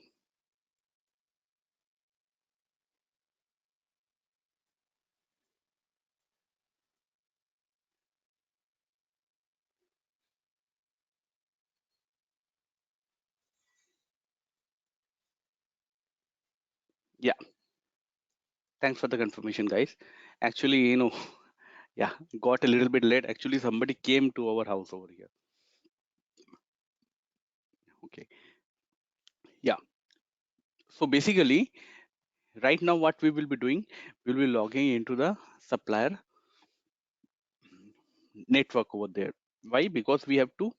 Yeah, thanks for the confirmation, guys. Actually, yeah, got a little bit late. Actually, somebody came to our house over here. Okay, yeah. So basically, right now, what we will be doing, we'll be logging into the supplier network over there. Why? Because we have to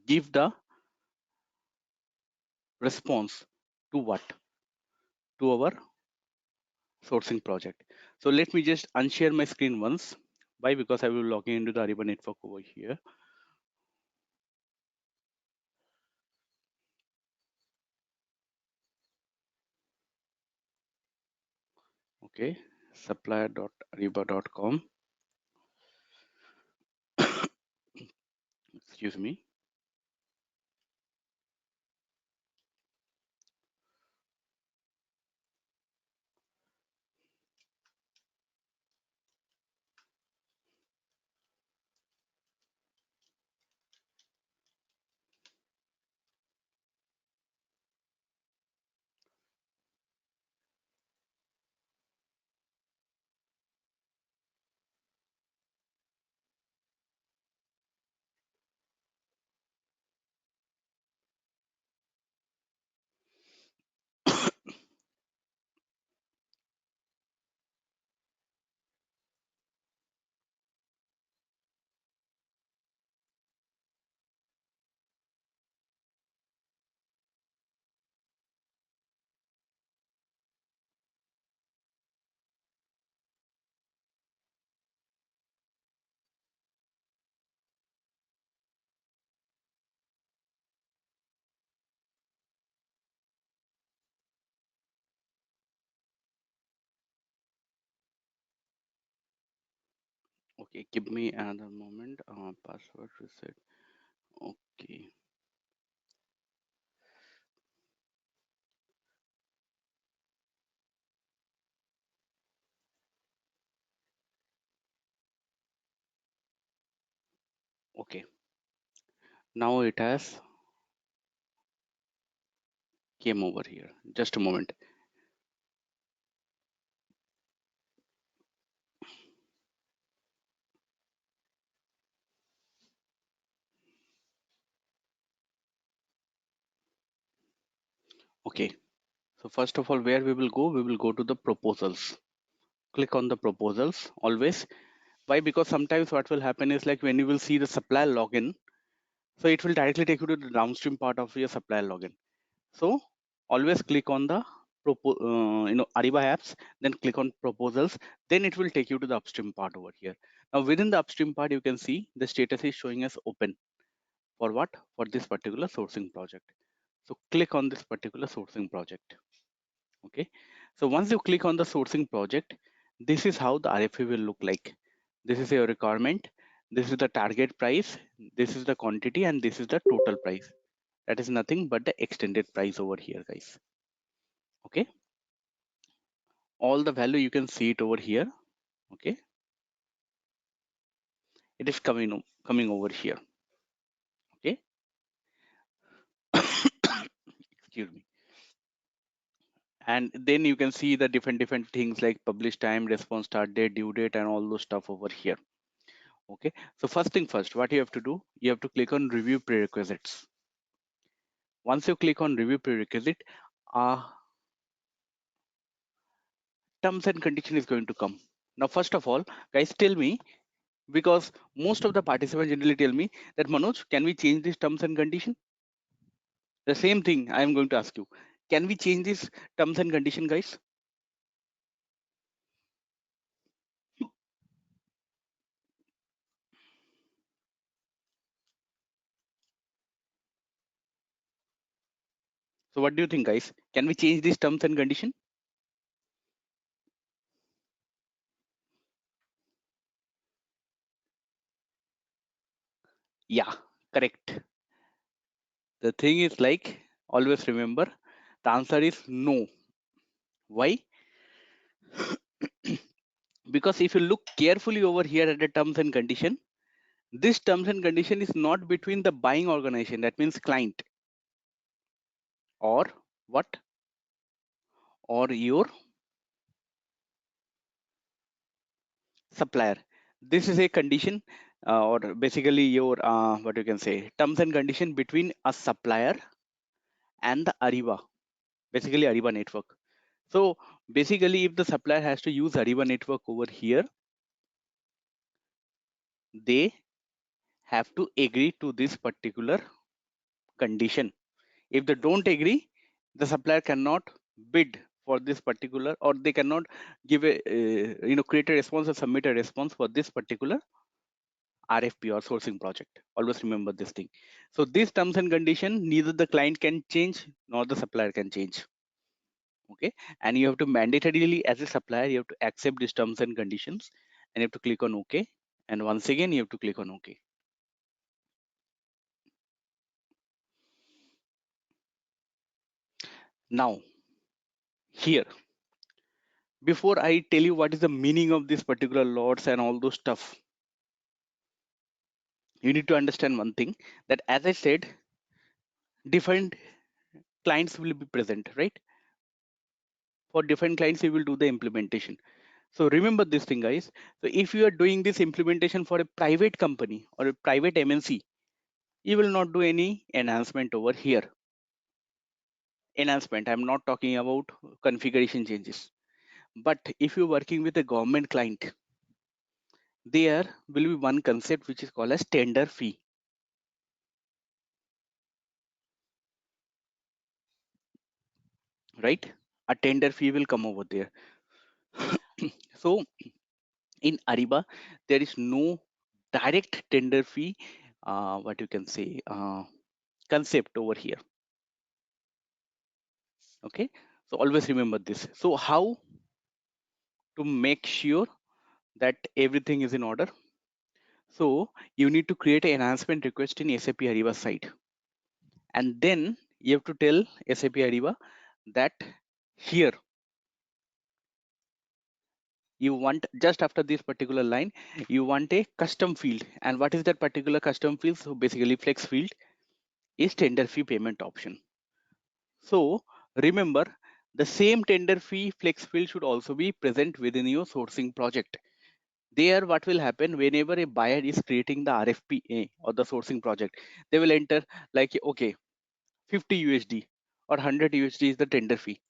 give the response to what? To our sourcing project. So let me just unshare my screen once. Why? Because I will log in into the Ariba network over here. Okay, supplier.ariba.com. Excuse me. Okay, give me another moment. Password reset. Okay. Okay. Now it has came over here. Just a moment. Okay. So first of all, where we will go? We will go to the proposals. Click on the proposals always. Why? Because sometimes what will happen is like when you will see the supplier login, so it will directly take you to the downstream part of your supplier login. So always click on the Ariba apps, then click on proposals, then it will take you to the upstream part over here. Now within the upstream part, you can see the status is showing as open for what? For this particular sourcing project. So click on this particular sourcing project. Okay. So once you click on the sourcing project, this is how the RFP will look like. This is your requirement. This is the target price. This is the quantity, and this is the total price. That is nothing but the extended price over here, guys. Okay. All the value you can see it over here. Okay. It is coming over here. Okay. Excuse me. And then you can see the different things like publish time, response start date, due date, and all those stuff over here. Okay. So first thing first, what you have to do, you have to click on review prerequisites. Once you click on review prerequisite, terms and condition is going to come. Now, first of all, guys, tell me, because most of the participants generally tell me that Manoj, can we change this terms and condition? The same thing I am going to ask you. Can we change this terms and condition, guys? So what do you think, guys? Can we change this terms and condition? Yeah, correct. The thing is like, always remember, the answer is no. Why? Because if you look carefully over here at the terms and condition, this terms and condition is not between the buying organization, that means client, or what? Or your supplier. This is a condition, or basically your what you can say, terms and condition between a supplier and the Ariba, basically Ariba network. So basically, if the supplier has to use Ariba network over here, they have to agree to this particular condition. If they don't agree, the supplier cannot bid for this particular, or they cannot give a create a response or submit a response for this particular RFP or sourcing project. Always remember this thing. So these terms and condition, neither the client can change nor the supplier can change. Okay, and you have to mandatorily, as a supplier, you have to accept these terms and conditions, and you have to click on OK. And once again, you have to click on OK. Now, here, before I tell you what is the meaning of this particular lots and all those stuff, you need to understand one thing, that as I said, different clients will be present, right? For different clients, you will do the implementation. So remember this thing, guys. So if you are doing this implementation for a private company or a private MNC, you will not do any enhancement over here. Enhancement, I'm not talking about configuration changes. But if you're working with a government client, there will be one concept which is called as tender fee. Right? A tender fee will come over there. So in Ariba, there is no direct tender fee, what you can say, concept over here. Okay, so always remember this. So how to make sure that everything is in order? So you need to create an enhancement request in SAP Ariba side, and then you have to tell SAP Ariba that here you want, just after this particular line, you want a custom field. And what is that particular custom field? So basically flex field is tender fee payment option. So remember, the same tender fee flex field should also be present within your sourcing project. There, what will happen, whenever a buyer is creating the RFP or the sourcing project, they will enter like, okay, 50 USD or 100 USD is the tender fee.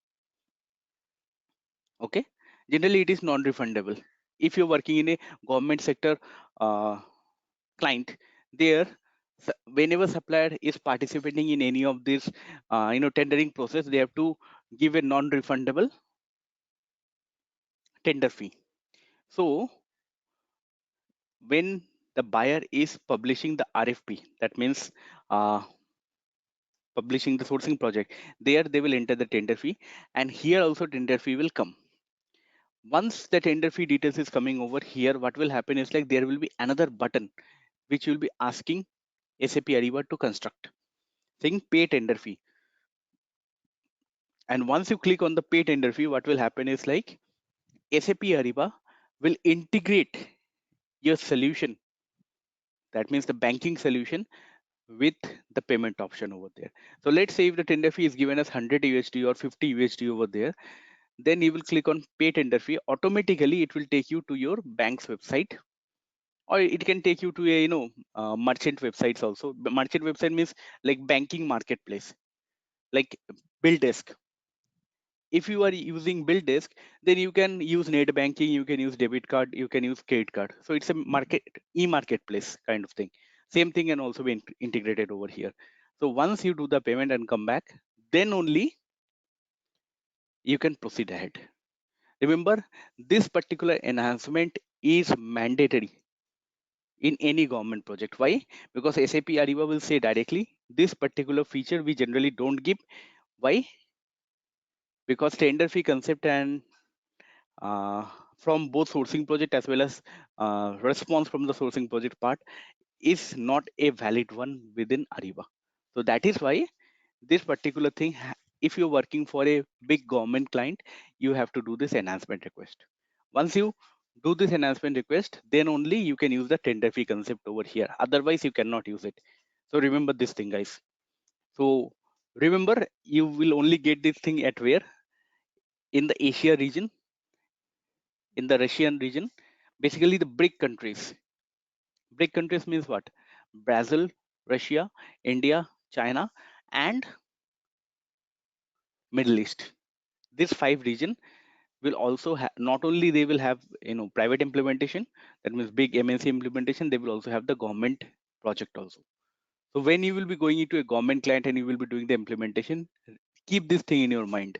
Okay, generally it is non-refundable. If you're working in a government sector client, there, whenever supplier is participating in any of this tendering process, they have to give a non-refundable tender fee. So when the buyer is publishing the RFP, that means publishing the sourcing project, there they will enter the tender fee, and here also tender fee will come. Once the tender fee details is coming over here, what will happen is like there will be another button which will be asking SAP Ariba to construct, saying pay tender fee. And once you click on the pay tender fee, what will happen is like SAP Ariba will integrate your solution, that means the banking solution, with the payment option over there. So let's say if the tender fee is given as 100 USD or 50 USD over there, then you will click on pay tender fee. Automatically it will take you to your bank's website, or it can take you to a merchant websites also. Merchant website means like banking marketplace, like BillDesk. If you are using BillDesk, then you can use net banking, you can use debit card, you can use credit card. So it's a e-marketplace kind of thing. Same thing can also be integrated over here. So once you do the payment and come back, then only you can proceed ahead. Remember, this particular enhancement is mandatory in any government project. Why? Because SAP Ariba will say directly, this particular feature we generally don't give. Why? Because tender fee concept and from both sourcing project as well as response from the sourcing project part is not a valid one within Ariba. So that is why this particular thing, if you're working for a big government client, you have to do this enhancement request. Once you do this enhancement request, then only you can use the tender fee concept over here. Otherwise, you cannot use it. So remember this thing, guys. So remember, you will only get this thing at where? In the Asia region, in the Russian region, basically the BRIC countries. BRIC countries means what? Brazil, Russia, India, China, and Middle East. This 5 region will also have, not only they will have private implementation, that means big MNC implementation, they will also have the government project also. So when you will be going into a government client and you will be doing the implementation, keep this thing in your mind.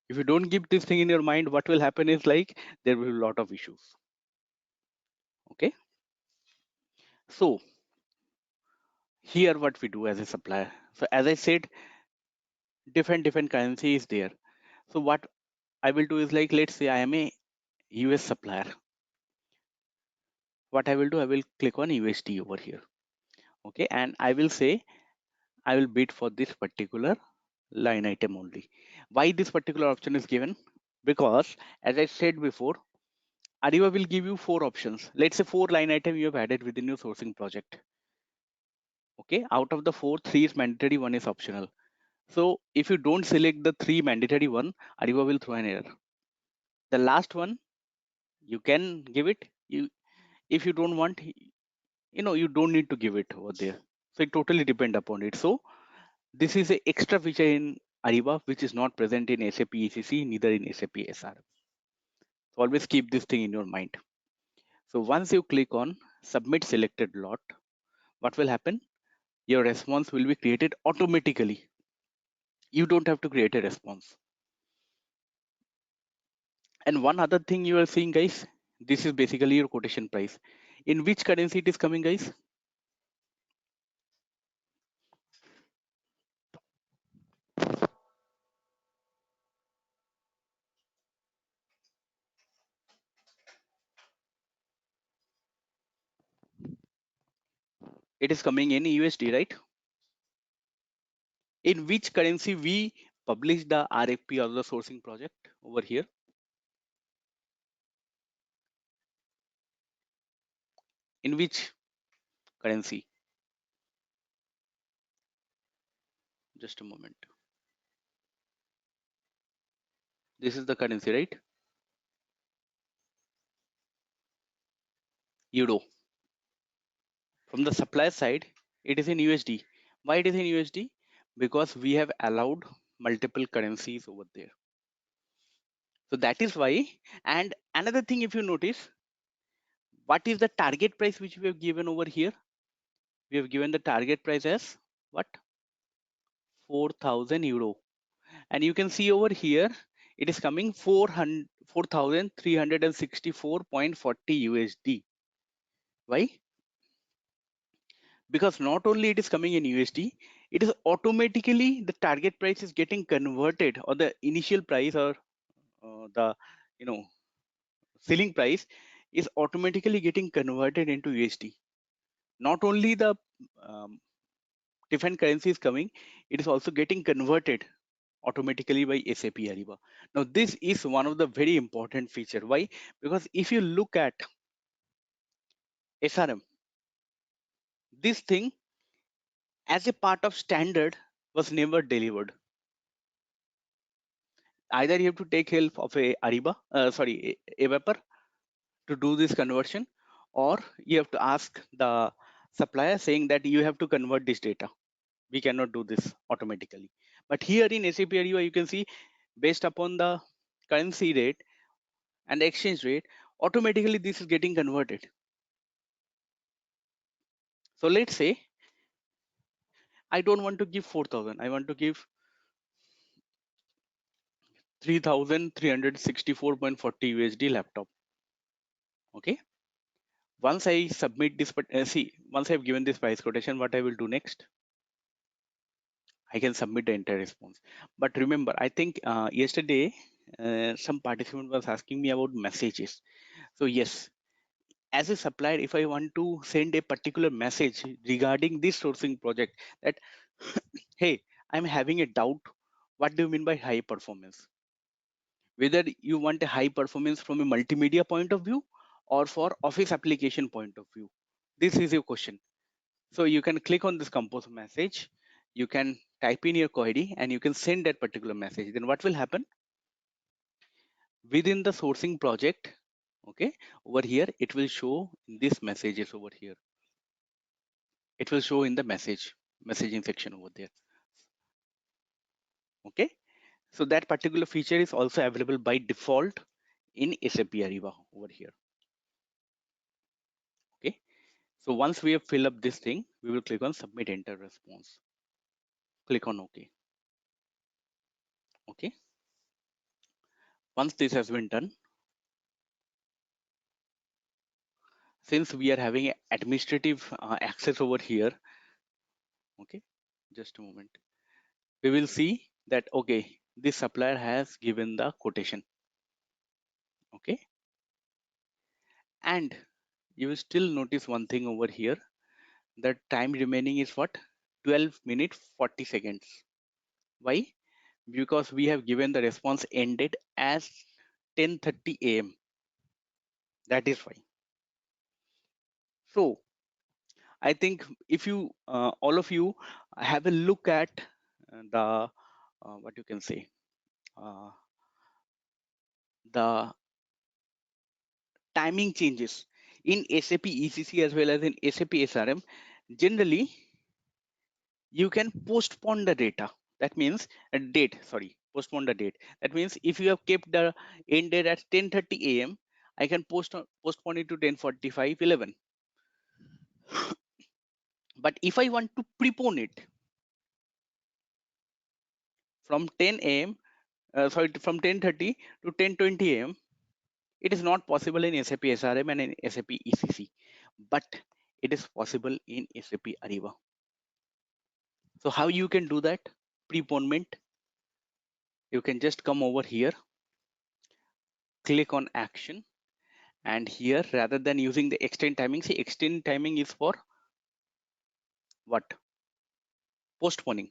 If you don't keep this thing in your mind, what will happen is like there will be a lot of issues. Okay, so here what we do as a supplier. So as I said, different currency is there. So what I will do is like, let's say I am a US supplier. What I will do, I will click on USD over here. Okay, and I will say I will bid for this particular line item only. Why this particular option is given? Because as I said before, Ariba will give you 4 options. Let's say 4 line item you have added within your sourcing project. Okay, out of the 4, 3 is mandatory, 1 is optional. So if you don't select the 3 mandatory one, Ariba will throw an error. The last one you can give it. If you don't want, you don't need to give it over there. So it totally depend upon it. So this is an extra feature in Ariba which is not present in SAP ECC, neither in SAP SRM. So always keep this thing in your mind. So once you click on submit selected lot, what will happen? Your response will be created automatically. You don't have to create a response. And one other thing you are seeing, guys, this is basically your quotation price. In which currency it is coming, guys? It is coming in USD, right? In which currency we publish the RFP or the sourcing project over here? In which currency? Just a moment. This is the currency, right? Euro. From the supplier side, it is in USD. Why it is in USD? Because we have allowed multiple currencies over there. So that is why. And another thing, if you notice, what is the target price which we have given over here? We have given the target price as what? 4,000 euro. And you can see over here, it is coming 4,364.40 USD. Why? Because not only it is coming in USD, it is automatically the target price is getting converted, or the initial price, or the ceiling price is automatically getting converted into USD. Not only the different currencies coming, it is also getting converted automatically by SAP Ariba. Now this is one of the very important feature. Why? Because if you look at SRM, this thing as a part of standard was never delivered. Either you have to take help of a ABAPer to do this conversion, or you have to ask the supplier saying that you have to convert this data. We cannot do this automatically. But here in SAP Ariba, you can see based upon the currency rate and the exchange rate, automatically this is getting converted. So let's say I don't want to give 4,000, I want to give 3,364.40 USD laptop. Okay. Once I submit this, once I've given this price quotation, what I will do next? I can submit the entire response. But remember, I think yesterday some participant was asking me about messages. So yes, as a supplier, if I want to send a particular message regarding this sourcing project, that Hey, I'm having a doubt. What do you mean by high performance? Whether you want a high performance from a multimedia point of view or for office application point of view. This is your question. So you can click on this compose message. You can type in your query and you can send that particular message. Then what will happen? Within the sourcing project, okay, over here, it will show these messages over here. It will show in the messaging section over there. Okay. So that particular feature is also available by default in SAP Ariba over here. Okay. So once we have filled up this thing, we will click on submit enter response. Click on OK. Okay. Once this has been done, since we are having administrative access over here, okay, just a moment, we will see that, okay, this supplier has given the quotation. Okay. And you will still notice one thing over here. The time remaining is what? 12 minutes 40 seconds. Why? Because we have given the response ended as 10:30 a.m. That is why. So I think if you all of you have a look at the what you can say uh, the timing changes in SAP ECC as well as in SAP SRM, generally you can postpone the data. That means a date, sorry, postpone the date. That means if you have kept the end date at 10:30 a.m., I can postpone it to 10:45, 11. But if I want to prepone it from 10 a.m., from 10:30 to 10:20 a.m., it is not possible in SAP SRM and in SAP ECC, but it is possible in SAP Ariba. So how you can do that preponement? You can just come over here, click on action, and here rather than using the extend timing, see extend timing is for what? Postponing.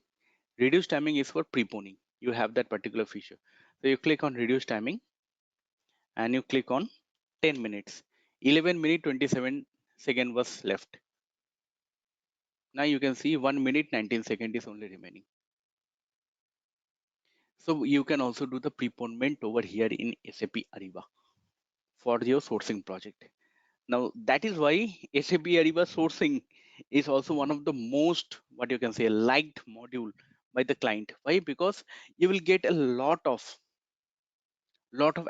Reduce timing is for preponing. You have that particular feature. So you click on reduce timing and you click on 10 minutes. 11 minute 27 second was left. Now you can see 1 minute 19 second is only remaining. So you can also do the preponement over here in SAP Ariba for your sourcing project. Now that is why SAP Ariba sourcing is also one of the most, what you can say, liked module by the client. Why? Because you will get a lot of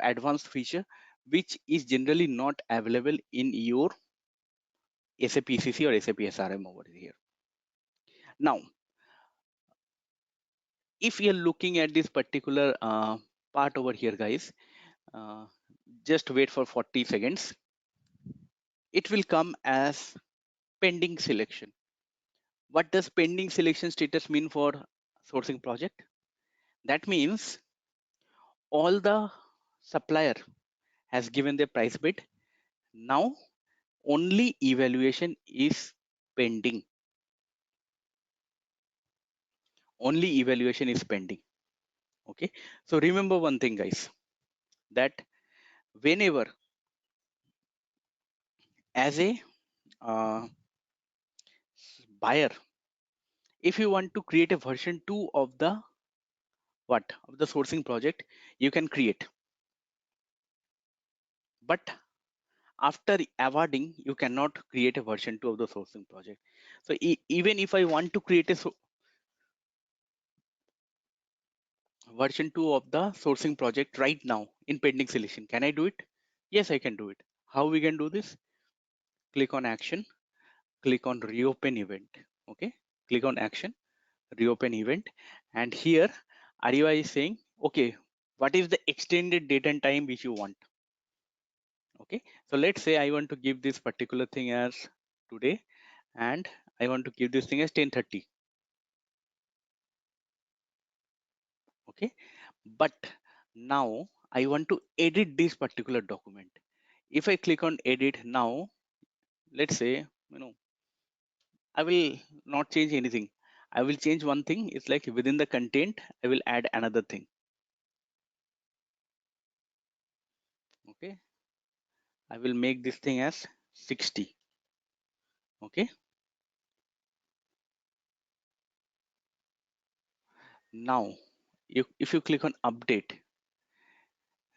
advanced feature which is generally not available in your SAP ECC or SAP SRM over here. Now, if you're looking at this particular part over here, guys, just wait for 40 seconds. It will come as pending selection. What does pending selection status mean for sourcing project? That means all the supplier has given their price bid. Now only evaluation is pending. Only evaluation is pending. Okay. So remember one thing, guys, that whenever as a buyer, if you want to create a version 2 of the sourcing project, you can create. But after awarding, you cannot create a version 2 of the sourcing project. So even if I want to create a version 2 of the sourcing project right now in pending selection, can I do it? Yes, I can do it. How we can do this? Click on action, click on reopen event. Okay, click on action, reopen event, and here Ariba is saying, okay, what is the extended date and time which you want? Okay, so let's say I want to give this particular thing as today, and I want to give this thing as 10:30. Okay, but now I want to edit this particular document. If I click on edit now, let's say, I will not change anything. I will change one thing. It's like within the content, I will add another thing. Okay. I will make this thing as 60. Okay. Now, if you click on update,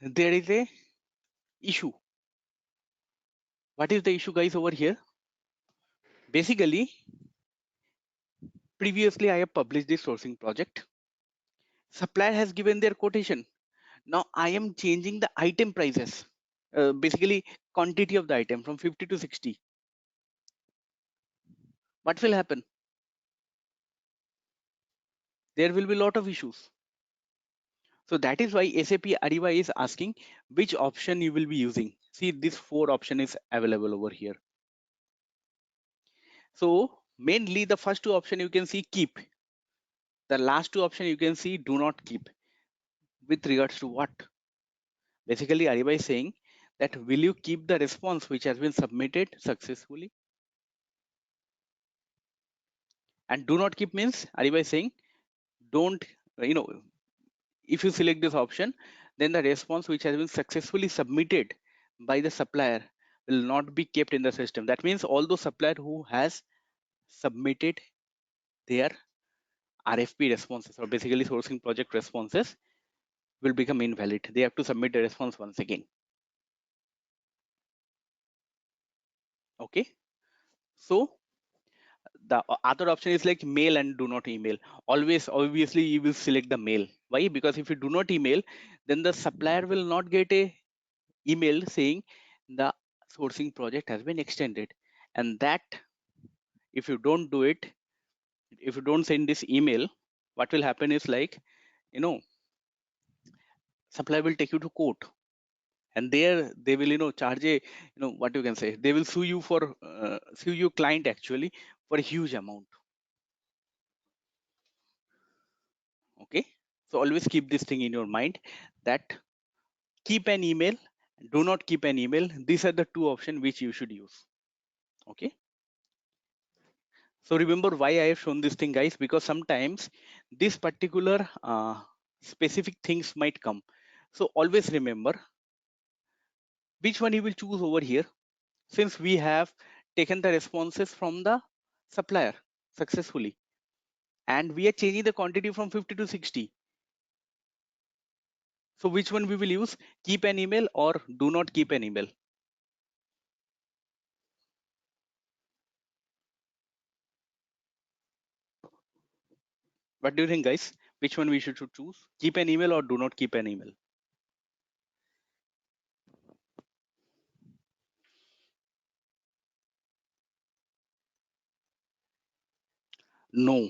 there is a issue. What is the issue, guys, over here? Basically, previously I have published this sourcing project. Supplier has given their quotation. Now I am changing the item prices, basically quantity of the item from 50 to 60. What will happen? There will be a lot of issues. So that is why SAP Ariba is asking which option you will be using. See, this 4 option is available over here. So mainly the first 2 option you can see keep. The last 2 option you can see do not keep. With regards to what? Basically Ariba is saying that will you keep the response which has been submitted successfully? And do not keep means Ariba is saying don't, if you select this option, then the response which has been successfully submitted by the supplier will not be kept in the system. That means all those supplier who has submitted their RFP responses or basically sourcing project responses will become invalid. They have to submit the response once again. Okay. So the other option is like mail and do not email. Always, obviously, you will select the mail. Why? Because if you do not email, then the supplier will not get a email saying the sourcing project has been extended. And that, if you don't do it, if you don't send this email, what will happen is like, supplier will take you to court. And there they will, charge a, what you can say, they will sue you for, sue your client actually for a huge amount. Okay. So always keep this thing in your mind that keep an email, do not keep an email. These are the 2 options which you should use. Okay. So remember why I have shown this thing, guys, because sometimes this particular specific things might come. So always remember which one you will choose over here, since we have taken the responses from the supplier successfully and we are changing the quantity from 50 to 60. So which one we will use, keep an email or do not keep an email? What do you think, guys? Which one we should choose? Keep an email or do not keep an email? No,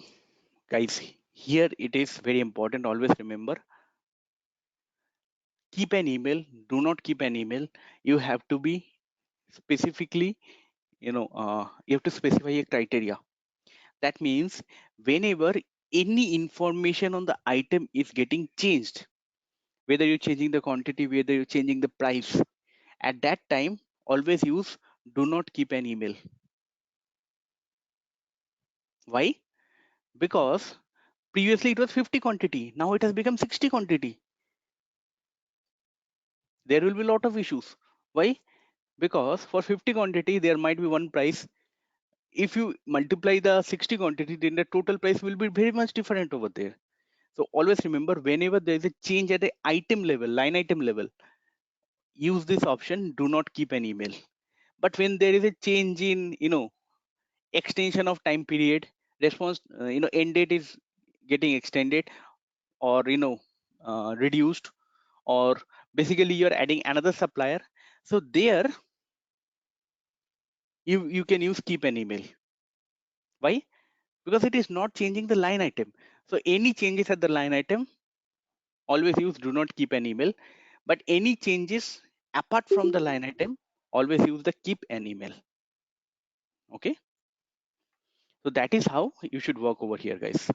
guys, here it is very important. Always remember, keep an email, do not keep an email. You have to be specifically, you have to specify a criteria. That means whenever any information on the item is getting changed, whether you're changing the quantity, whether you're changing the price, at that time, always use do not keep an email. Why? Because previously it was 50 quantity, now it has become 60 quantity. There will be a lot of issues. Why? Because for 50 quantity, there might be one price. If you multiply the 60 quantity, then the total price will be very much different over there. So always remember, whenever there is a change at the item level, line item level, use this option, do not keep an email. But when there is a change in, extension of time period, response, end date is getting extended or, reduced, or basically you're adding another supplier. So there you can use keep an email. Why? Because it is not changing the line item. So any changes at the line item, always use do not keep an email. But any changes apart from the line item, always use the keep an email. Okay. So that is how you should work over here, guys.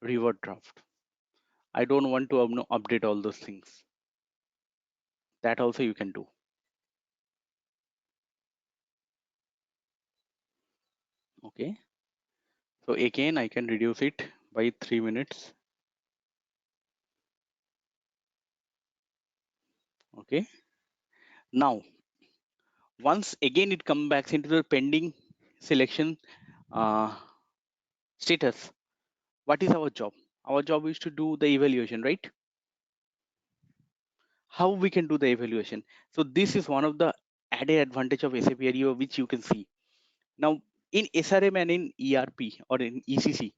revert draft. I don't want to update all those things. That also you can do. Okay. So again, I can reduce it by 3 minutes. Okay. Now, once again it comes back into the pending selection status, what is our job? Our job is to do the evaluation, right? How we can do the evaluation? So this is one of the added advantage of SAP Ariba, which you can see. Now, in SRM and in ERP or in ECC,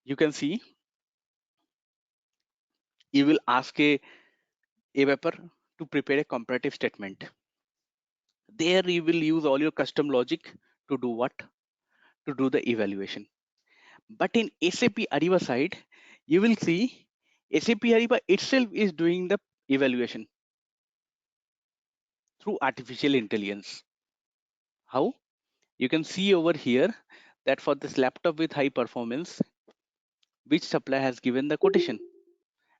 you can see you will ask a AWeber to prepare a comparative statement. There you will use all your custom logic to do what? To do the evaluation. But in SAP Ariba side, you will see SAP Ariba itself is doing the evaluation through artificial intelligence. How? You can see over here that for this laptop with high performance, which supplier has given the quotation.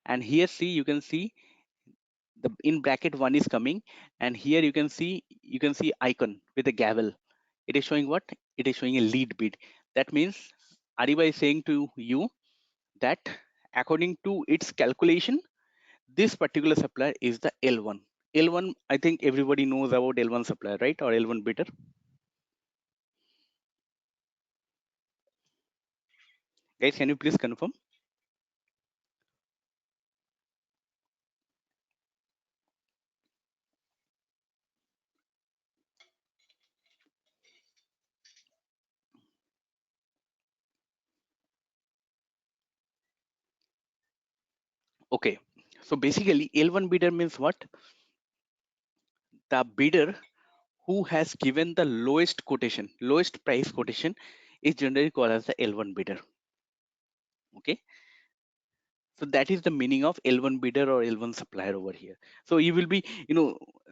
And here see, you can see the in bracket one is coming, and here you can see icon with a gavel. It is showing what? It is showing a lead bid. That means Ariba is saying to you that according to its calculation, this particular supplier is the L1. L1, I think everybody knows about L1 supplier, right? Or L1 bidder. Guys, can you please confirm? Okay. So basically, L1 bidder means what? The bidder who has given the lowest quotation, lowest price quotation, is generally called as the L1 bidder. Okay. So that is the meaning of L1 bidder or L1 supplier over here. So you will be,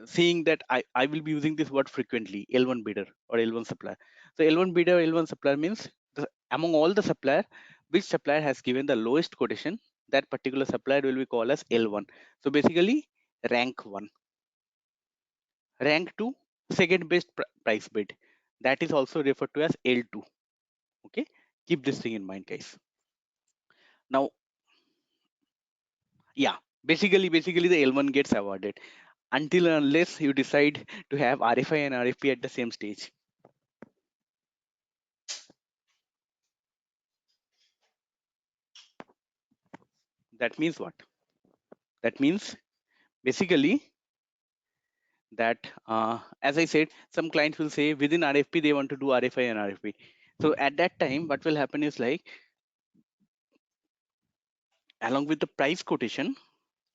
seeing that I will be using this word frequently, L1 bidder or L1 supplier. So L1 bidder, L1 supplier means among all the supplier, which supplier has given the lowest quotation, that particular supplier will be called as L1. So basically rank 1. Rank 2, second best price bid. That is also referred to as L2. Okay, keep this thing in mind, guys. Now, yeah, basically the L1 gets awarded until and unless you decide to have RFI and RFP at the same stage. That means what? That means basically that, as I said, some clients will say within RFP they want to do RFI and RFP. So at that time, what will happen is like, along with the price quotation,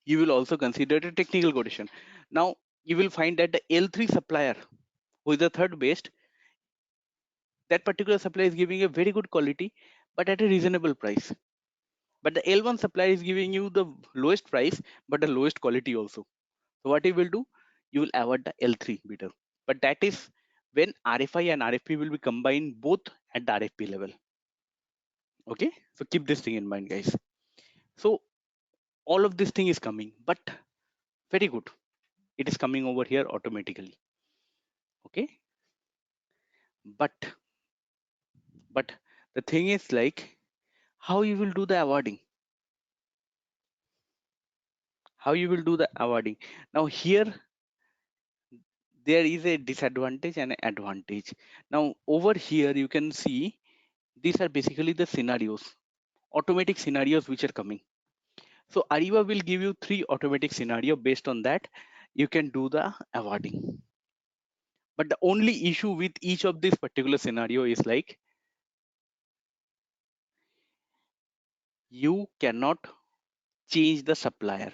you will also consider the technical quotation. Now you will find that the L3 supplier, who is the third best, that particular supplier is giving a very good quality, but at a reasonable price. But the L1 supplier is giving you the lowest price, but the lowest quality also. So what you will do? You will avoid the L3 bidder. But that is when RFI and RFP will be combined both at the RFP level. Okay, so keep this thing in mind, guys. So all of this thing is coming, but very good. It is coming over here automatically. Okay, but the thing is like, how you will do the awarding? How you will do the awarding? Now here there is a disadvantage and an advantage. Now over here you can see these are basically the scenarios, automatic scenarios which are coming. So Ariba will give you 3 automatic scenario. Based on that, you can do the awarding. But the only issue with each of this particular scenario is like, you cannot change the supplier.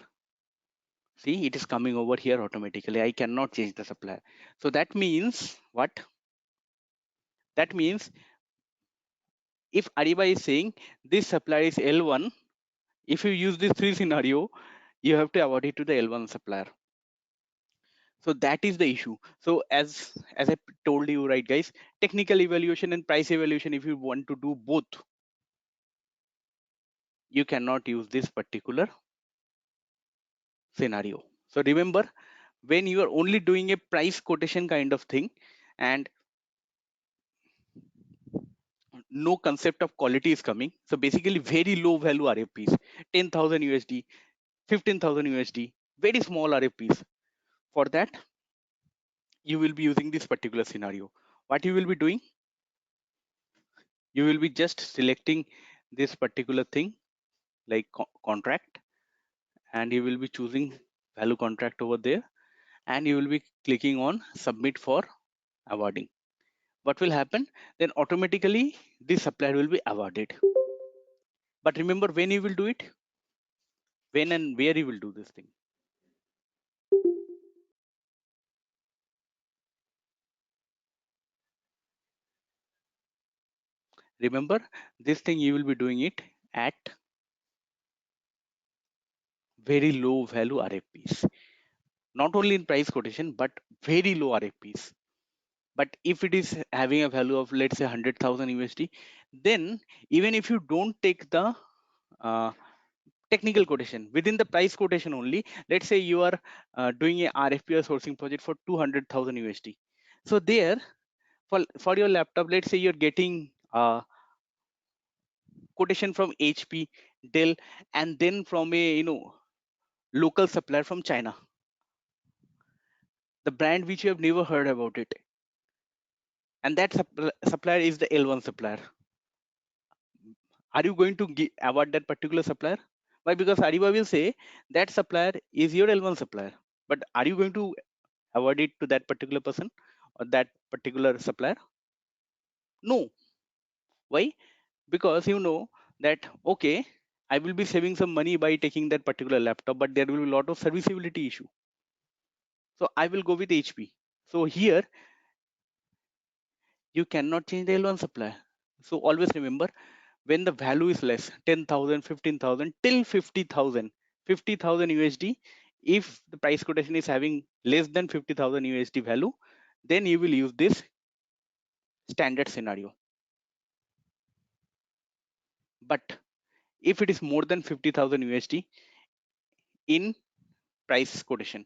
See, it is coming over here automatically. I cannot change the supplier. So that means what? That means if Ariba is saying this supplier is L1, if you use this 3 scenario, you have to award it to the L1 supplier. So that is the issue. So as I told you, right, guys, technical evaluation and price evaluation, if you want to do both, you cannot use this particular scenario. So remember, when you are only doing a price quotation kind of thing and no concept of quality is coming, so basically very low value RFPs, 10,000 USD, 15,000 USD, very small RFPs. For that, you will be using this particular scenario. What you will be doing, you will be just selecting this particular thing like contract, and you will be choosing value contract over there, and you will be clicking on submit for awarding. What will happen? Then automatically this supplier will be awarded. But remember when you will do it, when and where you will do this thing. Remember, this thing you will be doing it at very low value RFPs. Not only in price quotation, but very low RFPs. But if it is having a value of, let's say, 100,000 USD, then even if you don't take the technical quotation within the price quotation only, let's say you are doing a RFP or sourcing project for 200,000 USD. So there, for your laptop, let's say you're getting quotation from HP, Dell, and then from a local supplier from China, the brand which you have never heard about it, and that supplier is the L1 supplier. Are you going to award that particular supplier? Why? Because Ariba will say that supplier is your L1 supplier, but are you going to award it to that particular person or that particular supplier? No. Why? Because you know that, okay, I will be saving some money by taking that particular laptop, but there will be a lot of serviceability issue. So I will go with HP. So here you cannot change the L1 supplier. So always remember, when the value is less, 10,000, 15,000 till 50,000, 50,000 USD, if the price quotation is having less than 50,000 USD value, then you will use this standard scenario. But if it is more than 50,000 USD in price quotation,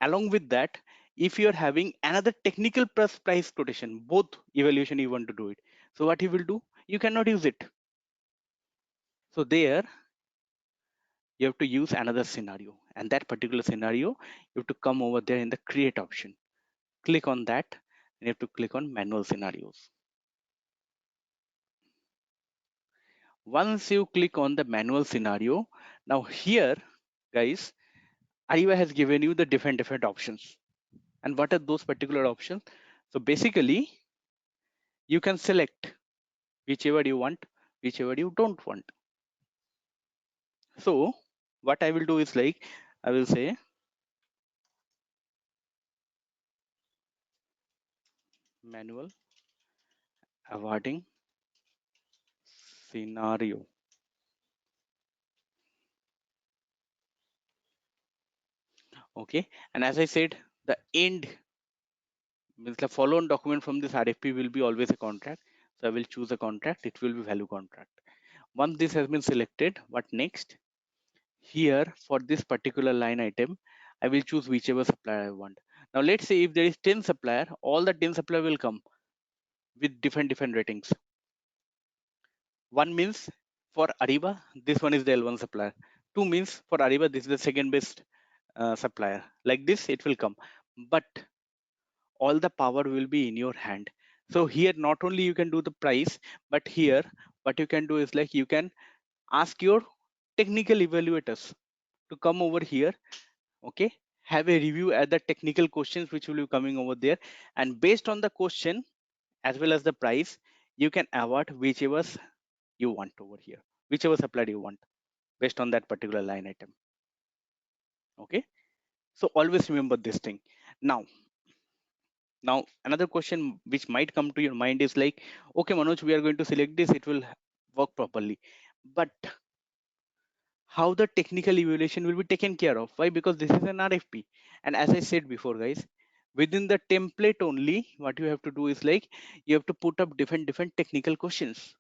along with that, if you are having another technical plus price quotation, both evaluation you want to do it, so what you will do, you cannot use it. So there you have to use another scenario, and that particular scenario you have to come over there in the create option, click on that, and you have to click on manual scenarios. Once you click on the manual scenario, now here guys, Ariba has given you the different options. And what are those particular options? So basically you can select whichever you want, whichever you don't want. So what I will do is like, I will say manual awarding scenario. Okay, and as I said, the end means the follow-on document from this RFP will be always a contract. So I will choose a contract, it will be value contract. Once this has been selected, what next? Here for this particular line item, I will choose whichever supplier I want. Now let's say if there is 10 supplier, all the 10 supplier will come with different ratings. One means for Ariba, this one is the L1 supplier. Two means for Ariba, this is the second best supplier. Like this, it will come. But all the power will be in your hand. So here, not only you can do the price, but here, what you can do is like you can ask your technical evaluators to come over here. Okay, have a review at the technical questions which will be coming over there, and based on the question as well as the price, you can award whichever you want over here, whichever supplier you want based on that particular line item. Okay, so always remember this thing. Now another question which might come to your mind is like, okay Manoj, we are going to select this, it will work properly, but how the technical evaluation will be taken care of? Why? Because this is an RFP, and as I said before guys, within the template only, what you have to do is like you have to put up different technical questions.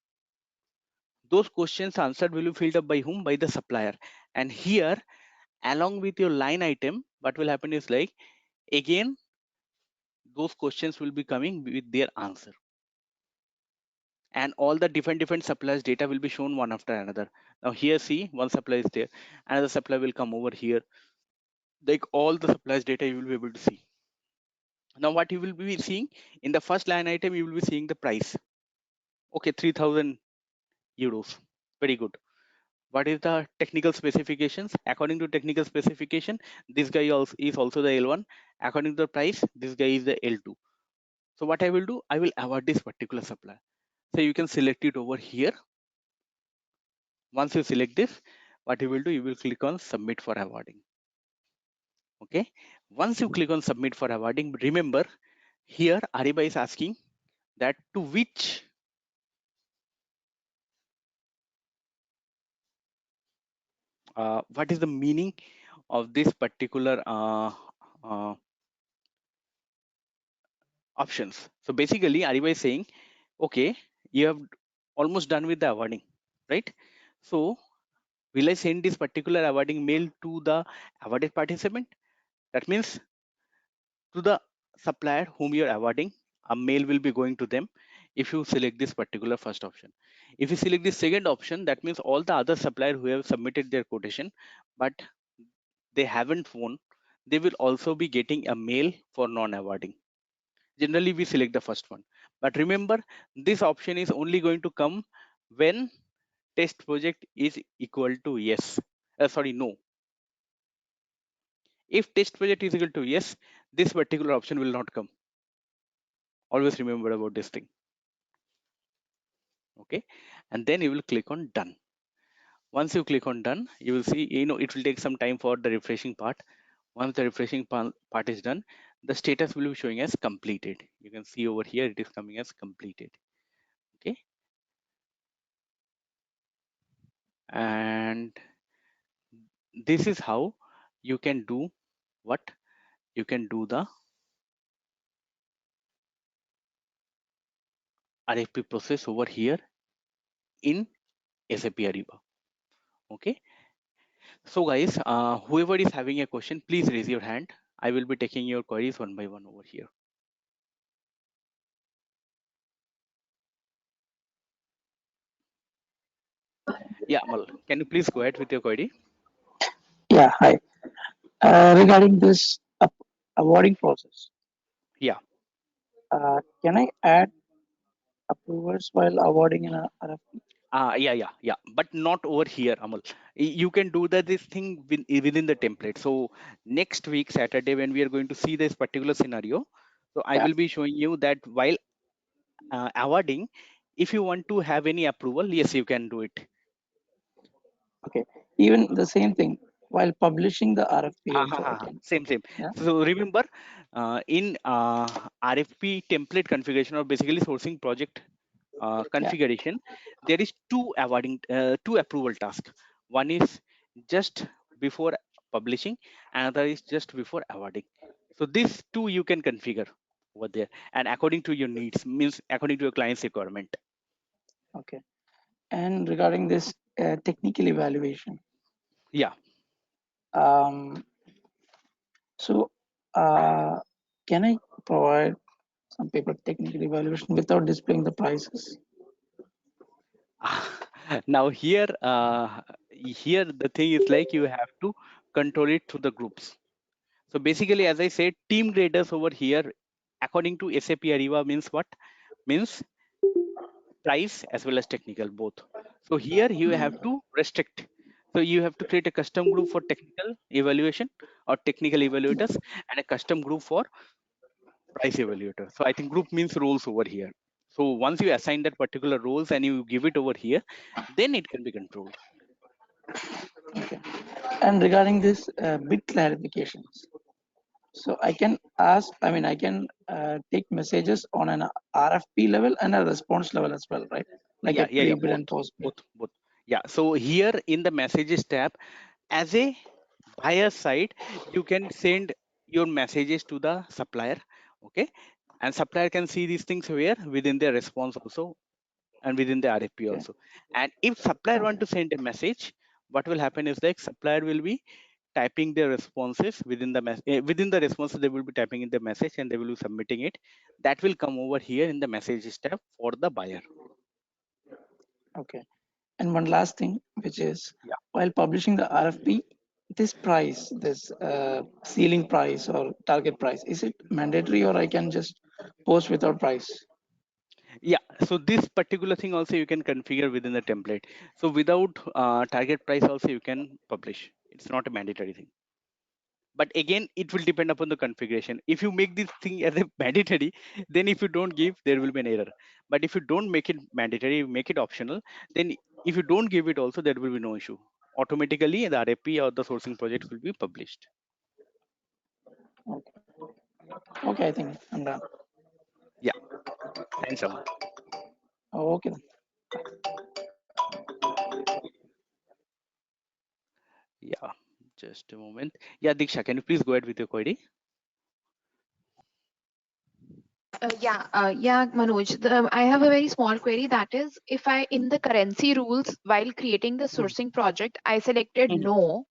Those questions answered will be filled up by whom? By the supplier. And here, along with your line item, what will happen is like, again, those questions will be coming with their answer. And all the different suppliers data will be shown one after another. Now here, see, one supply is there, another supply will come over here. Like all the suppliers data you will be able to see. Now what you will be seeing in the first line item, you will be seeing the price. Okay, 3,000 euros. Very good. What is the technical specifications? According to technical specification, this guy also is also the L1. According to the price, this guy is the L2. So what I will do, I will award this particular supplier. So you can select it over here. Once you select this, what you will do, you will click on submit for awarding. Okay. Once you click on submit for awarding, remember here Ariba is asking that to which what is the meaning of this particular options. So basically Ariba is saying, okay, you have almost done with the awarding, right? So will I send this particular awarding mail to the awarded participant? That means to the supplier whom you're awarding, a mail will be going to them if you select this particular first option. If you select the second option, that means all the other suppliers who have submitted their quotation, but they haven't won, they will also be getting a mail for non-awarding. Generally, we select the first one. But remember, this option is only going to come when test project is equal to yes. No. If test project is equal to yes, this particular option will not come. Always remember about this thing. Okay, and then you will click on done. Once you click on done, you will see, it will take some time for the refreshing part. Once the refreshing part is done, the status will be showing as completed. You can see over here it is coming as completed. Okay, and this is how you can do what you can do the RFP process over here in SAP Ariba. Okay, so guys, whoever is having a question, please raise your hand. I will be taking your queries one by one over here. Yeah, Amal, can you please go ahead with your query? Yeah, hi. Regarding this awarding process, Yeah. can I add approvers while awarding an RFP? Yeah, but not over here, Amal. You can do this thing within the template. So next week Saturday, when we are going to see this particular scenario, so I Yeah. will be showing you that while awarding, if you want to have any approval, yes, you can do it. Okay. Even the same thing while publishing the RFP also I can. Same. Yeah. So remember, in RFP template configuration, or basically sourcing project configuration, there is two approval tasks. One is just before publishing, another is just before awarding. So these two you can configure over there, and according to your needs, means according to your client's requirement. Okay. And regarding this technical evaluation. Yeah. So can I provide some paper technical evaluation without displaying the prices? Now here the thing is like you have to control it through the groups. So basically, as I said, team graders over here, according to SAP Ariba, means what? Means price as well as technical both. So here you have to restrict. So you have to create a custom group for technical evaluation or technical evaluators, and a custom group for price evaluator. So I think group means roles over here. So once you assign that particular roles and you give it over here, then it can be controlled. Okay. And regarding this bit clarifications, so I can ask, I can take messages on an RFP level and a response level as well, right? Like a pre-bid Both, and post-bid. both. Yeah. So here in the messages tab, as a buyer side, you can send your messages to the supplier. Okay, and supplier can see these things where within their response also, and within the RFP Okay. also. And if supplier Okay. want to send a message, what will happen is like supplier will be typing their responses within the within the responses they will be typing in the message and they will be submitting it. That will come over here in the messages tab for the buyer. Okay. And one last thing, which is Yeah. while publishing the RFP, this price, this ceiling price or target price, is it mandatory or I can just post without price? Yeah, so this particular thing also you can configure within the template. So without target price also you can publish. It's not a mandatory thing. But again, it will depend upon the configuration. If you make this thing as a mandatory, then if you don't give, there will be an error. But if you don't make it mandatory, you make it optional, then if you don't give it also, there will be no issue. Automatically, the RFP or the sourcing project will be published. Okay. Okay, I think I'm done. Yeah, thanks, Aman. Okay. Yeah, just a moment. Yeah, Diksha, can you please go ahead with your query? Yeah, Manoj. I have a very small query. That is, if I in the currency rules while creating the sourcing project, I selected Mhm. no.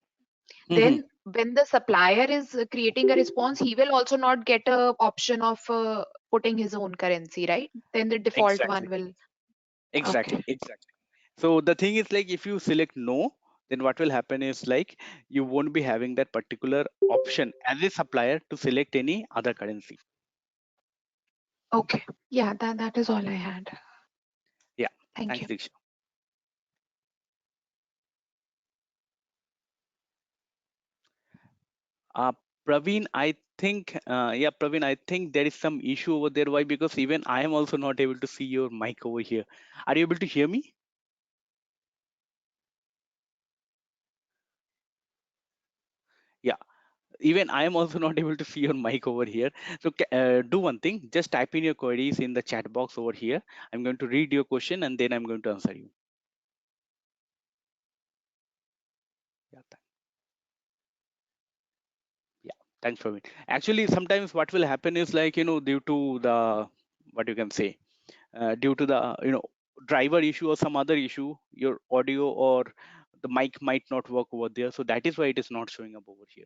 Mhm. Then when the supplier is creating a response, he will also not get a option of putting his own currency, right? Then the default one Exactly. will. Exactly. Okay. Exactly. So the thing is like if you select no, then what will happen is like you won't be having that particular option as a supplier to select any other currency. Okay. Yeah, that is all I had. Yeah. Thank Thanks, you. Diksha. Praveen, I think, Praveen, I think there is some issue over there. Why? Because even I am also not able to see your mic over here. Are you able to hear me? Yeah. Even I am also not able to see your mic over here. So do one thing, just type in your queries in the chat box over here. I'm going to read your question and then I'm going to answer you. Yeah. Yeah, thanks for it. Actually, sometimes what will happen is like, due to the, what you can say, due to the, driver issue or some other issue, your audio or the mic might not work over there. So that is why it is not showing up over here.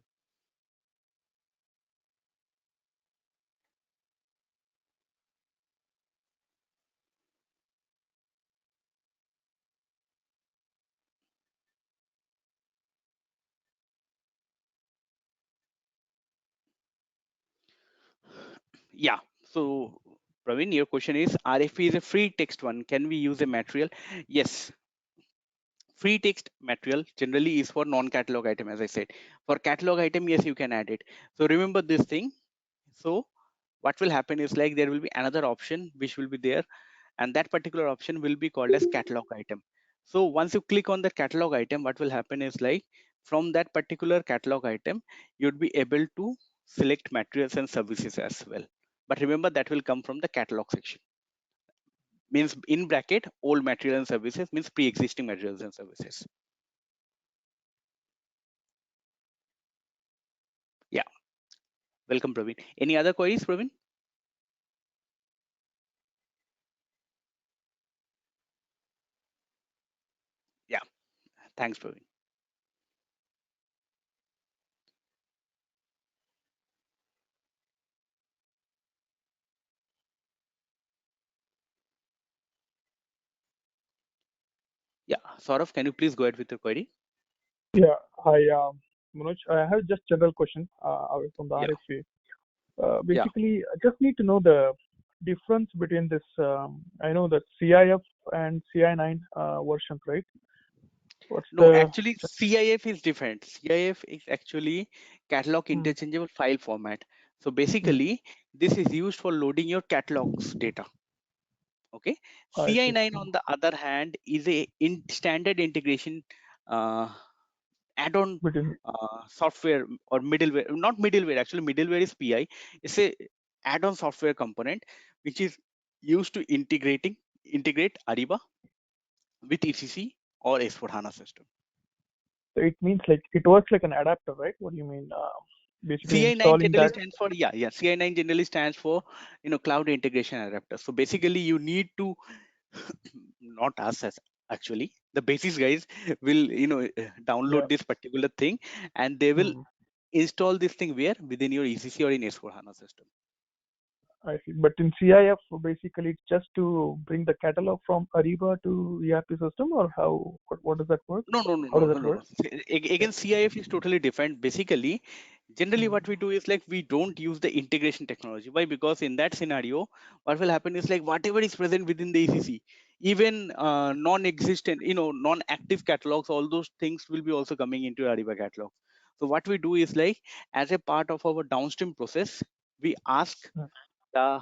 Yeah. So Praveen, your question is RFP is a free text one. Can we use a material? Yes. Free text material generally is for non-catalog item, as I said. For catalog item, yes, you can add it. So remember this thing. So what will happen is like there will be another option which will be there, and that particular option will be called as catalog item. So once you click on the catalog item, what will happen is like from that particular catalog item, you'd be able to select materials and services as well. But remember that will come from the catalog section. Means in bracket, old material and services means pre-existing materials and services. Yeah. Welcome, Praveen. Any other queries, Praveen? Yeah. Thanks, Praveen. Yeah. Saurav, can you please go ahead with your query? Yeah, hi, Manoj. I have just general question away from the Yeah. RFA. Yeah. Basically, I just need to know the difference between this. I know that CIF and CI9 versions, right? What's No, the actually, CIF is different. CIF is actually catalog hmm, interchangeable file format. So hmm, basically, this is used for loading your catalogs data. Okay. I see. CI9, on the other hand, is a standard integration uh, add-on Between software or middleware. Not middleware. Actually, middleware is PI. It's a add-on software component which is used to integrate Ariba with ECC or S4HANA system. so it means like it works like an adapter, right? What do you mean? Basically CI9 installing generally that. stands for, CI9 generally stands for, cloud integration adapter. So basically you need to not us as actually the basis guys will download Yeah. this particular thing, and they will Mhm. install this thing where within your ECC or in S/4HANA system. I see. But in CIF, basically, it's just to bring the catalog from Ariba to ERP system, or how? What does that work? No, no, no, How no, does no, that no, work? no. Again, CIF is totally different. Basically, generally what Mhm. we do is like we don't use the integration technology. Why? Because in that scenario, what will happen is like whatever is present within the ECC, even non-existent, non-active catalogs, all those things will be also coming into Ariba catalog. So what we do is like as a part of our downstream process, we ask Mhm. the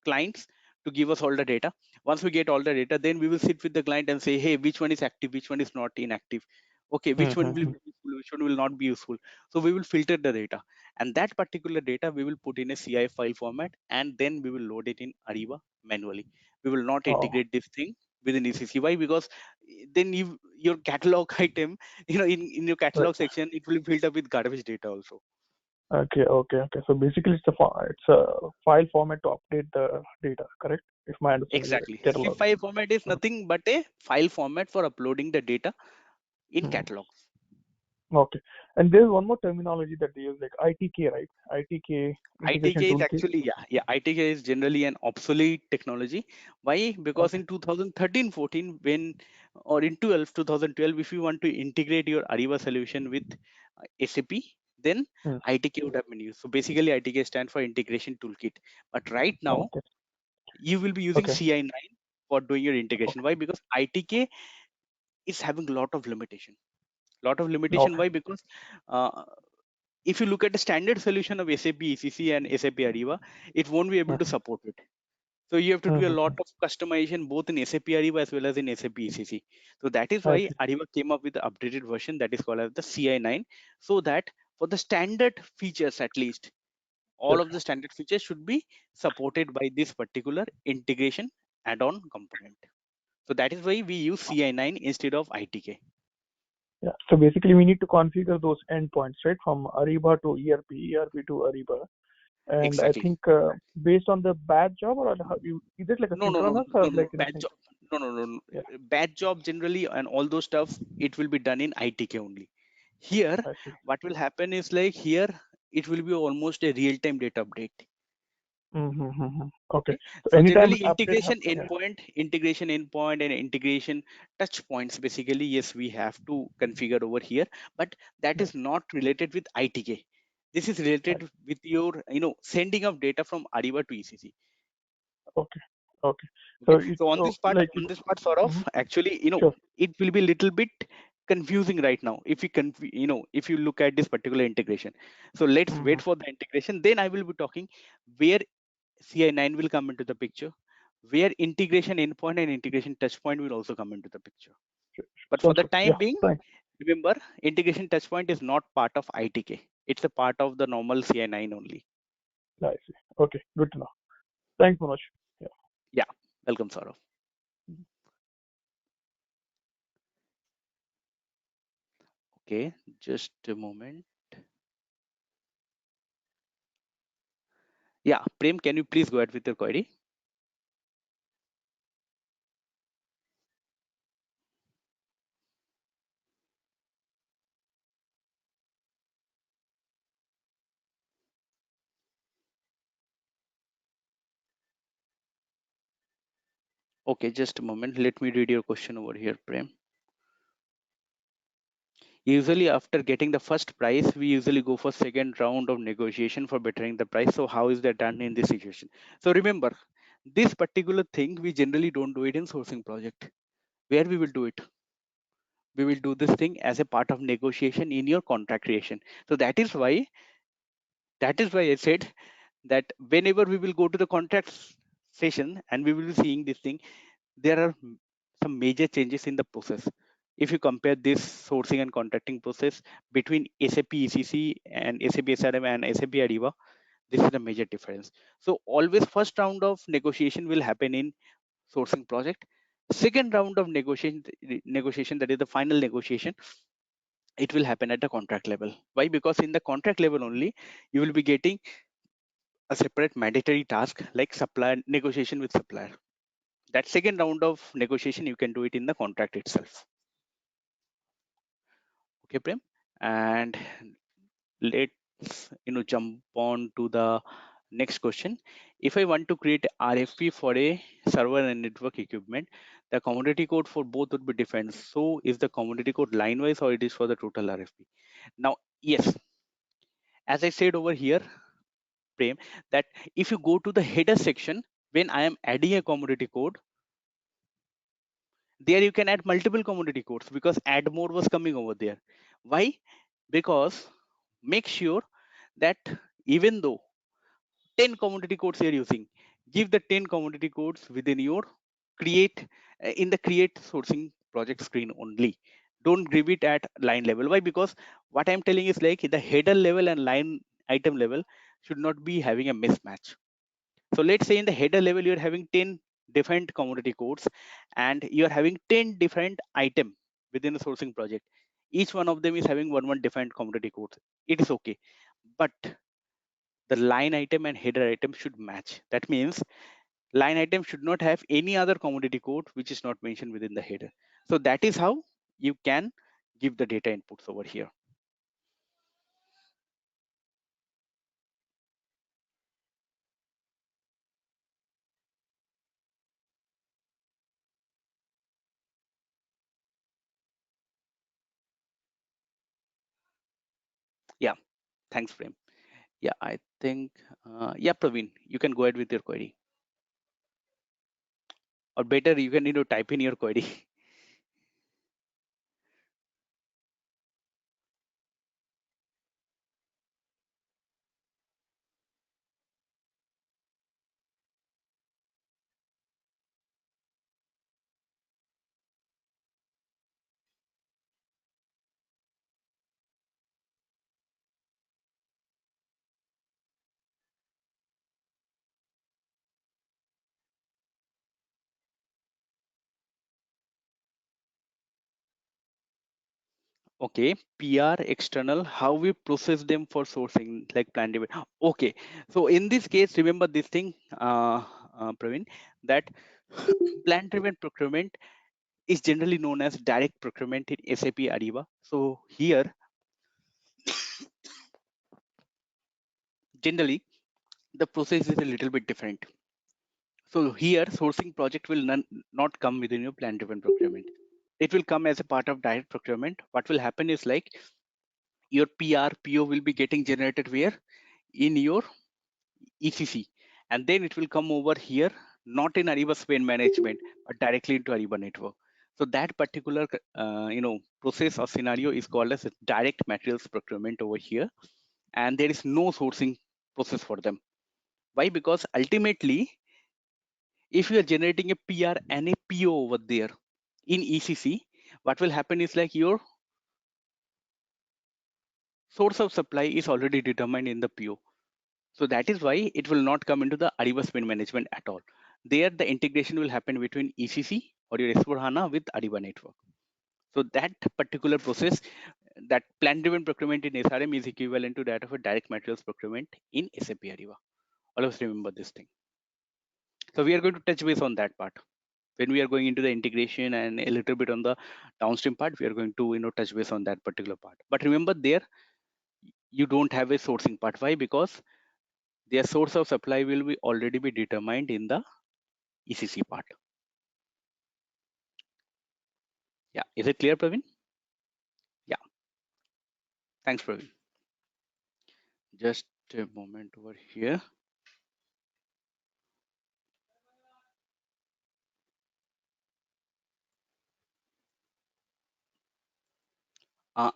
clients to give us all the data. Once we get all the data, then we will sit with the client and say, hey, which one is active, which one is not inactive, okay, which one will Mhm. be useful, which one will not be useful. So we will filter the data, and that particular data we will put in a CI file format, and then we will load it in Ariba manually. We will not Oh, integrate this thing within ECC. Why? Because then your catalog item, in your right. catalog section, it will be filled up with garbage data also. Okay. So basically, it's a file format to update the data, correct? If my understanding is right. Exactly. CIF Catalog. file format is nothing but a file format for uploading the data in Mhm. catalogs. Okay. And there's one more terminology that they use, like ITK, right? ITK, integration ITK is toolkit. actually, yeah, ITK is generally an obsolete technology. Why? Because Okay. in 2013-14, when or in 2012, if you want to integrate your Ariba solution with SAP, then Hmm. ITK would have been used. So basically, ITK stands for Integration Toolkit. But right now, Okay. you will be using Okay. CI9 for doing your integration. Okay. Why? Because ITK is having a lot of limitation. Okay. Why? Because uh, if you look at the standard solution of SAP ECC and SAP Ariba, it won't be able to Mhm. support it. So you have to do a lot Mhm. of customization both in SAP Ariba as well as in SAP ECC. So that is I why see. Ariba came up with the updated version that is called as the CI9, so that for the standard features at least, all of Okay. the standard features should be supported by this particular integration add-on component. So that is why we use CI9 instead of ITK. Yeah. So basically, we need to configure those endpoints, right, from Ariba to ERP, ERP to Ariba. And I Exactly. think based on the batch job, or is it like a No, no, no, synchronous or no, no, like in a bad sync? job. No. Yeah, Bad job generally and all those stuff, it will be done in ITK only. Here, I see. what will happen is like here, it will be almost a real-time data update. Okay. Okay. So So anytime generally update yeah. integration endpoint and integration touch points, basically, yes, we have to configure over here, but that Yeah. is not related with ITK. This is I, related with your, sending of data from Ariba to ECC. okay. Okay. Okay, So it's so like on this part, sort of, mhm, actually, sure. it will be a little bit confusing right now if you if you look at this particular integration. So let's Mhm. wait for the integration. Then I will be talking where CI9 will come into the picture, where integration endpoint and integration touchpoint will also come into the picture. But for Sounds the good. time Yeah. being, Thanks. remember, integration touchpoint is not part of ITK. It's a part of the normal CI9 only. I see. Okay. Good to know. Thanks, Manoj. Yeah. Yeah, welcome, Saurav. Okay, just a moment. Yeah, Prem, can you please go ahead with your query? Okay, just a moment. Let me read your question over here, Prem. Usually after getting the first price, we usually go for second round of negotiation for bettering the price. So how is that done in this situation? So remember, this particular thing, we generally don't do it in sourcing project. Where we will do it? We will do this thing as a part of negotiation in your contract creation. So that is why I said that whenever we will go to the contract session and we will be seeing this thing, there are some major changes in the process. If you compare this sourcing and contracting process between SAP ECC and SAP SRM and SAP Ariba, this is a major difference. So always first round of negotiation will happen in sourcing project. Second round of negotiation, that is the final negotiation, it will happen at the contract level. Why? Because in the contract level only, you will be getting a separate mandatory task like supplier negotiation with supplier. that second round of negotiation, you can do it in the contract itself. Okay, Prem, and let's jump on to the next question. If I want to create RFP for a server and network equipment, the commodity code for both would be different. So is the commodity code line wise or it is for the total RFP? Now, yes, as I said over here, Prem, that if you go to the header section, when I am adding a commodity code, there you can add multiple commodity codes because add more was coming over there. Why? Because make sure that even though 10 commodity codes you're using, give the 10 commodity codes within your create in the create sourcing project screen only. Don't give it at line level. Why? Because what I'm telling is like the header level and line item level should not be having a mismatch. So let's say in the header level, you're having 10 different commodity codes and you're having 10 different item within the sourcing project. Each one of them is having one different commodity code. It is okay. But the line item and header item should match. That means line item should not have any other commodity code which is not mentioned within the header. So that is how you can give the data inputs over here. Yeah, thanks, Prem. Yeah, I think, yeah, Praveen, you can go ahead with your query. Or better, you can type in your query. Okay, PR external, how we process them for sourcing, like plan driven. Okay, so in this case, remember this thing, Praveen, that plan driven procurement is generally known as direct procurement in SAP Ariba. So here, generally, the process is a little bit different. So here, sourcing project will not come within your plan driven procurement. It will come as a part of direct procurement. What will happen is like your PR, PO will be getting generated where? In your ECC, and then it will come over here, not in Ariba spend management, but directly into Ariba network. So that particular process or scenario is called as a direct materials procurement over here, and there is no sourcing process for them. Why? Because ultimately, if you are generating a PR and a PO over there in ECC, what will happen is like your source of supply is already determined in the PO. So that is why it will not come into the Ariba spend management at all. There, the integration will happen between ECC or your S4HANA with Ariba network. So that particular process, that plan-driven procurement in SRM is equivalent to that of a direct materials procurement in SAP Ariba. Always remember this thing. So we are going to touch base on that part. When we are going into the integration and a little bit on the downstream part, we are going to touch base on that particular part. But remember there, you don't have a sourcing part. Why? Because their source of supply will be already be determined in the ECC part. Yeah, is it clear, Praveen? Yeah, thanks, Praveen. Just a moment over here.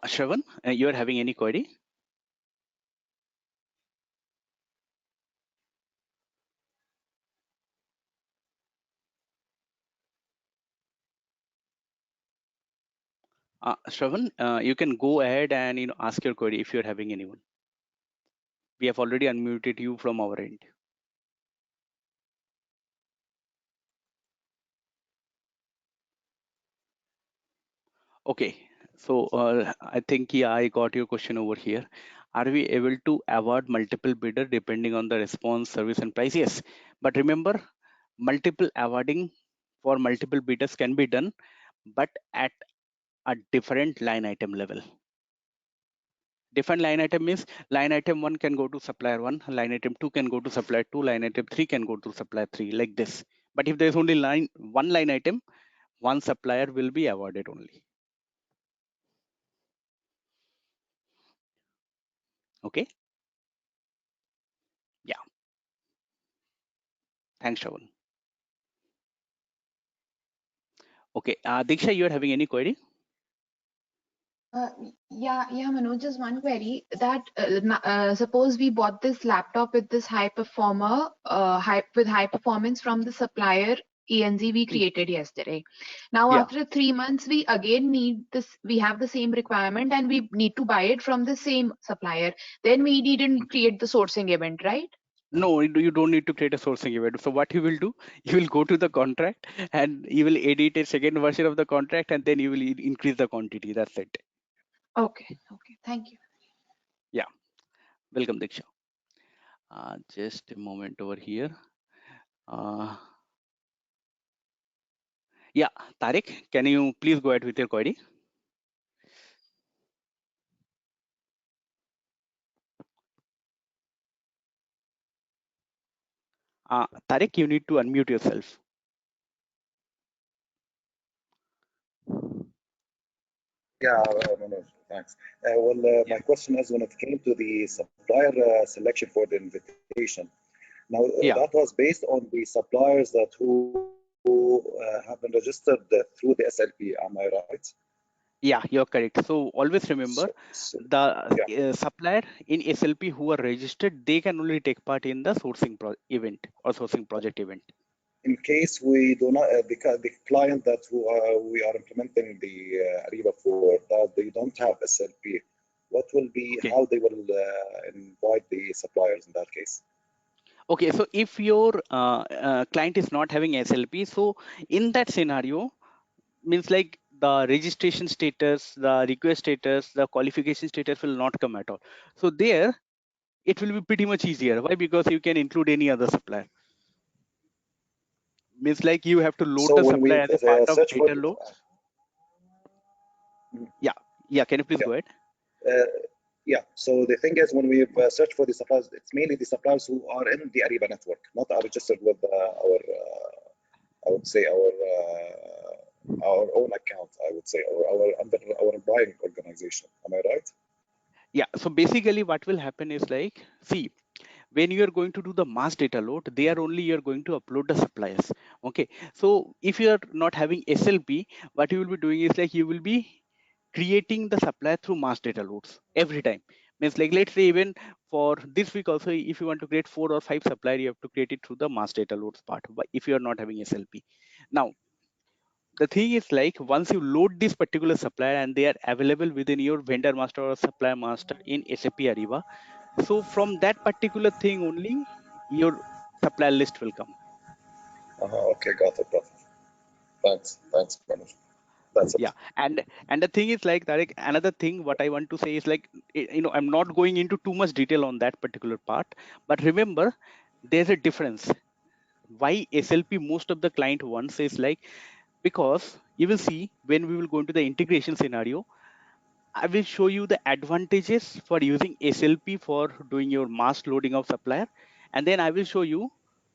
Shravan, you are having any query? Shravan, you can go ahead and ask your query if you're having anyone. We have already unmuted you from our end. Okay, so I think I got your question over here. Are we able to award multiple bidder depending on the response, service, and price? Yes, but remember, multiple awarding for multiple bidders can be done, but at a different line item level. Different line item means line item 1 can go to supplier 1, line item 2 can go to supplier 2, line item 3 can go to supplier 3, like this. But if there is only one line item, one supplier will be awarded only. Okay. Yeah. Thanks, Shravan. Okay. Diksha, you are having any query? Yeah, Manoj, just one query that suppose we bought this laptop with this high performer, with high performance from the supplier ENZ we created yesterday. Now, Yeah. after 3 months, we again need this, we have the same requirement and we need to buy it from the same supplier. Then we needn't create the sourcing event, right? No, you don't need to create a sourcing event. So what you will do, you will go to the contract and you will edit a second version of the contract and then you will increase the quantity. That's it. Okay, thank you. Yeah, welcome, Diksha. Just a moment over here. Yeah, Tariq, can you please go ahead with your query? Tariq, you need to unmute yourself. Yeah, Manoj, thanks. My question is when it came to the supplier selection for the invitation. Now, that was based on the suppliers that who have been registered through the SLP. Am I right? Yeah, you're correct. So always remember the supplier in SLP who are registered, they can only take part in the sourcing event or sourcing project event. In case we do not, because the client that we are implementing the Ariba for, that they don't have SLP, what will be how they will invite the suppliers in that case? Okay, so if your client is not having SLP, so in that scenario, means like the registration status, the request status, the qualification status will not come at all. So there, it will be pretty much easier. Why? Because you can include any other supplier. Means like you have to load the supplier as a part of data loads. Yeah. Can you please go ahead? Yeah. So the thing is, when we search for the suppliers, it's mainly the suppliers who are in the Ariba network, not are registered with our, I would say our own account. I would say, or our under our buying organization. Am I right? Yeah. So basically, what will happen is like, see, when you are going to do the mass data load, they are only you're going to upload the suppliers. Okay. So if you are not having SLP, what you will be doing is like you will be creating the supplier through mass data loads every time. Means like, let's say even for this week also, if you want to create 4 or 5 supplier, you have to create it through the mass data loads part. But if you are not having SLP, now the thing is like once you load this particular supplier and they are available within your vendor master or supplier master in SAP Ariba, so from that particular thing only your supplier list will come. Okay, got it. Thanks, Manoj. That's it. Yeah, and the thing is like Tariq, another thing what I want to say is like, I'm not going into too much detail on that particular part, but remember there's a difference. Why SLP most of the client wants is like, because you will see when we will go into the integration scenario, I will show you the advantages for using SLP for doing your mass loading of supplier, and then I will show you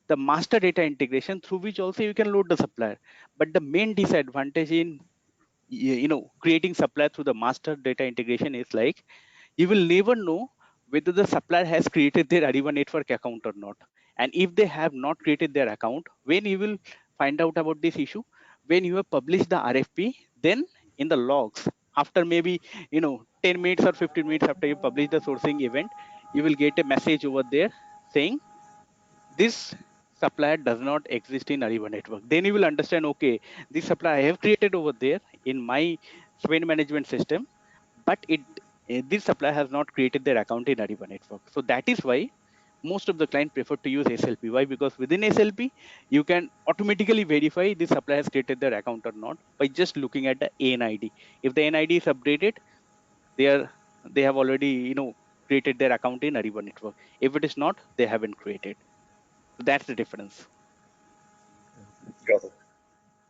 the master data integration through which also you can load the supplier. But the main disadvantage in creating supplier through the master data integration is like, you will never know whether the supplier has created their Ariba network account or not. And if they have not created their account, when you will find out about this issue, when you have published the RFP, then in the logs, after maybe 10 minutes or 15 minutes after you publish the sourcing event, you will get a message over there saying this supplier does not exist in Ariba network. Then you will understand, okay, this supplier I have created over there in my spend management system, but this supplier has not created their account in Ariba network. So that is why most of the client prefer to use SLP. Why? Because within SLP, you can automatically verify this supplier has created their account or not by just looking at the ANID. If the ANID is updated, they have already created their account in Ariba network. If it is not, they haven't created. That's the difference. Got it.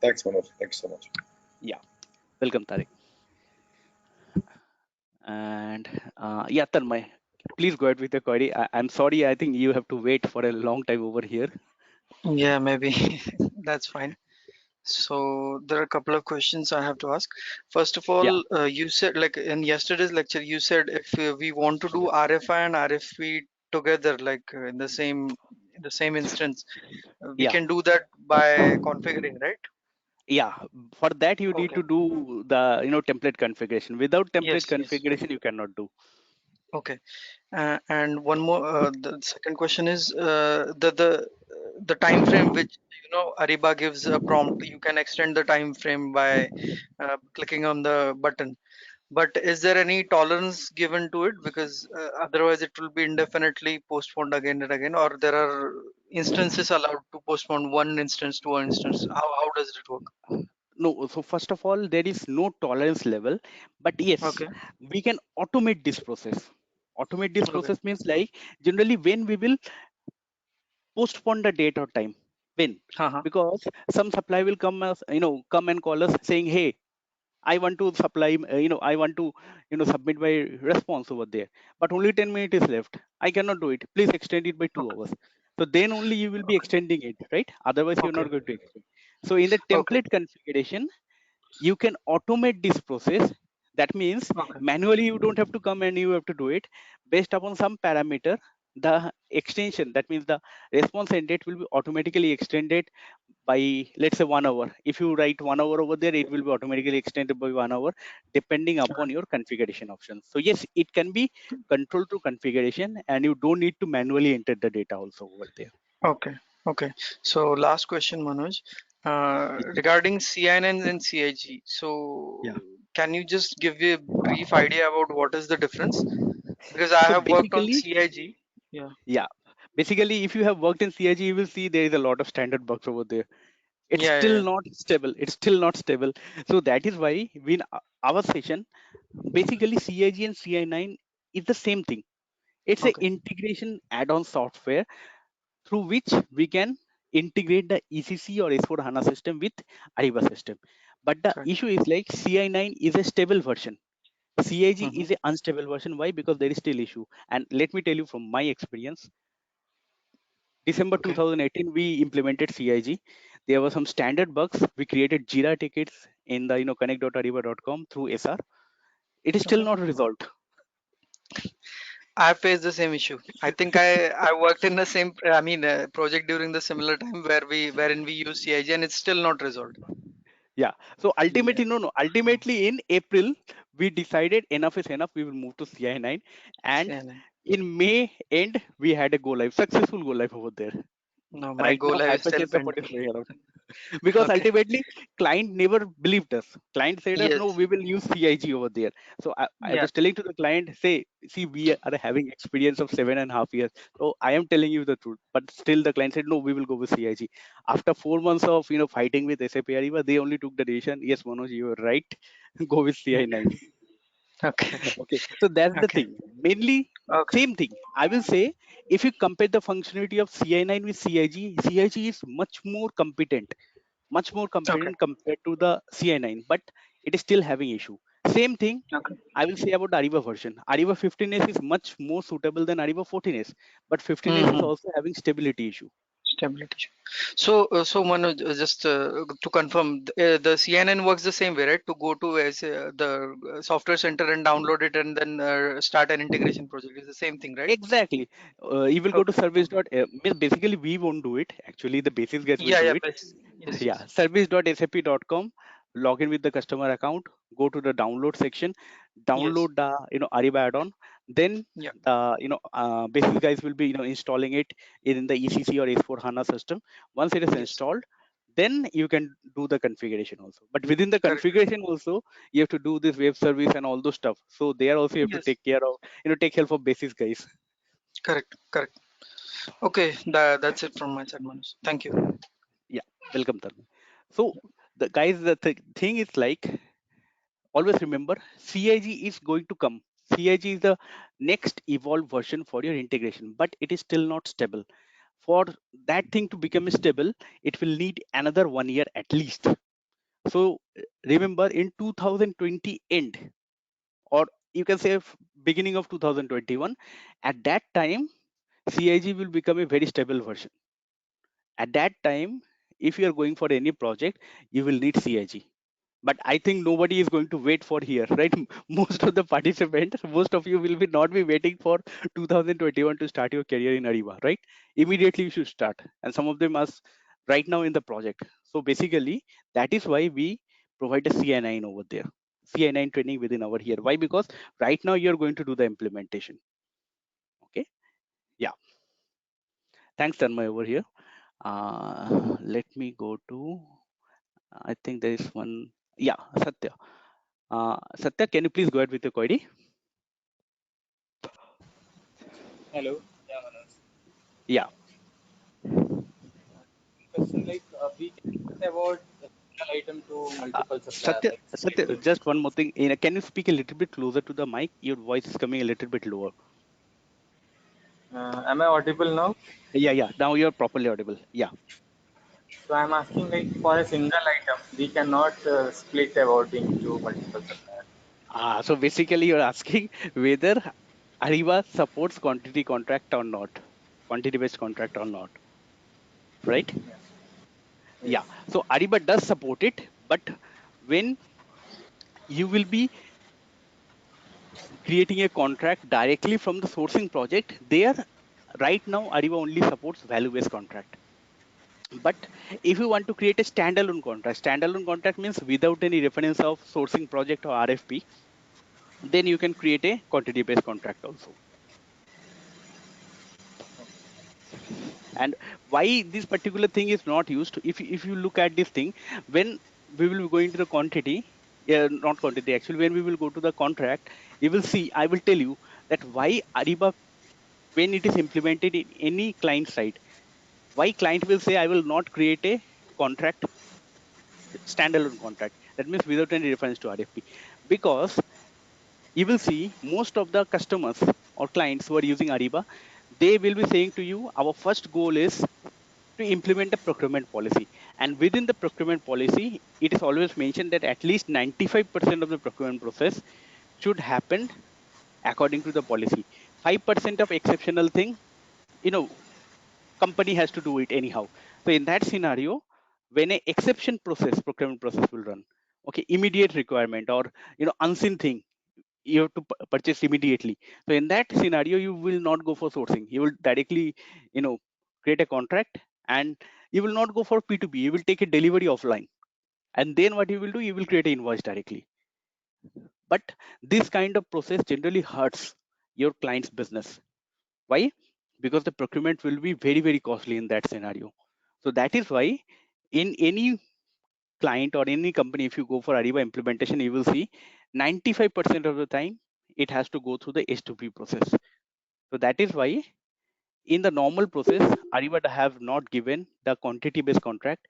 Thanks, Manoj. Thanks so much. Yeah, welcome, Tariq. And yeah, Tanmay, please go ahead with the query. I'm sorry, I think you have to wait for a long time over here. Yeah, maybe that's fine. So there are a couple of questions I have to ask. First of Yeah, all, you said like in yesterday's lecture, you said if we want to do RFI and RFP together, like in the same instance, we yeah, can do that by configuring, right? yeah. For that, you need Okay. to do the template configuration. Without template Yes, yes. configuration, you cannot do. Okay. And one more, the second question is the time frame which Ariba gives a prompt. You can extend the time frame by clicking on the button. But is there any tolerance given to it? Because otherwise it will be indefinitely postponed again and again, or there are instances allowed to postpone one instance to one instance. How does it work? No, so first of all, there is no tolerance level, but yes, Okay. we can automate this process. Automate this Okay. process means like generally when we will postpone the date or time. When? Uh-huh. Because some supply will come as come and call us saying, hey, I want to supply, I want to, submit my response over there, but only 10 minutes is left. I cannot do it. Please extend it by 2 hours. So then only you will be Okay. extending it, right? Otherwise, you're Okay. not going to extend. So in the Okay. template configuration, you can automate this process. That means Okay. manually you don't have to come and you have to do it based upon some parameter. The extension, that means the response end date will be automatically extended by, let's say, 1 hour. If you write 1 hour over there, it will be automatically extended by 1 hour depending upon your configuration options. So yes, it can be controlled through configuration and you don't need to manually enter the data also over there. Okay. Okay. So last question, Manoj. Regarding CIN and CIG. So Yeah. can you just give me a brief idea about what is the difference? Because I So have worked on basically, CIG. Yeah. yeah, basically, if you have worked in CIG, you will see there is a lot of standard bugs over there. It's Yeah. still Yeah. not stable. It's still not stable. So that is why we in our session, basically CIG and CI9 is the same thing. It's Yeah. a Okay. integration add-on software through which we can integrate the ECC or S4 HANA system with Ariba system. But the Correct. issue is like CI9 is a stable version. CIG Mm-hmm. is an unstable version. Why? Because there is still issue. And let me tell you from my experience, December Okay. 2018, we implemented CIG. There were some standard bugs. We created Jira tickets in the connect.ariba.com through SR. It is still Okay. not resolved. I faced the same issue. I think I worked in the same project during the similar time wherein we use CIG and it's still not resolved. Yeah. So Yeah. ultimately, no. Ultimately, in April, we decided enough is enough. We will move to CI9, and CIN. in May end, we had a go live, successful go live over there. No, my Right go now, live is still hypershare support is pending. going around. Because Okay. ultimately client never believed us. Client said us, no, Yes. we will use CIG over there. So I Yeah. was telling to the client, say, see, we are having experience of 7.5 years. So I am telling you the truth. But still the client said, no, we will go with CIG. After 4 months of fighting with SAP Ariba, they only took the decision, yes, Manoj, you are right. Go with CI9. Okay. Okay. So that's the Okay. thing. Mainly Okay. same thing. I will say if you compare the functionality of CI9 with CIG, CIG is much more Okay. competent compared to the CI9, but it is still having issue. Same thing Okay. I will say about the Ariba version. Ariba 15s is much more suitable than Ariba 14s, but 15s is Mm-hmm. also having stability issue. Stability. So Manoj, just to confirm, the CNN works the same way, right? To go to the software center and download it and then start an integration project. It's the same thing, right? Exactly. You will go to Okay. service dot. Basically, we won't do it. Actually, the basis guys will Yeah, do yeah, it. yes, Yeah, yes. service.sap.com, log in with the customer account, go to the download section, Yes. download the Ariba add-on. Then Yeah, basis guys will be installing it in the ECC or S4 HANA system. Once it is yes. installed, then you can do the configuration also. But within the Correct. configuration also, you have to do this web service and all those stuff. So there also you have to Yes. take care of take help of basis guys. Correct. Correct. Okay, that's it from my side, Manoj. Thank you. Yeah, welcome, Tarun. So the guys, the thing is like, always remember CIG is going to come. CIG is the next evolved version for your integration, but it is still not stable. For that thing to become stable, it will need another 1 year at least. So remember, in 2020 end, or you can say beginning of 2021, at that time CIG will become a very stable version. At that time, if you are going for any project, you will need CIG. But I think nobody is going to wait for here, right? Most of the participants, most of you will be not be waiting for 2021 to start your career in Ariba, right? Immediately you should start, and some of them are right now in the project. So basically, that is why we provide a CI9 over there, CI9 training within our here. Why? Because right now you're going to do the implementation. Okay, yeah. Thanks, Tanmay, over here. Let me go to. I think there is one. Yeah, Satya. Satya, can you please go ahead with your query? Hello. Yeah, Manoj. Yeah. Question like we can discuss about a single item to multiple suppliers, Satya, like Satya, splitting. just one more thing. Can you speak a little bit closer to the mic? Your voice is coming a little bit lower. Am I audible now? Yeah. Now you're properly audible. Yeah. So I'm asking like for a single item, we cannot split about into multiple suppliers. So basically, you're asking whether Ariba supports quantity contract or not, quantity-based contract or not, right? Yeah. Yeah. Yes. So Ariba does support it, but when you will be creating a contract directly from the sourcing project, there right now Ariba only supports value-based contract. But if you want to create a standalone contract means without any reference of sourcing project or RFP, then you can create a quantity-based contract also. And why this particular thing is not used? If you look at this thing, when we will be going to the quantity, not quantity actually, when we will go to the contract, you will see. I will tell you that why Ariba, when it is implemented in any client side, why client will say I will not create a contract, standalone contract, that means without any reference to RFP, because you will see most of the customers or clients who are using Ariba, they will be saying to you, our first goal is to implement a procurement policy, and within the procurement policy it is always mentioned that at least 95% of the procurement process should happen according to the policy. 5% of exceptional thing, you know, company has to do it anyhow. So in that scenario, when a exception process, procurement process will run, okay, immediate requirement or unseen thing, you have to purchase immediately. So in that scenario, you will not go for sourcing. You will directly, create a contract, and you will not go for P2P. You will take a delivery offline, and then what you will do, you will create an invoice directly. But this kind of process generally hurts your client's business. Why? Because the procurement will be very, very costly in that scenario. So that is why in any client or any company, if you go for Ariba implementation, you will see 95% of the time it has to go through the S2P process. So that is why in the normal process, Ariba have not given the quantity based contract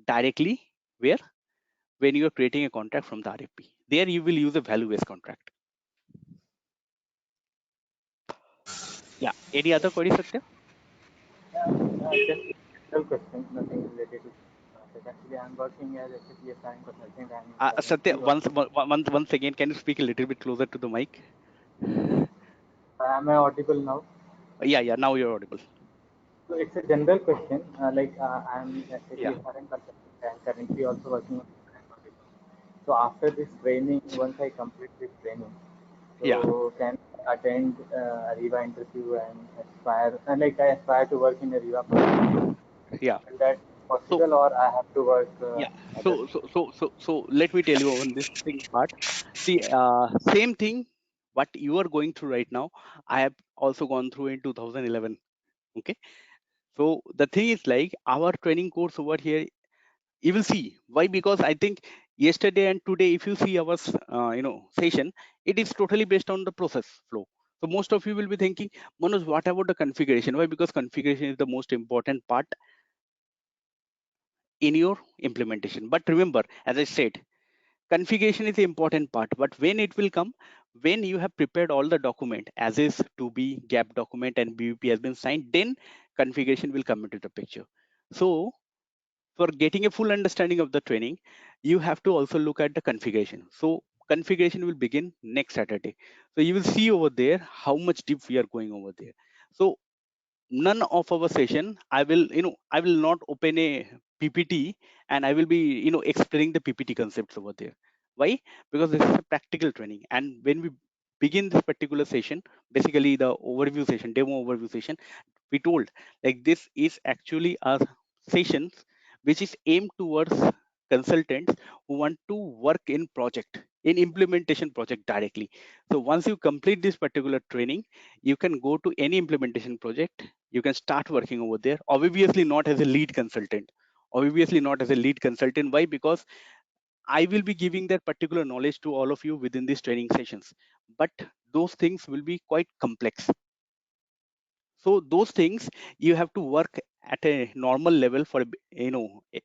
directly where when you are creating a contract from the RFP. There you will use a value based contract. Yeah. Any other queries, Satya? Just a general question, nothing related to. Actually, I'm working as SAP SRM consultant and Satya, currently working. once again, can you speak a little bit closer to the mic? Am I audible now? Yeah. Now you're audible. So it's a general question. I'm SAP Yeah. SRM consultant and currently also working on SRM project. So after this training, once I complete this training, Yeah. so can I attend Ariba interview and aspire, and like I aspire to work in a Ariba project. Yeah. Is that So possible, or I have to work yeah. other? So let me tell you on this thing part. See, same thing what you are going through right now, I have also gone through in 2011. Okay. So the thing is like our training course over here, you will see why, because I think yesterday and today, if you see our session, it is totally based on the process flow. So most of you will be thinking, Manoj, what about the configuration? Why? Because configuration is the most important part in your implementation. But remember, as I said, configuration is the important part, but when it will come, when you have prepared all the document as is to be gap document and BVP has been signed, then configuration will come into the picture. So for getting a full understanding of the training, you have to also look at the configuration. So configuration will begin next Saturday. So you will see over there how much deep we are going over there. So none of our session, I will not open a PPT and I will be, explaining the PPT concepts over there. Why? Because this is a practical training. And when we begin this particular session, basically the overview session, demo overview session, we told like this is actually a sessions which is aimed towards consultants who want to work in project, in implementation project directly. So once you complete this particular training, you can go to any implementation project, you can start working over there, obviously not as a lead consultant, obviously not as a lead consultant. Why? Because I will be giving that particular knowledge to all of you within these training sessions, but those things will be quite complex. So those things you have to work at a normal level for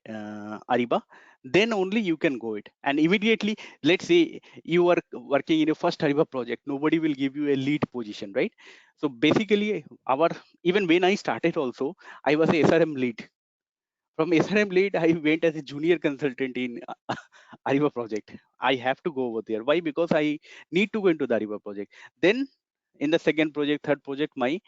Ariba, then only you can go it. And immediately, let's say you are working in a first Ariba project, nobody will give you a lead position, right? So basically our, even when I started also, I was a SRM lead. From SRM lead, I went as a junior consultant in Ariba project. I have to go over there. Why? Because I need to go into the Ariba project. Then in the second project, third project, my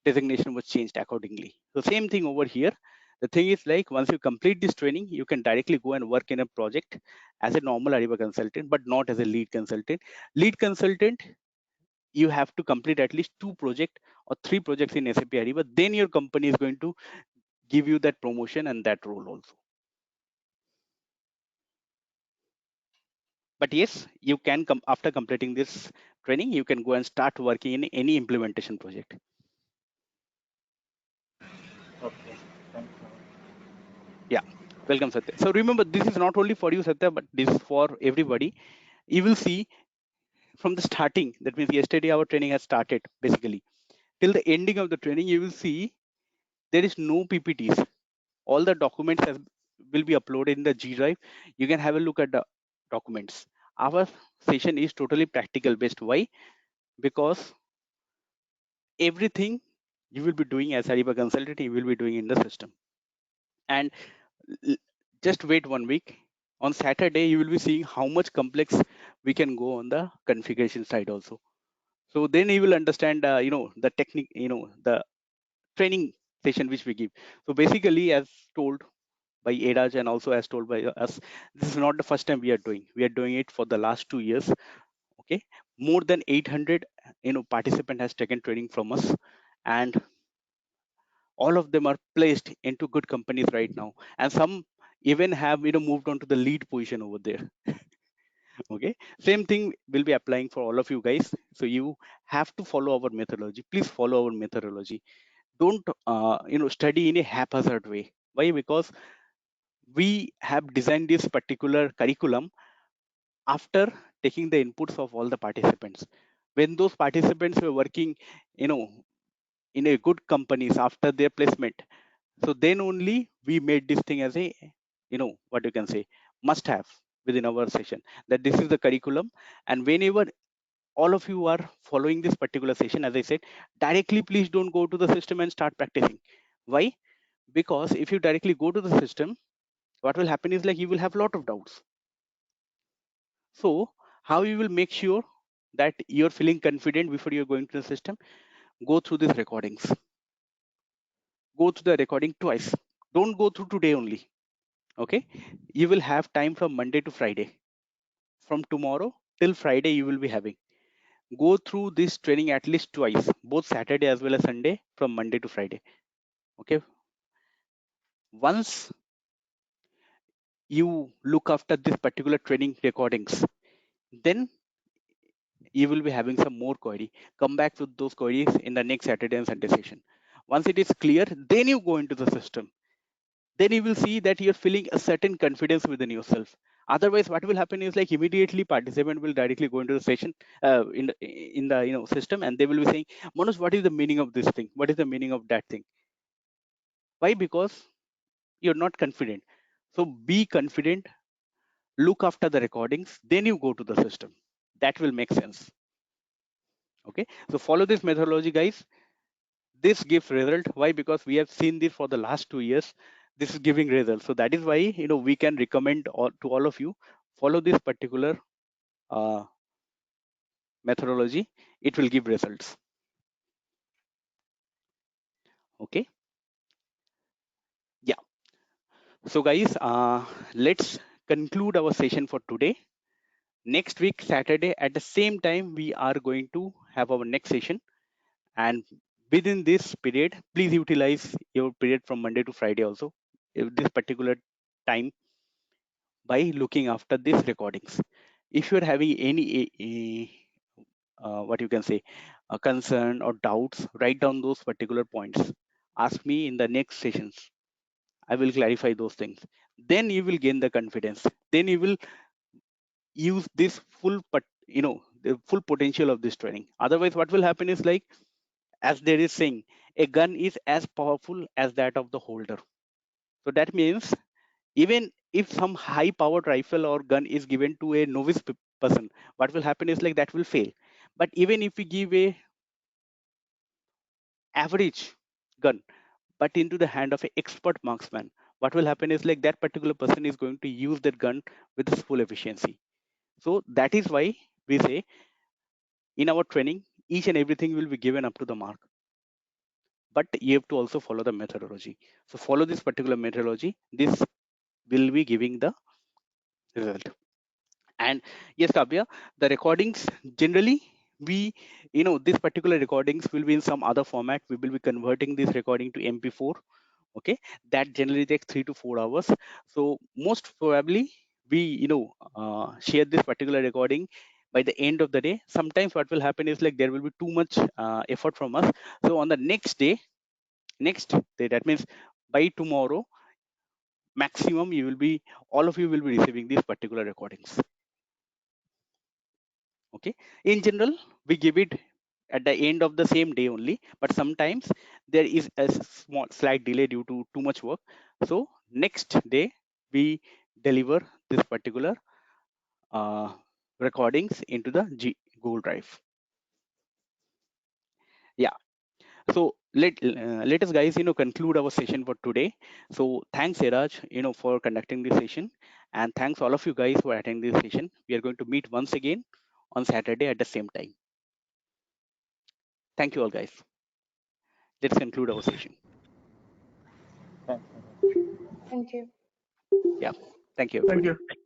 designation was changed accordingly. So same thing over here. The thing is like once you complete this training, you can directly go and work in a project as a normal Ariba consultant, but not as a lead consultant. Lead consultant, you have to complete at least 2 projects or 3 projects in SAP Ariba. Then your company is going to give you that promotion and that role also. But yes, you can come after completing this training, you can go and start working in any implementation project. Okay, thanks. Yeah, welcome Satya. So remember, this is not only for you Satya, but this is for everybody. You will see from the starting, that means yesterday our training has started basically. Till the ending of the training, you will see there is no PPTs. All the documents will be uploaded in the G Drive. You can have a look at the documents. Our session is totally practical based. Why? Because everything you will be doing as Ariba consultant, you will be doing in the system. And just wait 1 week. On Saturday, you will be seeing how much complex we can go on the configuration side also. So then you will understand, the technique, the training session which we give. So basically, as told by ADAJ and also as told by us, this is not the first time we are doing. We are doing it for the last 2 years. Okay, more than 800 participant has taken training from us, and all of them are placed into good companies right now, and some even have moved on to the lead position over there. Okay, same thing will be applying for all of you guys. So you have to follow our methodology. Please follow our methodology. Don't study in a haphazard way. Why? Because we have designed this particular curriculum after taking the inputs of all the participants. When those participants were working you know in a good companies after their placement, so then only we made this thing as a what you can say must have within our session, that this is the curriculum. And whenever all of you are following this particular session, as I said, directly please don't go to the system and start practicing. Why? Because if you directly go to the system, what will happen is like you will have a lot of doubts. So how you will make sure that you're feeling confident before you're going to the system? Go through these recordings. Go through the recording twice. Don't go through today only. Okay, you will have time from Monday to Friday. From tomorrow till Friday you will be having. Go through this training at least twice, both Saturday as well as Sunday, from Monday to Friday. Okay, once you look after this particular training recordings, then you will be having some more query. Come back with those queries in the next Saturday and Sunday session. Once it is clear, then you go into the system. Then you will see that you're feeling a certain confidence within yourself. Otherwise, what will happen is like immediately participant will directly go into the session in the system, and they will be saying, Manoj, what is the meaning of this thing? What is the meaning of that thing? Why? Because you're not confident. So be confident, look after the recordings, then you go to the system. That will make sense. Okay, so follow this methodology, guys. This gives result. Why? Because we have seen this for the last 2 years. this is giving results. So that is why, you know, we can recommend to all of you, follow this particular methodology. It will give results. Okay. Yeah. So guys, let's conclude our session for today. Next week, Saturday, at the same time, we are going to have our next session. And within this period, please utilize your period from Monday to Friday also, this particular time, by looking after these recordings. If you're having any what you can say, a concern or doubts, write down those particular points. Ask me in the next sessions. I will clarify those things. Then you will gain the confidence. Then you will use this the full potential of this training. Otherwise, what will happen is, like, as there is saying, a gun is as powerful as that of the holder. So that means, even if some high powered rifle or gun is given to a novice person, what will happen is, like, that will fail. But even if we give a average gun but into the hand of an expert marksman, what will happen is, like, that particular person is going to use that gun with its full efficiency. So that is why we say, in our training, each and everything will be given up to the mark, but you have to also follow the methodology. So follow this particular methodology. This will be giving the result. And yes, Kavya, the recordings generally, we, this particular recordings will be in some other format. We will be converting this recording to MP4. Okay, that generally takes 3 to 4 hours. So most probably we, share this particular recording by the end of the day. Sometimes what will happen is, like, there will be too much effort from us. So on the next day, that means by tomorrow maximum, all of you will be receiving these particular recordings. Okay, in general, we give it at the end of the same day only, but sometimes there is a small slight delay due to too much work. So next day we deliver this particular recordings into the Google Drive. Yeah. So let us, guys, conclude our session for today. So thanks, Iraj, for conducting this session, and thanks all of you guys for attending this session. We are going to meet once again on Saturday at the same time. Thank you all, guys. Let's conclude our session. Thanks. Thank you. Yeah. Thank you, Thank everybody. you.